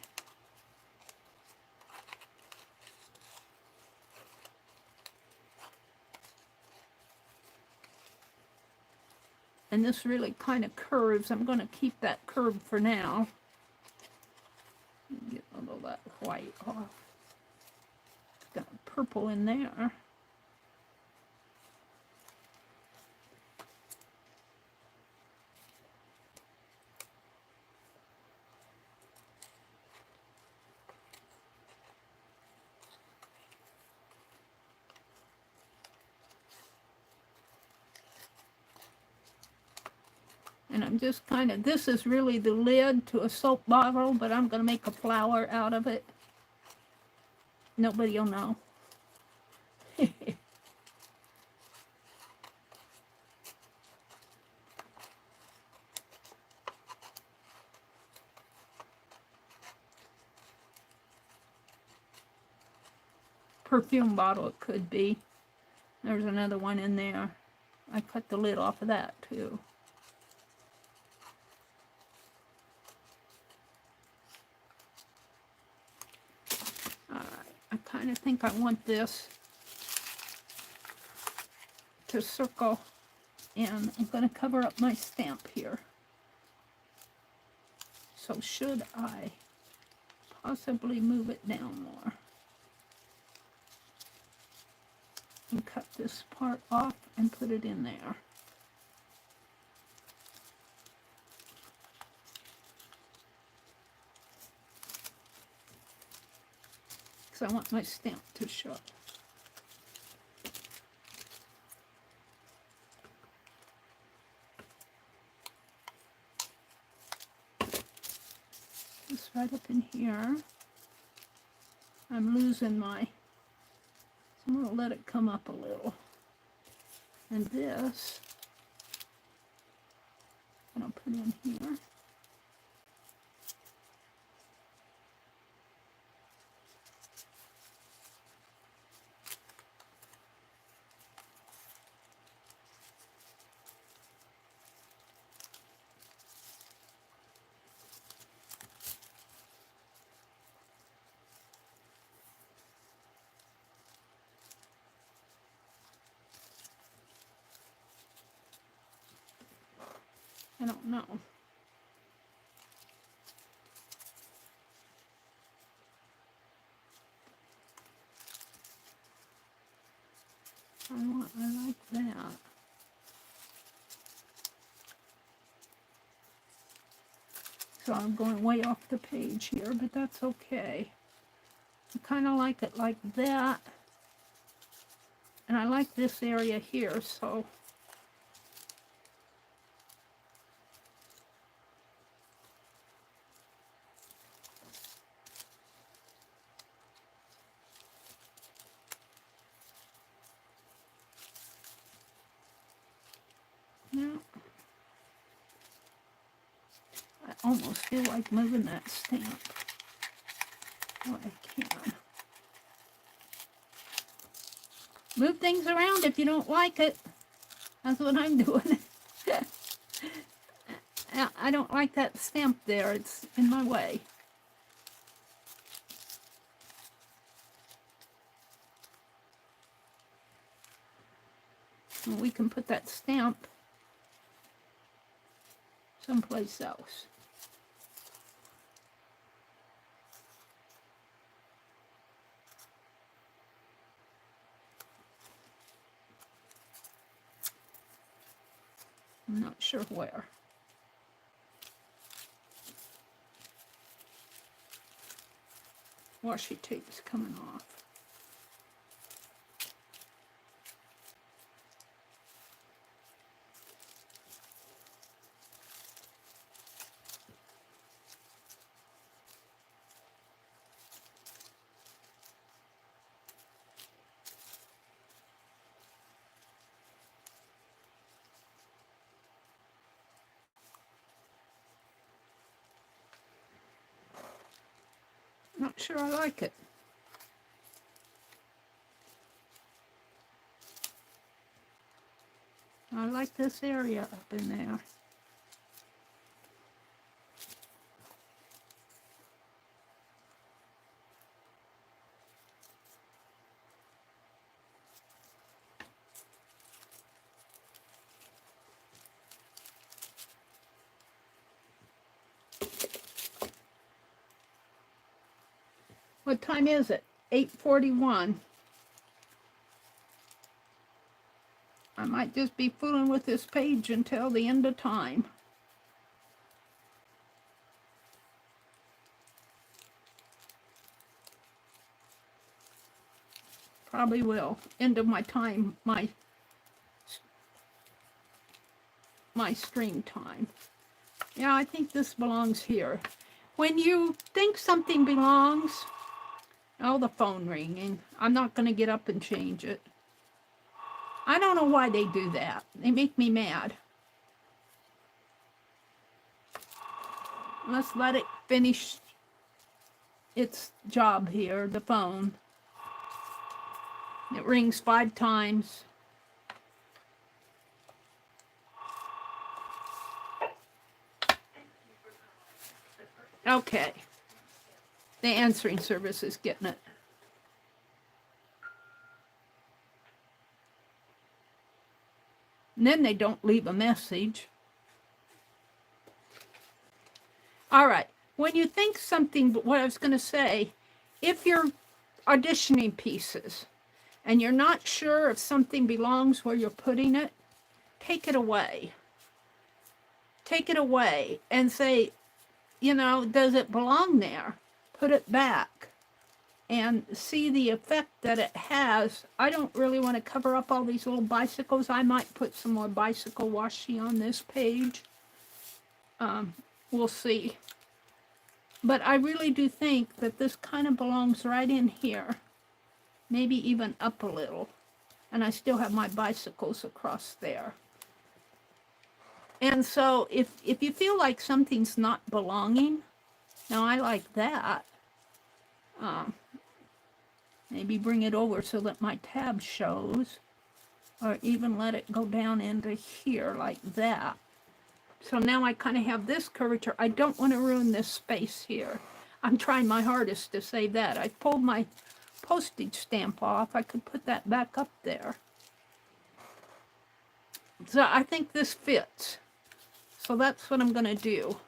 And this really kind of curves. I'm going to keep that curve for now. Get a little of that white off. Got purple in there. And I'm just kind of, this is really the lid to a soap bottle, but I'm going to make a flower out of it. Nobody will know. Perfume bottle it could be. There's another one in there. I cut the lid off of that too. I kind of think I want this to circle, and I'm going to cover up my stamp here. So should I possibly move it down more and cut this part off and put it in there? Because I want my stamp to show. This right up in here. I'm losing my, so I'm going to let it come up a little. And this, I'm going to put in here. I don't know. I like that. So I'm going way off the page here, but that's okay. I kind of like it like that. And I like this area here, so yeah. I almost feel like moving that stamp. Oh, I can. Move things around if you don't like it. That's what I'm doing. I don't like that stamp there. It's in my way. And we can put that stamp someplace else. I'm not sure where. Washi tape's coming off. Not sure I like it. I like this area up in there. What time is it? 8:41. I might just be fooling with this page until the end of time. Probably will. End of my time, my stream time. Yeah, I think this belongs here. When you think something belongs, oh, the phone ringing. I'm not going to get up and change it. I don't know why they do that. They make me mad. Let's let it finish its job here, the phone. It rings 5 times. Okay. The answering service is getting it. And then they don't leave a message. All right. When you think something, what I was going to say, if you're auditioning pieces and you're not sure if something belongs where you're putting it, take it away. Take it away and say, you know, does it belong there? Put it back and see the effect that it has. I don't really want to cover up all these little bicycles. I might put some more bicycle washi on this page. We'll see. But I really do think that this kind of belongs right in here. Maybe even up a little. And I still have my bicycles across there. And so if you feel like something's not belonging, now I like that. Maybe bring it over so that my tab shows, or even let it go down into here like that. So now I kind of have this curvature. I don't want to ruin this space here. I'm trying my hardest to save that. I pulled my postage stamp off. I could put that back up there. So I think this fits. So that's what I'm going to do.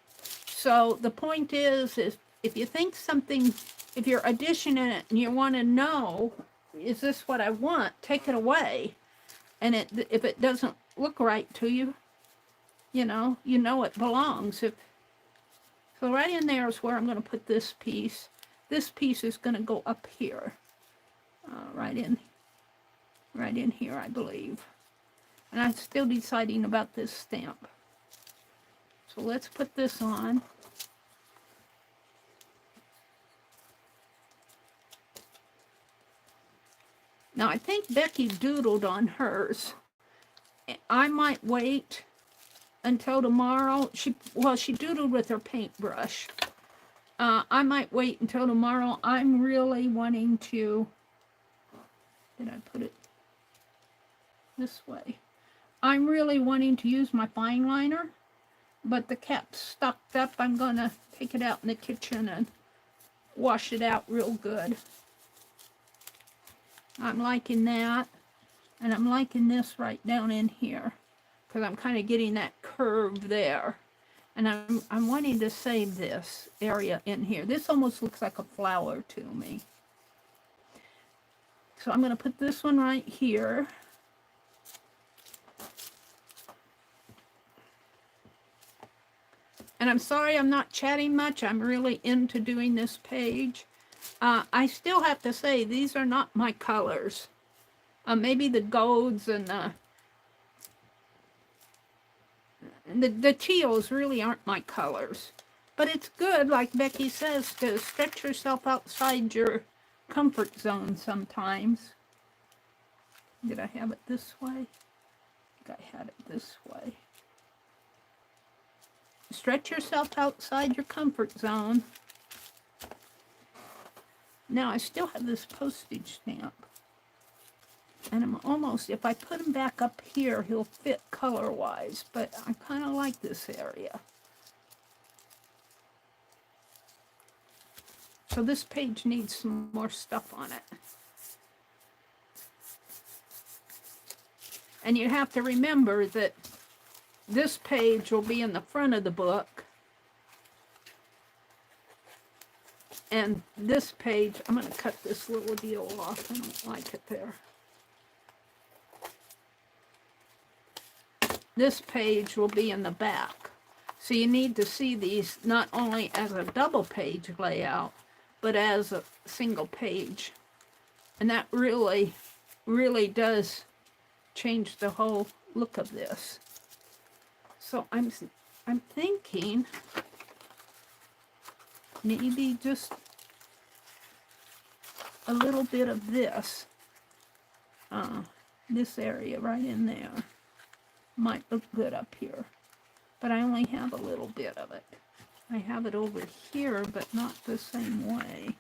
So the point is if you think something, if you're auditioning it and you want to know, is this what I want? Take it away. And if it doesn't look right to you, you know it belongs. So right in there is where I'm going to put this piece. This piece is going to go up here, right in here, I believe. And I'm still deciding about this stamp. So let's put this on. Now I think Becky doodled on hers. I might wait until tomorrow. She doodled with her paintbrush. I might wait until tomorrow. I'm really wanting to, did I put it this way? I'm really wanting to use my fine liner, but the cap's stuck up. I'm gonna take it out in the kitchen and wash it out real good. I'm liking that, and I'm liking this right down in here, because I'm kind of getting that curve there. And I'm wanting to save this area in here. This almost looks like a flower to me. So I'm going to put this one right here. And I'm sorry I'm not chatting much. I'm really into doing this page. I still have to say, these are not my colors. Maybe the golds and the teals really aren't my colors. But it's good, like Becky says, to stretch yourself outside your comfort zone sometimes. Did I have it this way? I think I had it this way. Stretch yourself outside your comfort zone. Now I still have this postage stamp. And I'm almost, if I put him back up here, he'll fit color-wise. But I kind of like this area. So this page needs some more stuff on it. And you have to remember that this page will be in the front of the book. And this page, I'm going to cut this little deal off. I don't like it there. This page will be in the back. So you need to see these not only as a double page layout, but as a single page. And that really, really does change the whole look of this. So I'm thinking maybe just a little bit of this, this area right in there might look good up here, but I only have a little bit of it. I have it over here, but not the same way.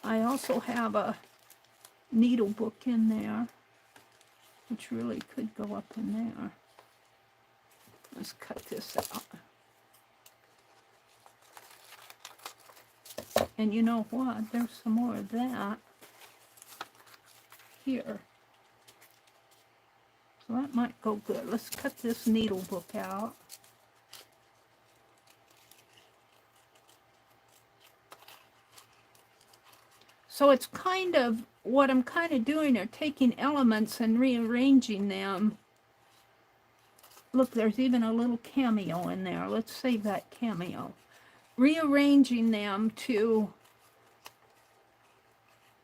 I also have a needle book in there, which really could go up in there. Let's cut this out. And you know what? There's some more of that here. So that might go good. Let's cut this needle book out. So it's kind of, what I'm kind of doing are taking elements and rearranging them. Look, there's even a little cameo in there. Let's save that cameo. Rearranging them to,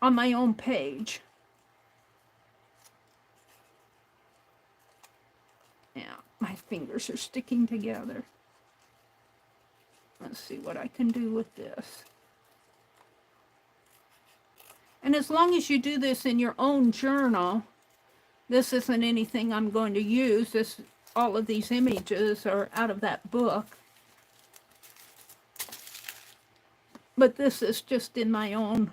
on my own page. Yeah, my fingers are sticking together. Let's see what I can do with this. And as long as you do this in your own journal, this isn't anything I'm going to use. This, all of these images are out of that book. But this is just in my own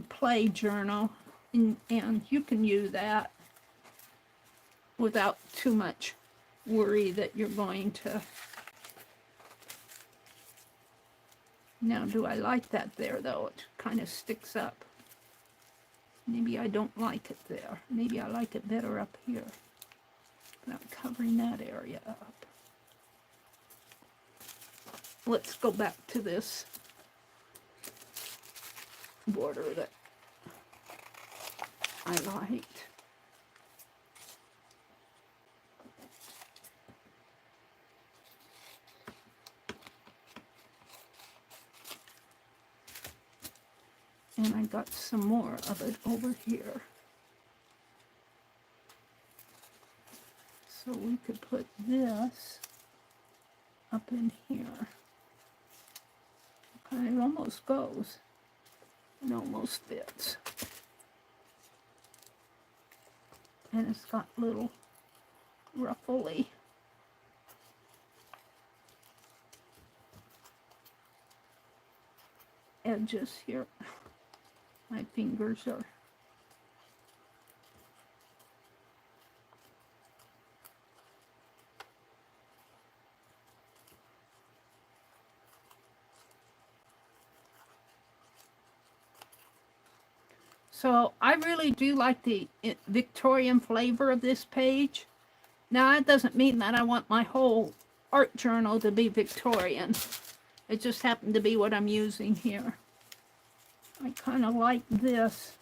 play journal, and you can use that without too much worry that you're going to. Now, do I like that there, though? It kind of sticks up. Maybe I don't like it there. Maybe I like it better up here. But I'm covering that area up. Let's go back to this border that I liked. And I got some more of it over here. So we could put this up in here. Okay, it almost goes. It almost fits. And it's got little ruffly edges here. My fingers are so I really do like the Victorian flavor of this page. Now, that doesn't mean that I want my whole art journal to be Victorian. It just happened to be what I'm using here. I kind of like this.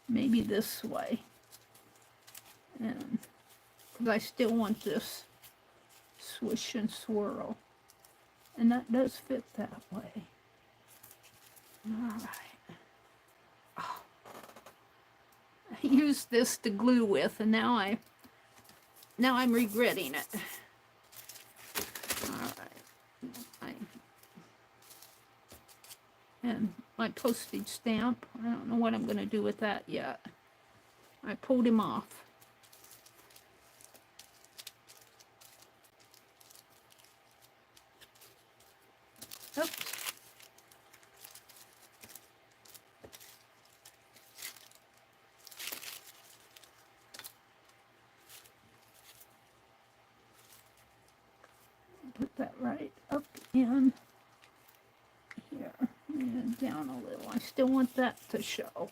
Maybe this way. And because I still want this swish and swirl. And that does fit that way. All right. Oh. I used this to glue with, and now I'm regretting it. All right. And my postage stamp. I don't know what I'm going to do with that yet. I pulled him off. Oops. Put that right up in here and down a little. I still want that to show.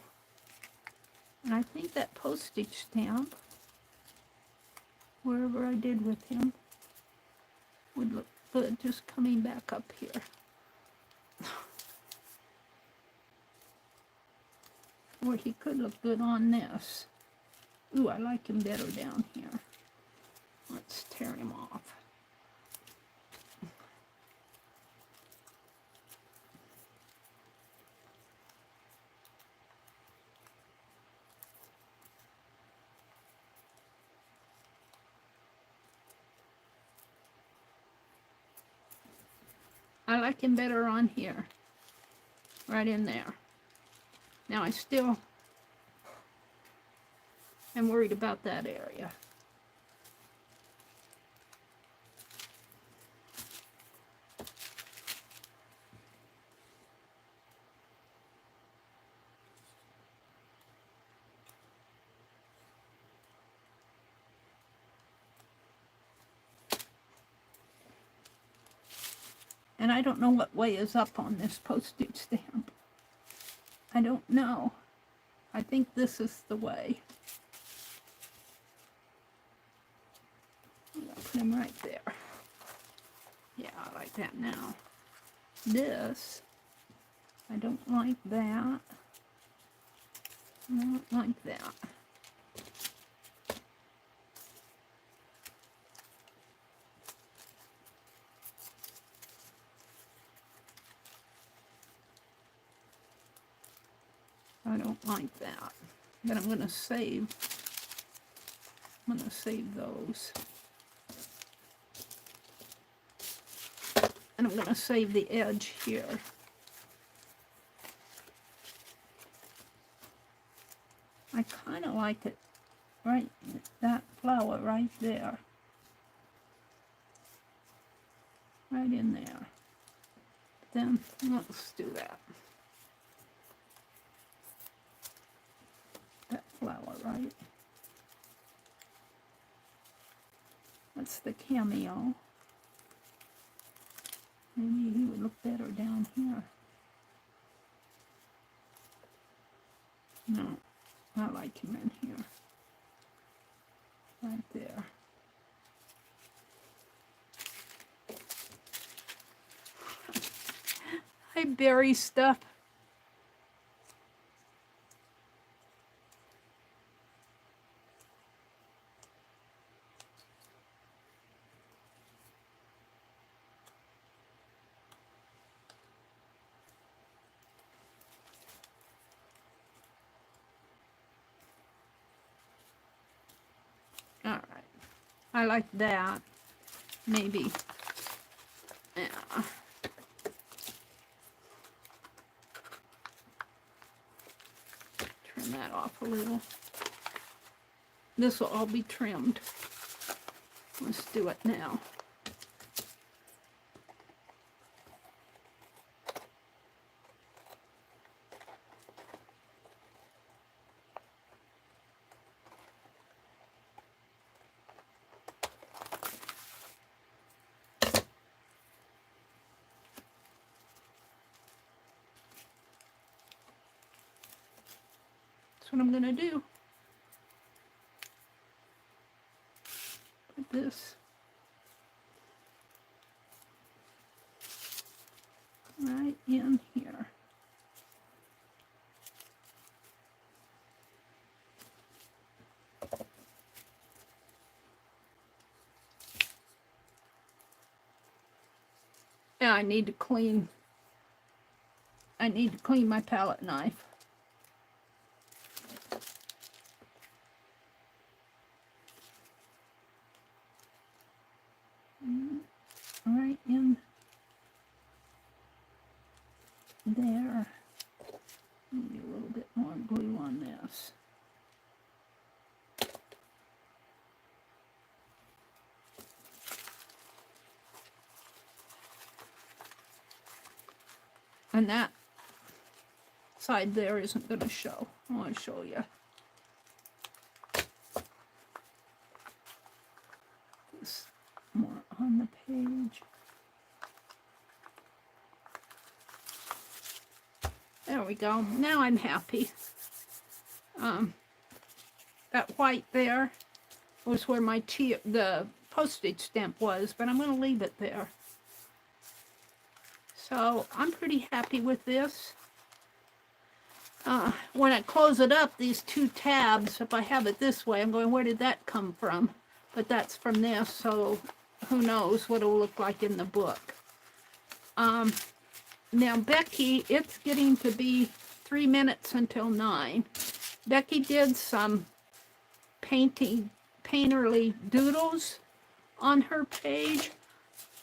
And I think that postage stamp, wherever I did with him, would look good just coming back up here. Or he could look good on this. Ooh, I like him better down here. Let's tear him off. I like him better on here. Right in there. Now I still am worried about that area. And I don't know what way is up on this postage stamp. I don't know. I think this is the way. I'm gonna put him right there. Yeah, I like that now. This, I don't like that. I don't like that. I don't like that. But I'm going to save those. And I'm going to save the edge here. I kind of like it right, that flower right there. Right in there. Then let's do that. That flower, right? That's the cameo. Maybe he would look better down here. No, I like him in here. Right there. I bury stuff. I like that. Maybe. Yeah. Trim that off a little. This will all be trimmed. Let's do it now. That's what I'm going to do. Put this right in here. Yeah, I need to clean my palette knife. Right in there. Maybe a little bit more glue on this. And that side there isn't going to show. I want to show you. This more on the page. There we go. Now I'm happy. That white there was where the postage stamp was, but I'm going to leave it there. So I'm pretty happy with this. When I close it up, these two tabs, if I have it this way, I'm going, where did that come from? But that's from this, so who knows what it'll look like in the book. Now Becky, it's getting to be 3 minutes until 9. Becky did some painterly doodles on her page.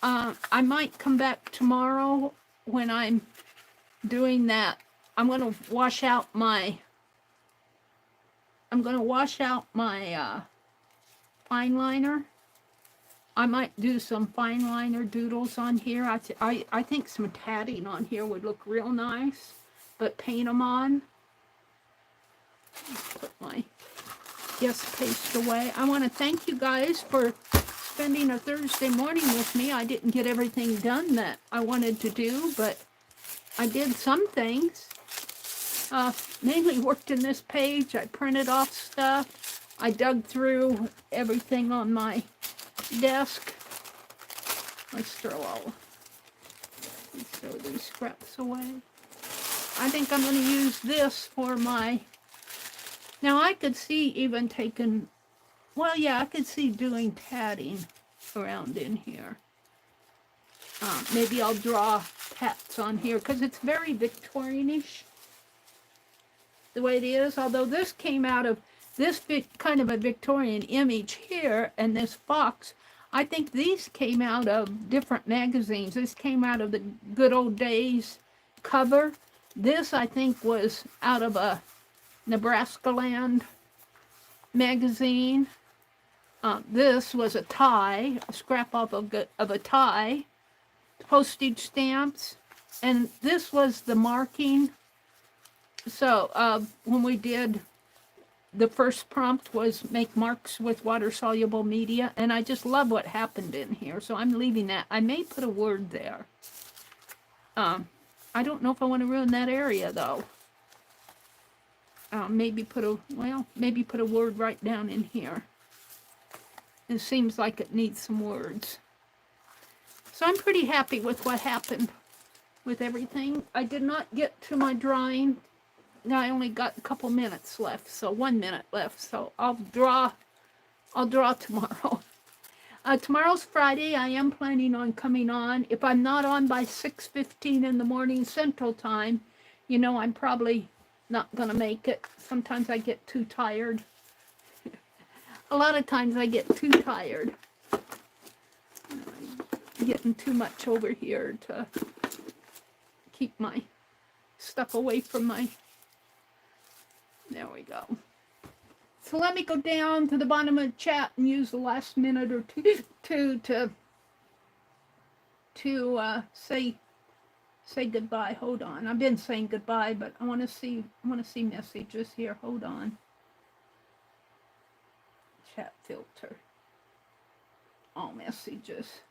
I might come back tomorrow when I'm doing that. I'm going to wash out my fine liner. I might do some fine liner doodles on here. I think some tatting on here would look real nice, but paint them on. Put my Yes paste away. I want to thank you guys for spending a Thursday morning with me. I didn't get everything done that I wanted to do, but I did some things. Mainly worked in this page. I printed off stuff. I dug through everything on my desk. Let's throw these scraps away. I think I'm going to use this for my... Now I could see even taking... Well, yeah, I could see doing tatting around in here. Maybe I'll draw tats on here because it's very Victorianish the way it is. Although this came out of this kind of a Victorian image here, and this fox, I think these came out of different magazines. This came out of the Good Old Days cover. This, I think, was out of a Nebraska Land magazine. This was a tie, a scrap off of a tie, postage stamps, and this was the marking. So when we did, the first prompt was make marks with water-soluble media, and I just love what happened in here, so I'm leaving that. I may put a word there. I don't know if I want to ruin that area, though. Maybe put a word right down in here. It seems like it needs some words. So I'm pretty happy with what happened with everything. I did not get to my drawing. Now I only got a couple minutes left, so 1 minute left. So I'll draw tomorrow. Tomorrow's Friday. I am planning on coming on. If I'm not on by 6:15 in the morning Central Time, you know I'm probably not going to make it. Sometimes I get too tired. A lot of times I get too tired. I'm getting too much over here to keep my stuff away from my... There we go. So let me go down to the bottom of the chat and use the last minute or two to say goodbye. Hold on. I've been saying goodbye, but I want to see messages here. Hold on. Chat filter. All messages.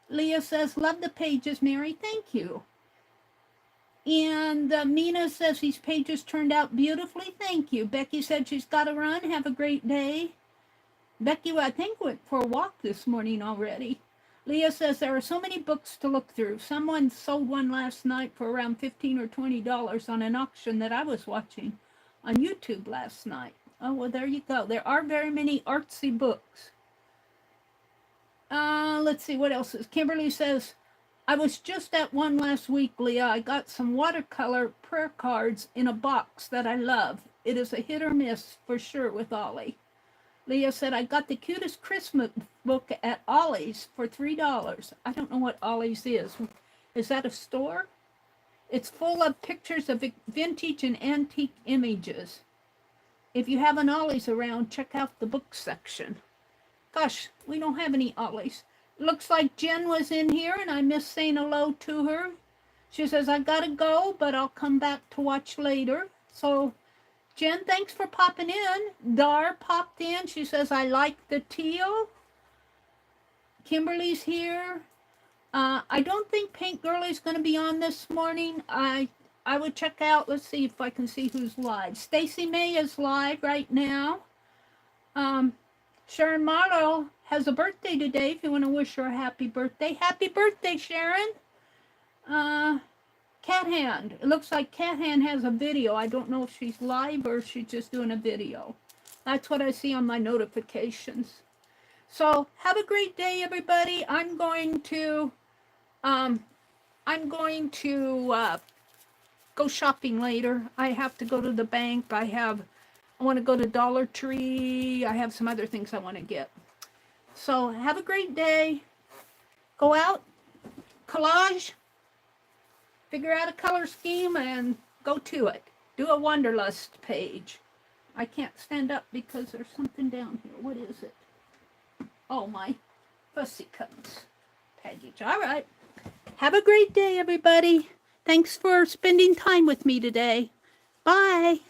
Leah says, love the pages, Meri. Thank you. And Mina says these pages turned out beautifully. Thank you. Becky said she's got to run. Have a great day. Becky, I think, went for a walk this morning already. Leah says there are so many books to look through. Someone sold one last night for around $15 or $20 on an auction that I was watching on YouTube last night. Oh, well, there you go. There are very many artsy books. Let's see, what else is. Kimberly says, I was just at one last week, Leah. I got some watercolor prayer cards in a box that I love. It is a hit or miss for sure with Ollie. Leah said, I got the cutest Christmas book at Ollie's for $3. I don't know what Ollie's is. Is that a store? It's full of pictures of vintage and antique images. If you have an Ollie's around, check out the book section. Gosh, we don't have any Ollie's. Looks like Jen was in here, and I missed saying hello to her. She says, I gotta go, but I'll come back to watch later. So, Jen, thanks for popping in. Dar popped in. She says, I like the teal. Kimberly's here. I don't think Pink Girlie's going to be on this morning. I would check out. Let's see if I can see who's live. Stacy May is live right now. Sharon Marlowe has a birthday today. If you want to wish her a happy birthday. Happy birthday, Sharon. Cat Hand. It looks like Cat Hand has a video. I don't know if she's live or if she's just doing a video. That's what I see on my notifications. So have a great day, everybody. I'm going to go shopping later. I have to go to the bank. I want to go to Dollar Tree. I have some other things I want to get. So have a great day. Go out, collage, figure out a color scheme, and go to it. Do a Wanderlust page. I can't stand up because there's something down here. What is it? Oh, my fussy comes package. All right. Have a great day, everybody. Thanks for spending time with me today. Bye.